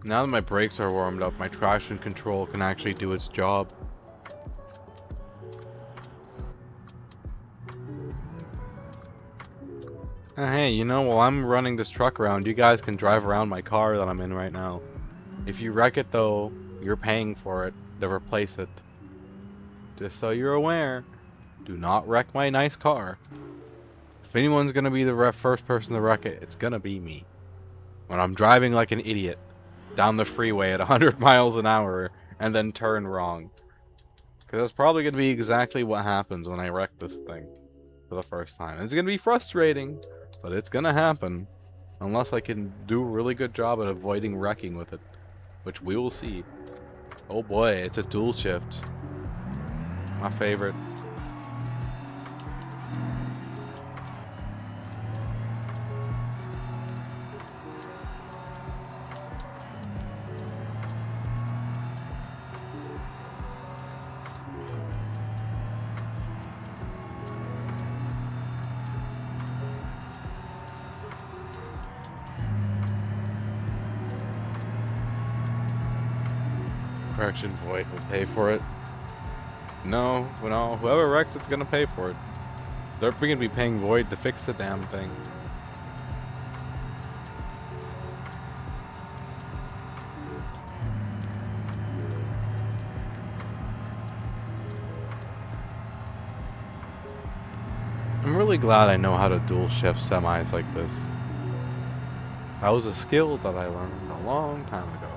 Now that my brakes are warmed up, my traction control can actually do its job. Hey, you know, while I'm running this truck around, you guys can drive around my car that I'm in right now. If you wreck it, though, you're paying for it to replace it. Just so you're aware, do not wreck my nice car. If anyone's gonna be the first person to wreck it, it's gonna be me. When I'm driving like an idiot down the freeway at 100 miles an hour and then turn wrong. Because that's probably going to be exactly what happens when I wreck this thing for the first time. It's going to be frustrating, but it's going to happen. Unless I can do a really good job at avoiding wrecking with it. Which we will see. Oh boy, it's a dual shift. My favorite. Correction, Void will pay for it. No, whoever wrecks it's gonna pay for it. They're gonna be paying Void to fix the damn thing. I'm really glad I know how to dual shift semis like this. That was a skill that I learned a long time ago.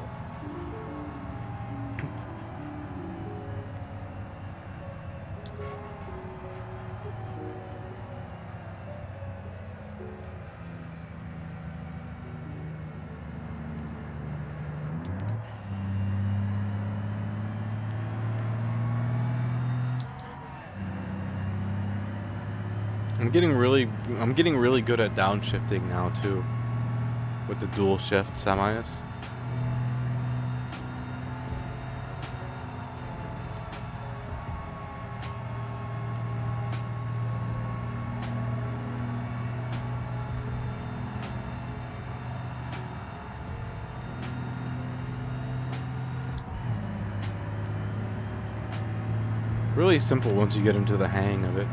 I'm getting really good at downshifting now too, with the dual shift semis. Really simple once you get into the hang of it.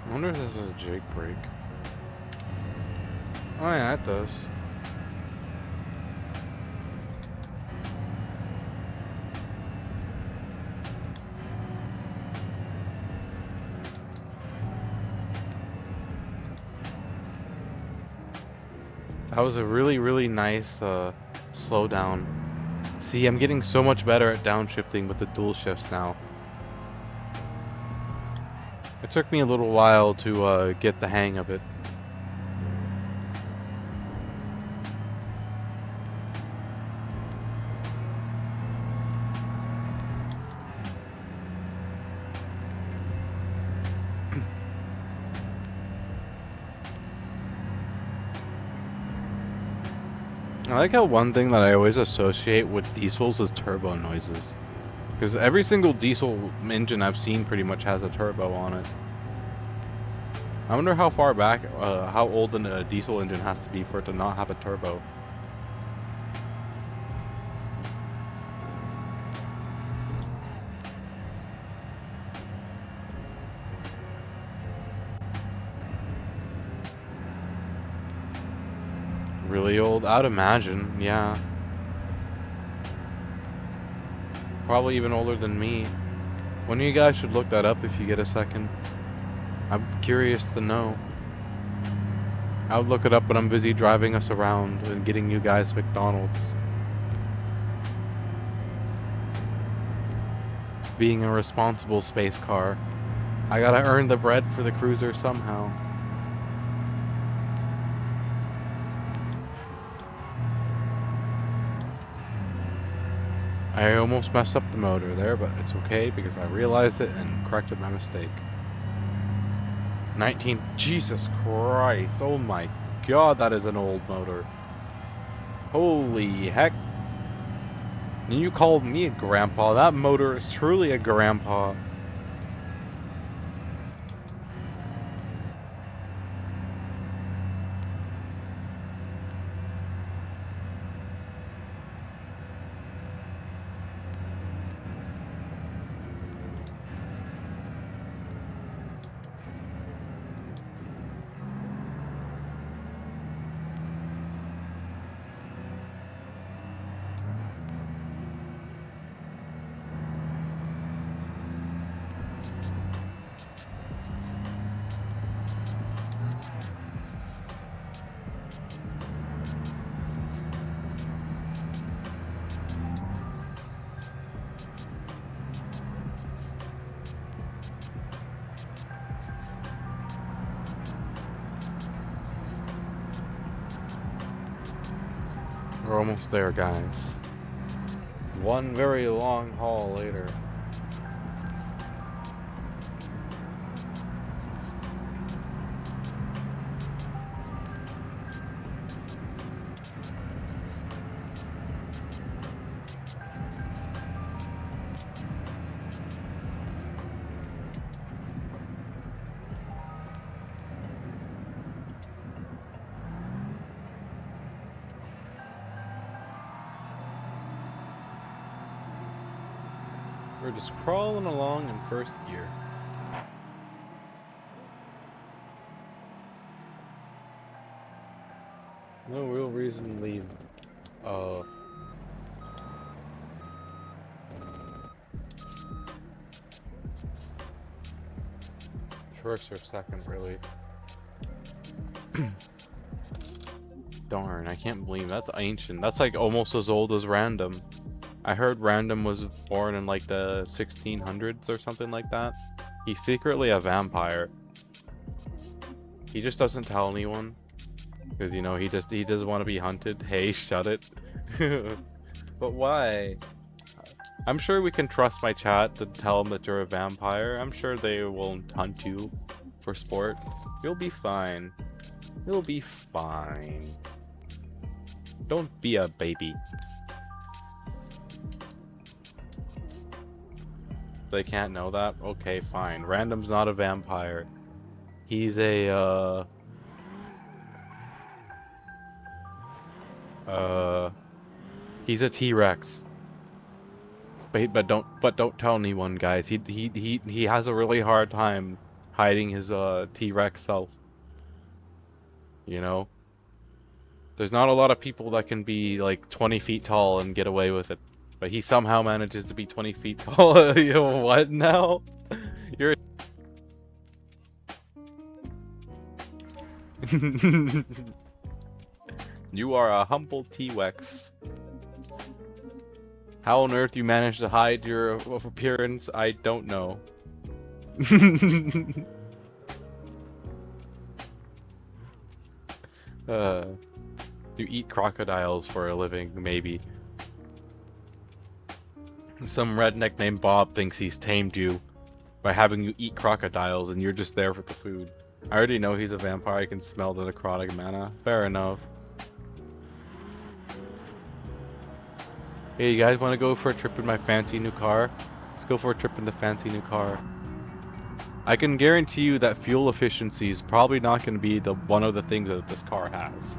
I wonder if this is a Jake brake. Oh yeah, it does. That was a really, really nice slowdown. See, I'm getting so much better at downshifting with the dual shifts now. It took me a little while to get the hang of it. I like how one thing that I always associate with diesels is turbo noises. Because every single diesel engine I've seen pretty much has a turbo on it. I wonder how far back, how old a diesel engine has to be for it to not have a turbo. Really old? I'd imagine, yeah. Probably even older than me. One of you guys should look that up if you get a second. I'm curious to know. I would look it up when I'm busy driving us around and getting you guys McDonald's. Being a responsible space car. I gotta earn the bread for the cruiser somehow. I almost messed up the motor there, but it's okay because I realized it and corrected my mistake. 19. Jesus Christ. Oh my god, that is an old motor. Holy heck. And you called me a grandpa. That motor is truly a grandpa. We're almost there, guys. One very long haul later. We're just crawling along in first gear. No real reason to leave. First or second, really. Darn, I can't believe that's ancient. That's like almost as old as Random. I heard Random was born in like the 1600s or something like that. He's secretly a vampire. He just doesn't tell anyone. Because, you know, he doesn't want to be hunted. Hey, shut it. But why? I'm sure we can trust my chat to tell them that you're a vampire. I'm sure they won't hunt you for sport. You'll be fine. You'll be fine. Don't be a baby. They can't know that? Okay, fine. Random's not a vampire. He's a, he's a T-Rex. But don't tell anyone, guys. He has a really hard time hiding his T-Rex self. You know? There's not a lot of people that can be like 20 feet tall and get away with it. But he somehow manages to be 20 feet tall. Yo, what now? You're You are a humble T-Wex. How on earth you managed to hide your appearance, I don't know. You eat crocodiles for a living, maybe. Some redneck named Bob thinks he's tamed you by having you eat crocodiles and you're just there for the food. I already know he's a vampire, I can smell the necrotic mana. Fair enough. Hey, you guys want to go for a trip in my fancy new car? Let's go for a trip in the fancy new car. I can guarantee you that fuel efficiency is probably not going to be one of the things that this car has.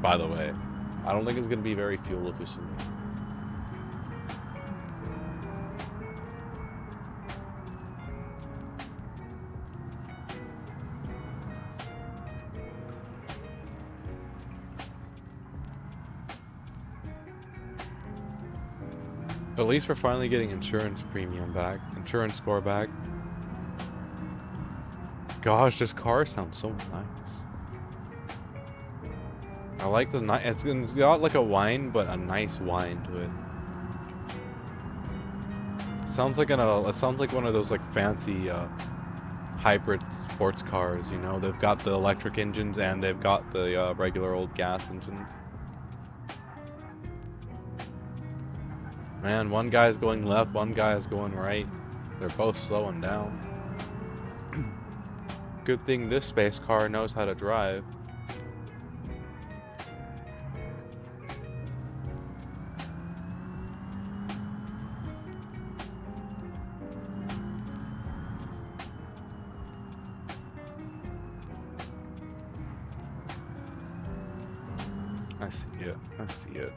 By the way, I don't think it's going to be very fuel efficient. At least we're finally getting insurance premium back. Insurance score back. Gosh, this car sounds so nice. I like the nice. It's got like a whine, but a nice whine to it. Sounds like it sounds like one of those like fancy hybrid sports cars. You know, they've got the electric engines and they've got the regular old gas engines. Man, one guy's going left, one guy is going right. They're both slowing down. Good thing this space car knows how to drive. I see it. I see it.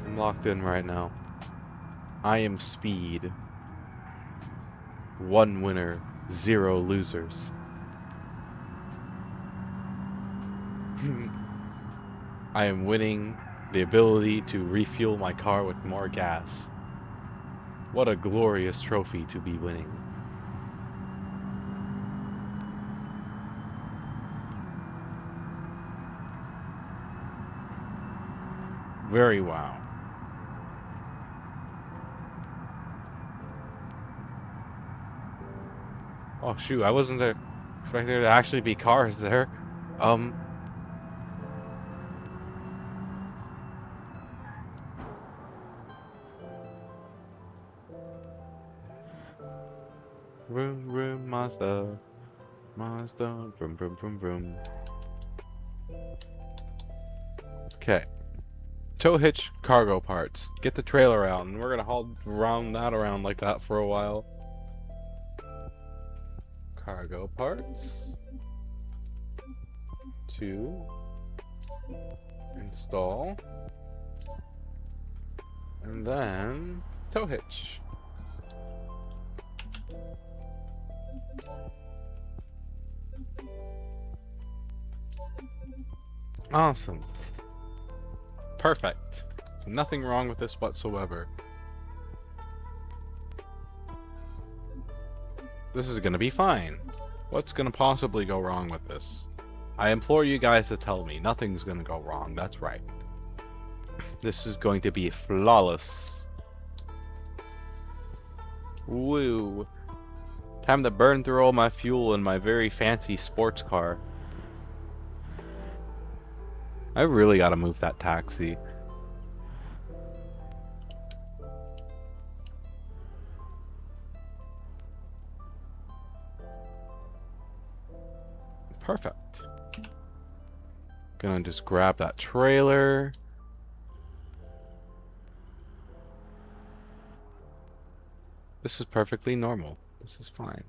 I'm locked in right now. I am speed. 1 winner, 0 losers. I am winning the ability to refuel my car with more gas. What a glorious trophy to be winning. Very wow. Oh shoot, I wasn't expecting there to actually be cars there. Vroom vroom Mazda. Mazda vroom vroom vroom vroom. Okay. Tow hitch cargo parts. Get the trailer out and we're gonna haul that around like that for a while. Cargo parts. 2. Install. And then tow hitch. Awesome. Perfect. Nothing wrong with this whatsoever. This is gonna be fine. What's gonna possibly go wrong with this? I implore you guys to tell me. Nothing's gonna go wrong. That's right. This is going to be flawless. Woo. Time to burn through all my fuel in my very fancy sports car. I really gotta move that taxi. Perfect. Gonna just grab that trailer. This is perfectly normal. This is fine.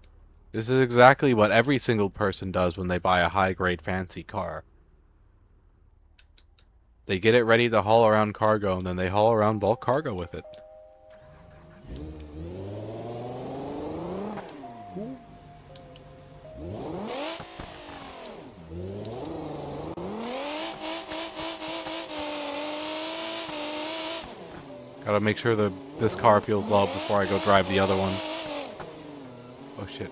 This is exactly what every single person does when they buy a high-grade fancy car. They get it ready to haul around cargo, and then they haul around bulk cargo with it. Gotta make sure that this car feels low before I go drive the other one. Oh shit.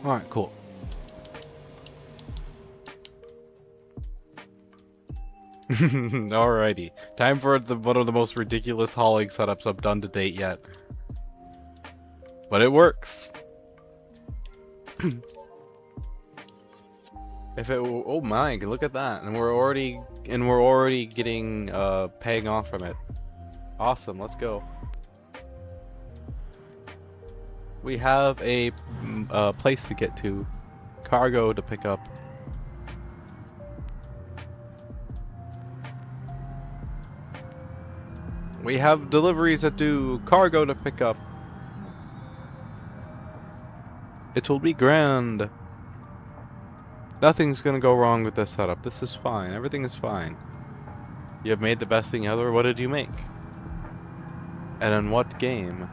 Alright, cool. Alrighty. Time for one of the most ridiculous hauling setups I've done to date yet. But it works. If it, oh my, look at that. And we're already getting paying off from it. Awesome, let's go. We have a place to get to. Cargo to pick up. We have deliveries that do. Cargo to pick up. It'll be grand. Nothing's gonna go wrong with this setup. This is fine. Everything is fine. You have made the best thing ever. What did you make? And in what game?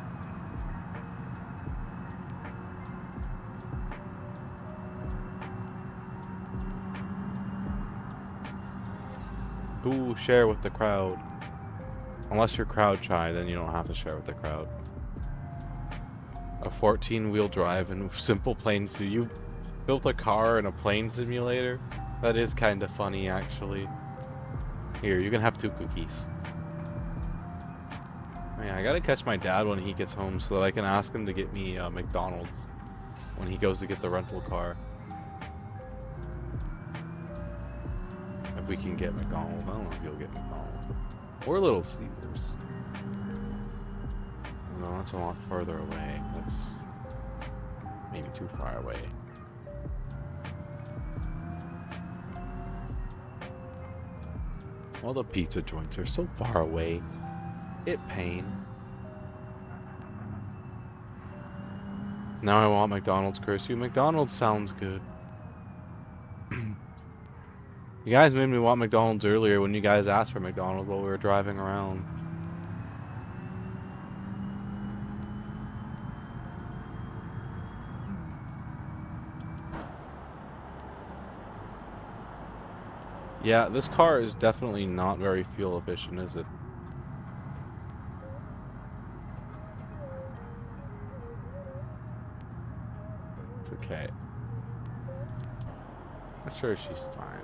Ooh, share with the crowd. Unless you're crowd shy, then you don't have to share with the crowd. A 14-wheel drive and simple planes. Do you built a car in a plane simulator? That is kind of funny, actually. Here, you can have 2 cookies. Oh, yeah, I gotta catch my dad when he gets home so that I can ask him to get me McDonald's when he goes to get the rental car. If we can get McDonald's. I don't know if you'll get McDonald's. Or Little Caesars. No, that's a lot further away. That's maybe too far away. All the pizza joints are so far away. It pain. Now I want McDonald's, curse you. McDonald's sounds good. You guys made me want McDonald's earlier when you guys asked for McDonald's while we were driving around. Yeah, this car is definitely not very fuel efficient, is it? It's okay. I'm sure she's fine.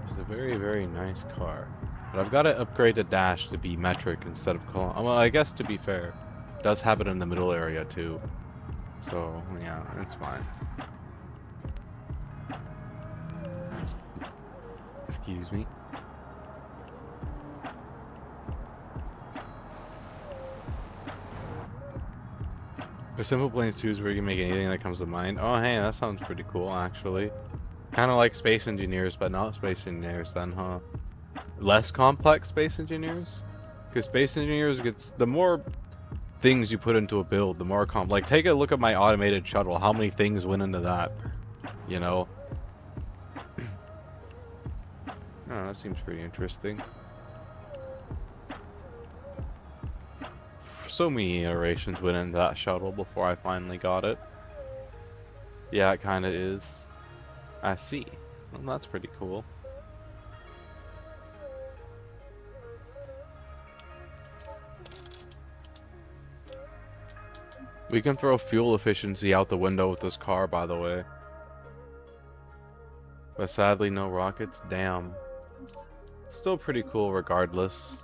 It's a very, very nice car. But I've got to upgrade the dash to be metric instead of column. Well, I guess to be fair, it does have it in the middle area too. So, yeah, it's fine. Excuse me. The Simple Planes 2 is where you can make anything that comes to mind. Oh, hey, that sounds pretty cool, actually. Kind of like Space Engineers, but not Space Engineers then, huh? Less complex Space Engineers? Because Space Engineers gets... The more things you put into a build, the more like, take a look at my automated shuttle. How many things went into that? You know? Oh, that seems pretty interesting. So many iterations went into that shuttle before I finally got it. Yeah, it kind of is. I see. Well, that's pretty cool. We can throw fuel efficiency out the window with this car, by the way. But sadly, no rockets. Damn. Still pretty cool regardless.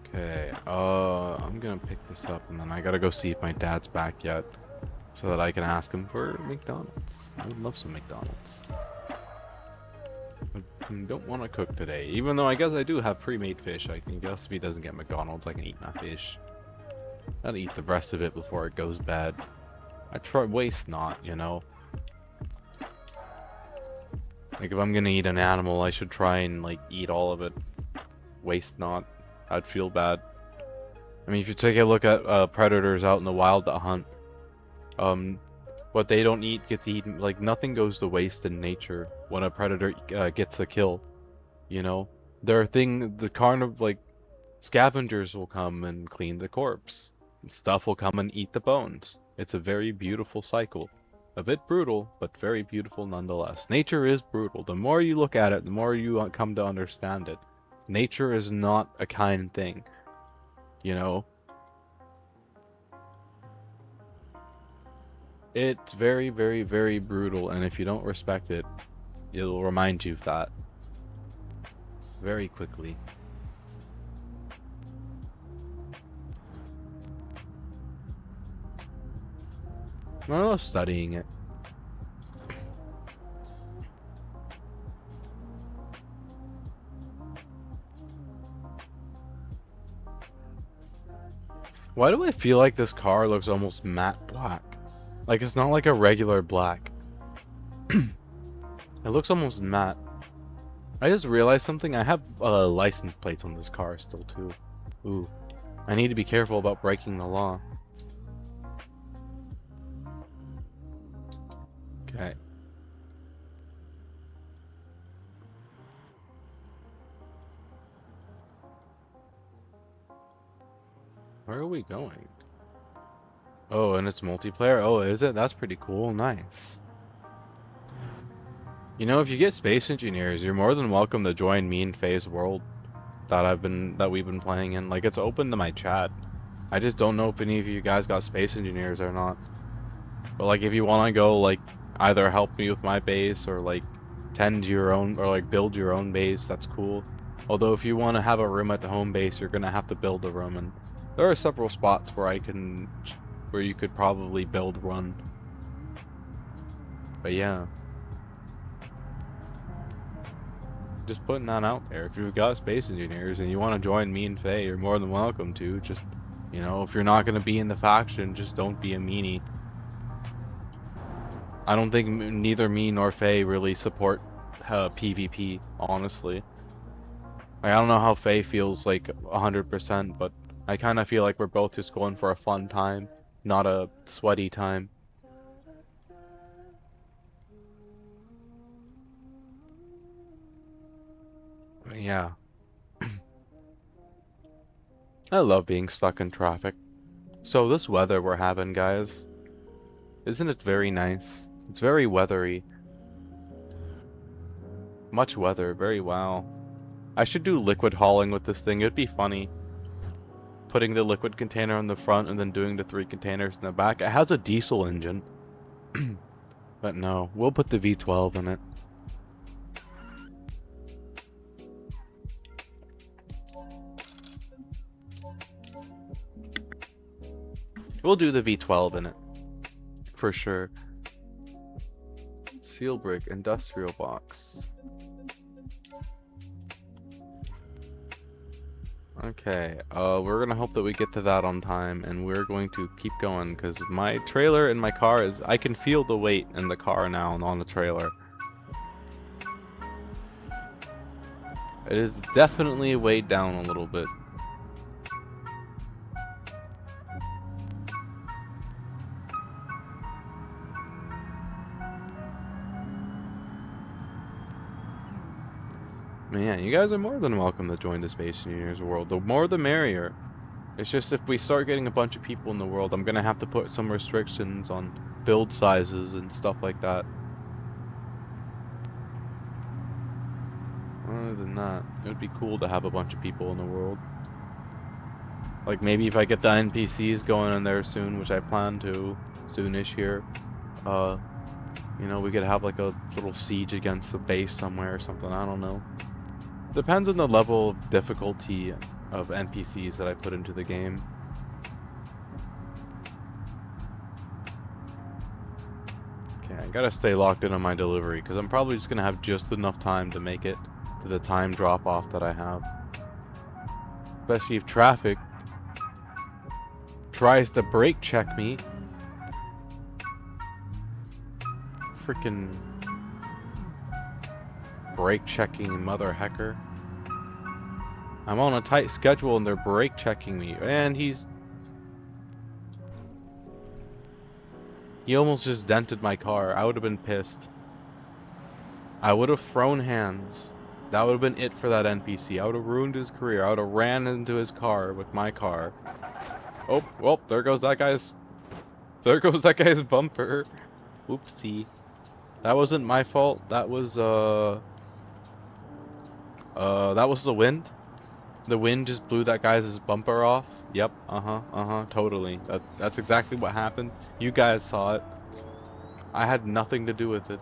Okay, I'm gonna pick this up and then I gotta go see if my dad's back yet so that I can ask him for McDonald's. I would love some McDonald's. I don't want to cook today, even though I guess I do have pre-made fish. I can guess if he doesn't get McDonald's, I can eat my fish. I'll eat the rest of it before it goes bad. I try waste not, you know. Like, if I'm gonna eat an animal, I should try and, like, eat all of it. Waste not. I'd feel bad. I mean, if you take a look at predators out in the wild that hunt, what they don't eat gets eaten. Like, nothing goes to waste in nature when a predator gets a kill, you know? Like, scavengers will come and clean the corpse. Stuff will come and eat the bones. It's a very beautiful cycle. A bit brutal, but very beautiful nonetheless. Nature is brutal. The more you look at it, the more you come to understand it. Nature is not a kind thing, you know? It's very, very, very brutal, and if you don't respect it, it'll remind you of that very quickly. I love studying it. Why do I feel like this car looks almost matte black? Like, it's not like a regular black. It looks almost matte. I just realized something. I have license plates on this car still, too. Ooh. I need to be careful about breaking the law. Okay. Where are we going? Oh, and it's multiplayer? Oh, is it? That's pretty cool. Nice. You know, if you get Space Engineers, you're more than welcome to join me and Faye's world that we've been playing in. Like, it's open to my chat. I just don't know if any of you guys got Space Engineers or not. But, like, if you want to go, like, either help me with my base or, like, tend your own, or, like, build your own base, that's cool. Although, if you want to have a room at the home base, you're going to have to build a room. And there are several spots where you could probably build one. But, yeah. Just putting that out there. If you've got Space Engineers and you want to join me and Faye, you're more than welcome to. Just, you know, if you're not going to be in the faction, just don't be a meanie. I don't think neither me nor Faye really support PvP, honestly. Like, I don't know how Faye feels like 100%, but I kind of feel like we're both just going for a fun time, not a sweaty time. But yeah. I love being stuck in traffic. So this weather we're having, guys, isn't it very nice? It's very weathery. Much weather, very wow. I should do liquid hauling with this thing. It'd be funny. Putting the liquid container on the front and then doing the 3 containers in the back. It has a diesel engine. But no, we'll put the V12 in it. We'll do the V12 in it. For sure. Seal brick, industrial box. Okay, we're gonna hope that we get to that on time, and we're going to keep going, because my trailer in my car is... I can feel the weight in the car now and on the trailer. It is definitely weighed down a little bit. Man, you guys are more than welcome to join the Space Engineers world. The more the merrier. It's just if we start getting a bunch of people in the world, I'm gonna have to put some restrictions on build sizes and stuff like that. Other than that, it would be cool to have a bunch of people in the world. Like maybe if I get the NPCs going in there soon, which I plan to soonish here, you know, we could have like a little siege against the base somewhere or something. I don't know. Depends on the level of difficulty of NPCs that I put into the game. Okay, I gotta stay locked in on my delivery because I'm probably just gonna have just enough time to make it to the time drop off that I have. Especially if traffic tries to brake check me. Freaking brake checking mother hecker. I'm on a tight schedule and they're brake checking me. And he almost just dented my car. I would have been pissed. I would have thrown hands. That would have been it for that NPC. I would have ruined his career. I would have ran into his car with my car. Oh, well, there goes that guy's bumper. Oopsie. That wasn't my fault. That was the wind. The wind just blew that guy's bumper off. Yep. Totally. That's exactly what happened. You guys saw it. I had nothing to do with it.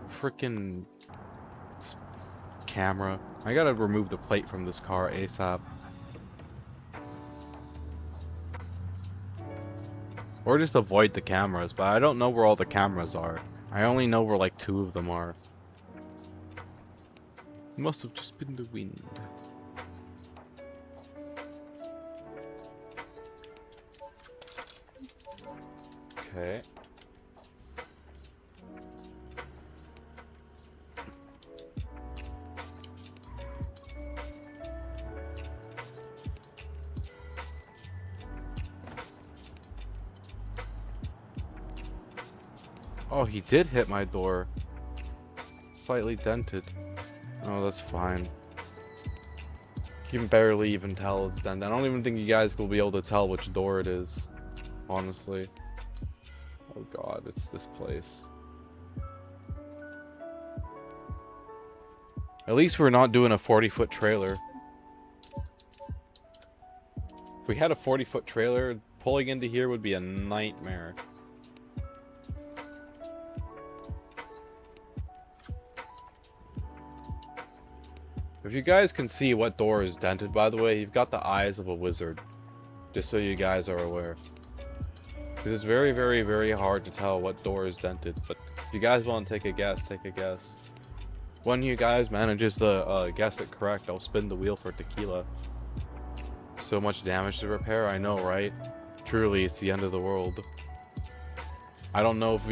Frickin' camera. I gotta remove the plate from this car ASAP. Or just avoid the cameras, but I don't know where all the cameras are. I only know where like 2 of them are. It must have just been the wind. Okay. Oh, he did hit my door. Slightly dented. Oh, that's fine. You can barely even tell it's dented. I don't even think you guys will be able to tell which door it is. Honestly. Oh god, it's this place. At least we're not doing a 40-foot trailer. If we had a 40-foot trailer, pulling into here would be a nightmare. If you guys can see what door is dented, by the way, you've got the eyes of a wizard. Just so you guys are aware. Because it's very, very, very hard to tell what door is dented. But if you guys want to take a guess, take a guess. One of you guys manages to guess it correct, I'll spin the wheel for tequila. So much damage to repair, I know, right? Truly, it's the end of the world. I don't know if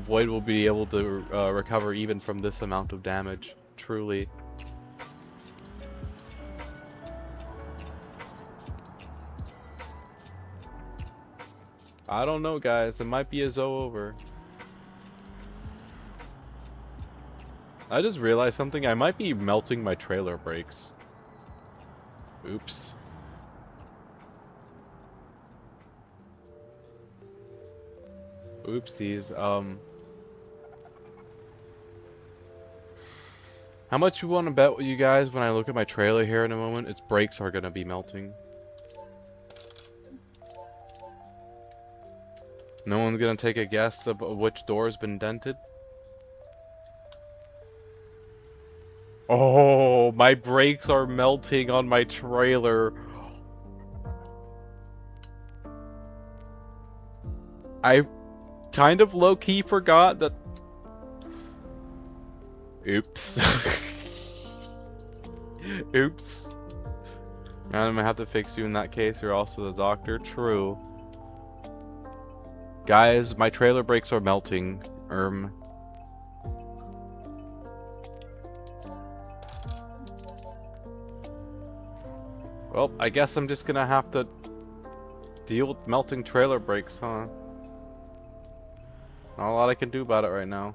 Void will be able to recover even from this amount of damage. Truly. I don't know, guys. It might be a zo over. I just realized something. I might be melting my trailer brakes. Oops. Oopsies. How much you want to bet with you guys when I look at my trailer here in a moment? Its brakes are gonna be melting. No one's gonna take a guess of which door's been dented? Oh, my brakes are melting on my trailer. I kind of low-key forgot that... Oops. Oops. Man, I'm gonna have to fix you in that case. You're also the doctor. True. Guys, my trailer brakes are melting. Well, I guess I'm just gonna have to deal with melting trailer brakes, huh? Not a lot I can do about it right now.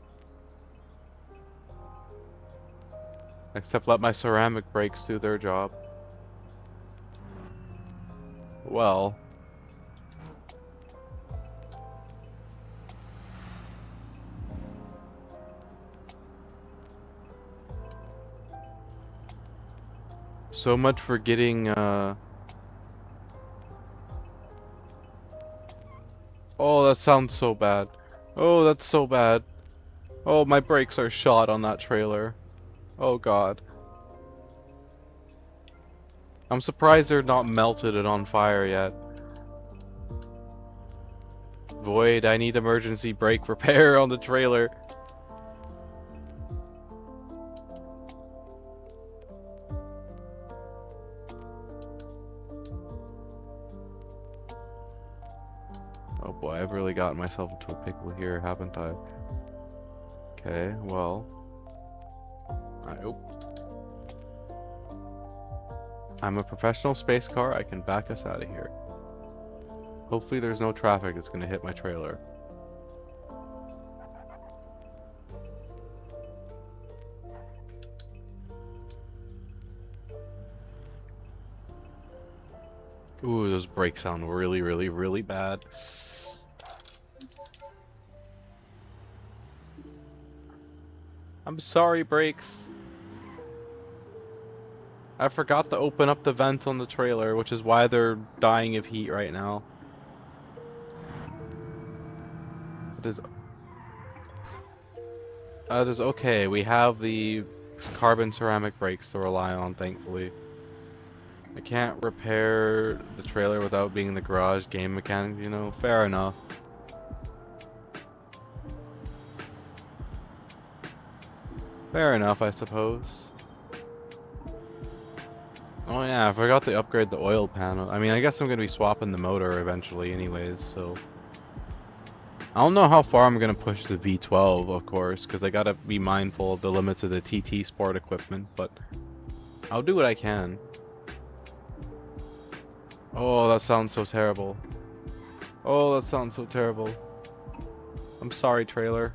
Except let my ceramic brakes do their job. Well. So much for getting, Oh, that sounds so bad. Oh, that's so bad. Oh, my brakes are shot on that trailer. Oh, God. I'm surprised they're not melted and on fire yet. Void, I need emergency brake repair on the trailer. Oh boy, I've really gotten myself into a pickle here, haven't I? Okay, well. I'm a professional space car. I can back us out of here. Hopefully there's no traffic that's going to hit my trailer. Ooh, those brakes sound really, really, really bad. I'm sorry, brakes. I forgot to open up the vent on the trailer, which is why they're dying of heat right now. That is okay. We have the carbon ceramic brakes to rely on, thankfully. I can't repair the trailer without being in the garage game mechanic, you know? Fair enough. Fair enough, I suppose. Oh yeah, I forgot to upgrade the oil panel. I mean, I guess I'm gonna be swapping the motor eventually anyways, so... I don't know how far I'm gonna push the V12, of course, because I gotta be mindful of the limits of the TT Sport equipment, but... I'll do what I can. Oh, that sounds so terrible. Oh, that sounds so terrible. I'm sorry, trailer.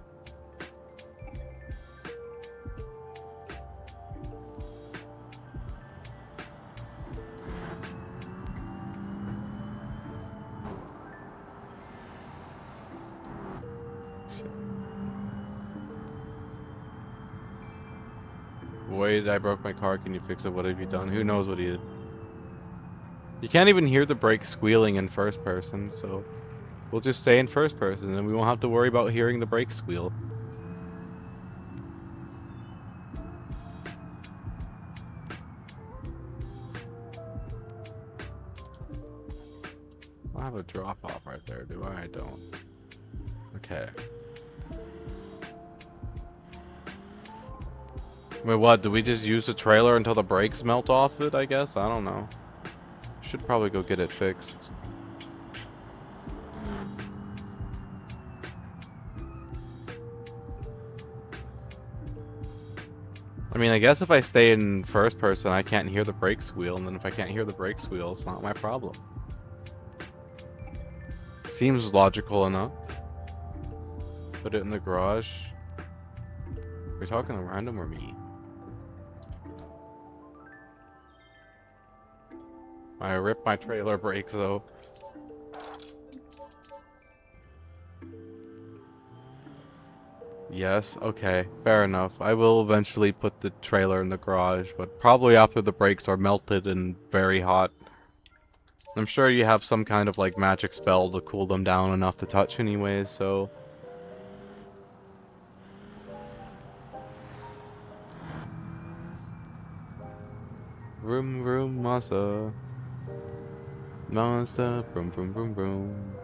Wait, I broke my car. Can you fix it? What have you done? Who knows what he did? You can't even hear the brakes squealing in first person, so we'll just stay in first person and we won't have to worry about hearing the brakes squeal. I have a drop off right there, do I? I don't. Okay. Wait, what? Do we just use the trailer until the brakes melt off it, I guess? I don't know. Should probably go get it fixed. I mean, I guess if I stay in first person, I can't hear the brake squeal, and then if I can't hear the brake squeal, it's not my problem. Seems logical enough. Put it in the garage. Are we talking random or me? I ripped my trailer brakes though. Yes, okay, fair enough. I will eventually put the trailer in the garage, but probably after the brakes are melted and very hot. I'm sure you have some kind of like magic spell to cool them down enough to touch anyways, so... Vroom vroom massa. Monster, vroom vroom vroom vroom.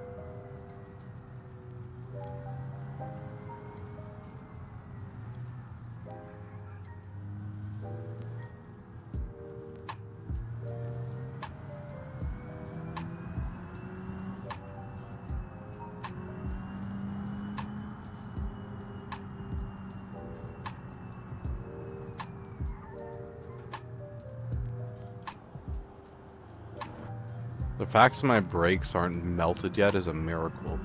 The fact that my brakes aren't melted yet is a miracle.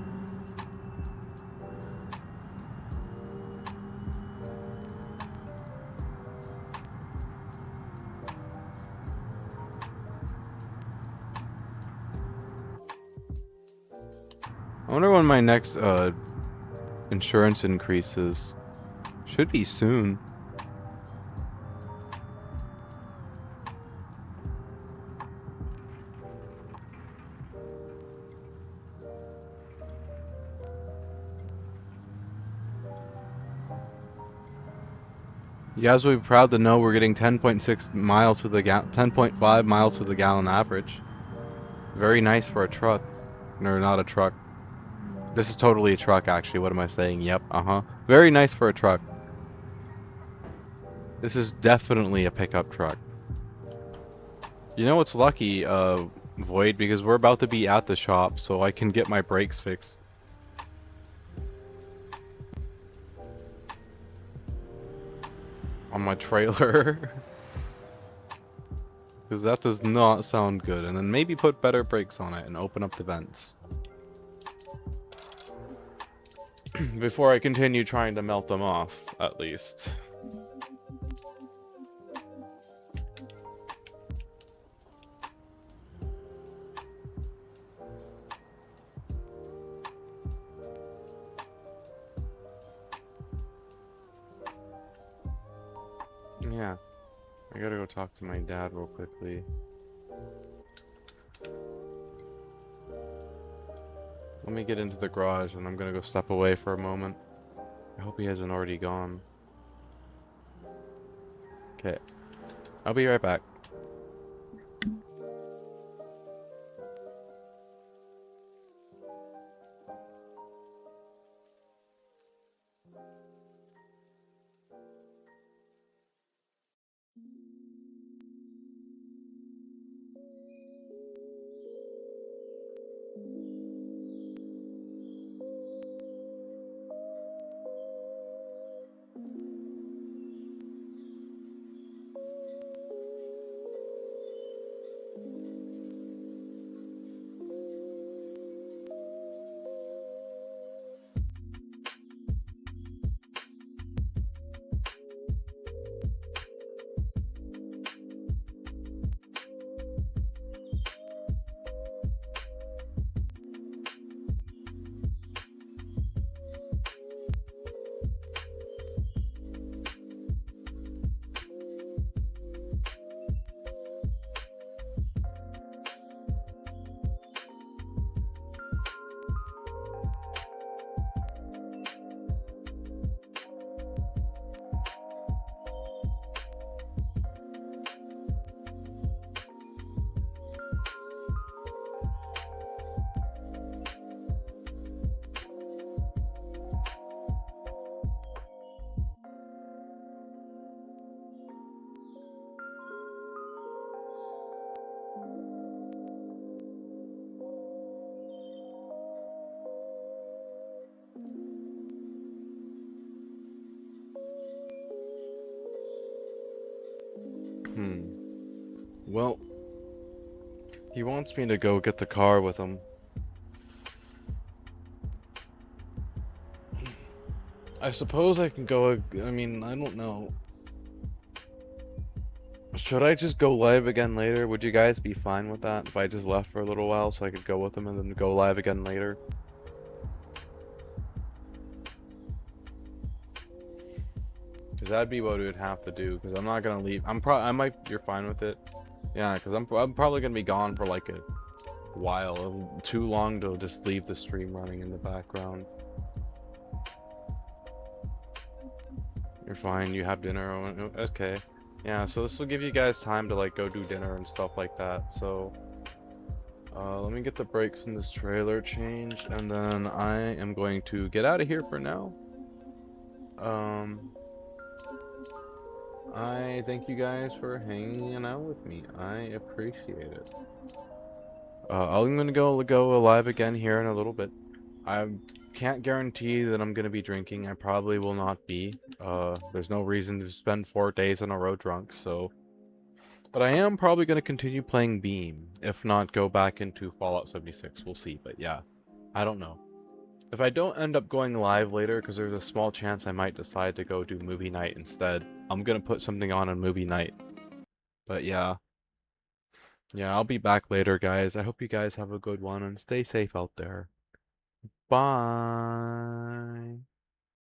I wonder when my next insurance increases. Should be soon. You guys will be proud to know we're getting 10.6 miles to the 10.5 miles to the gallon average. Very nice for a truck. Or not a truck. This is totally a truck, actually. What am I saying? Yep, Very nice for a truck. This is definitely a pickup truck. You know what's lucky, Void? Because we're about to be at the shop, so I can get my brakes fixed. on my trailer. Because that does not sound good. And then maybe put better brakes on it and open up the vents. Before I continue trying to melt them off, at least. Yeah. I gotta go talk to my dad real quickly. Let me get into the garage and I'm gonna go step away for a moment. I hope he hasn't already gone. Okay. I'll be right back. Well, he wants me to go get the car with him. I suppose I can go, I mean, I don't know. Should I just go live again later? Would you guys be fine with that if I just left for a little while so I could go with him and then go live again later? Because that'd be what we would have to do, because I'm not gonna leave. You're fine with it? Yeah, because I'm probably gonna be gone for like a while. Too long to just leave the stream running in the background. You're fine, you have dinner. Okay. Yeah, so this will give you guys time to like go do dinner and stuff like that. So let me get the brakes in this trailer changed, and then I am going to get out of here for now. I thank you guys for hanging out with me. I appreciate it. I'm gonna go live again here in a little bit. I can't guarantee that I'm gonna be drinking. I probably will not be. There's no reason to spend 4 days in a row drunk, so. But I am probably gonna continue playing Beam. If not, go back into Fallout 76. We'll see, but yeah. I don't know. If I don't end up going live later, because there's a small chance I might decide to go do movie night instead, I'm gonna put something on movie night. But yeah. Yeah, I'll be back later, guys. I hope you guys have a good one and stay safe out there. Bye.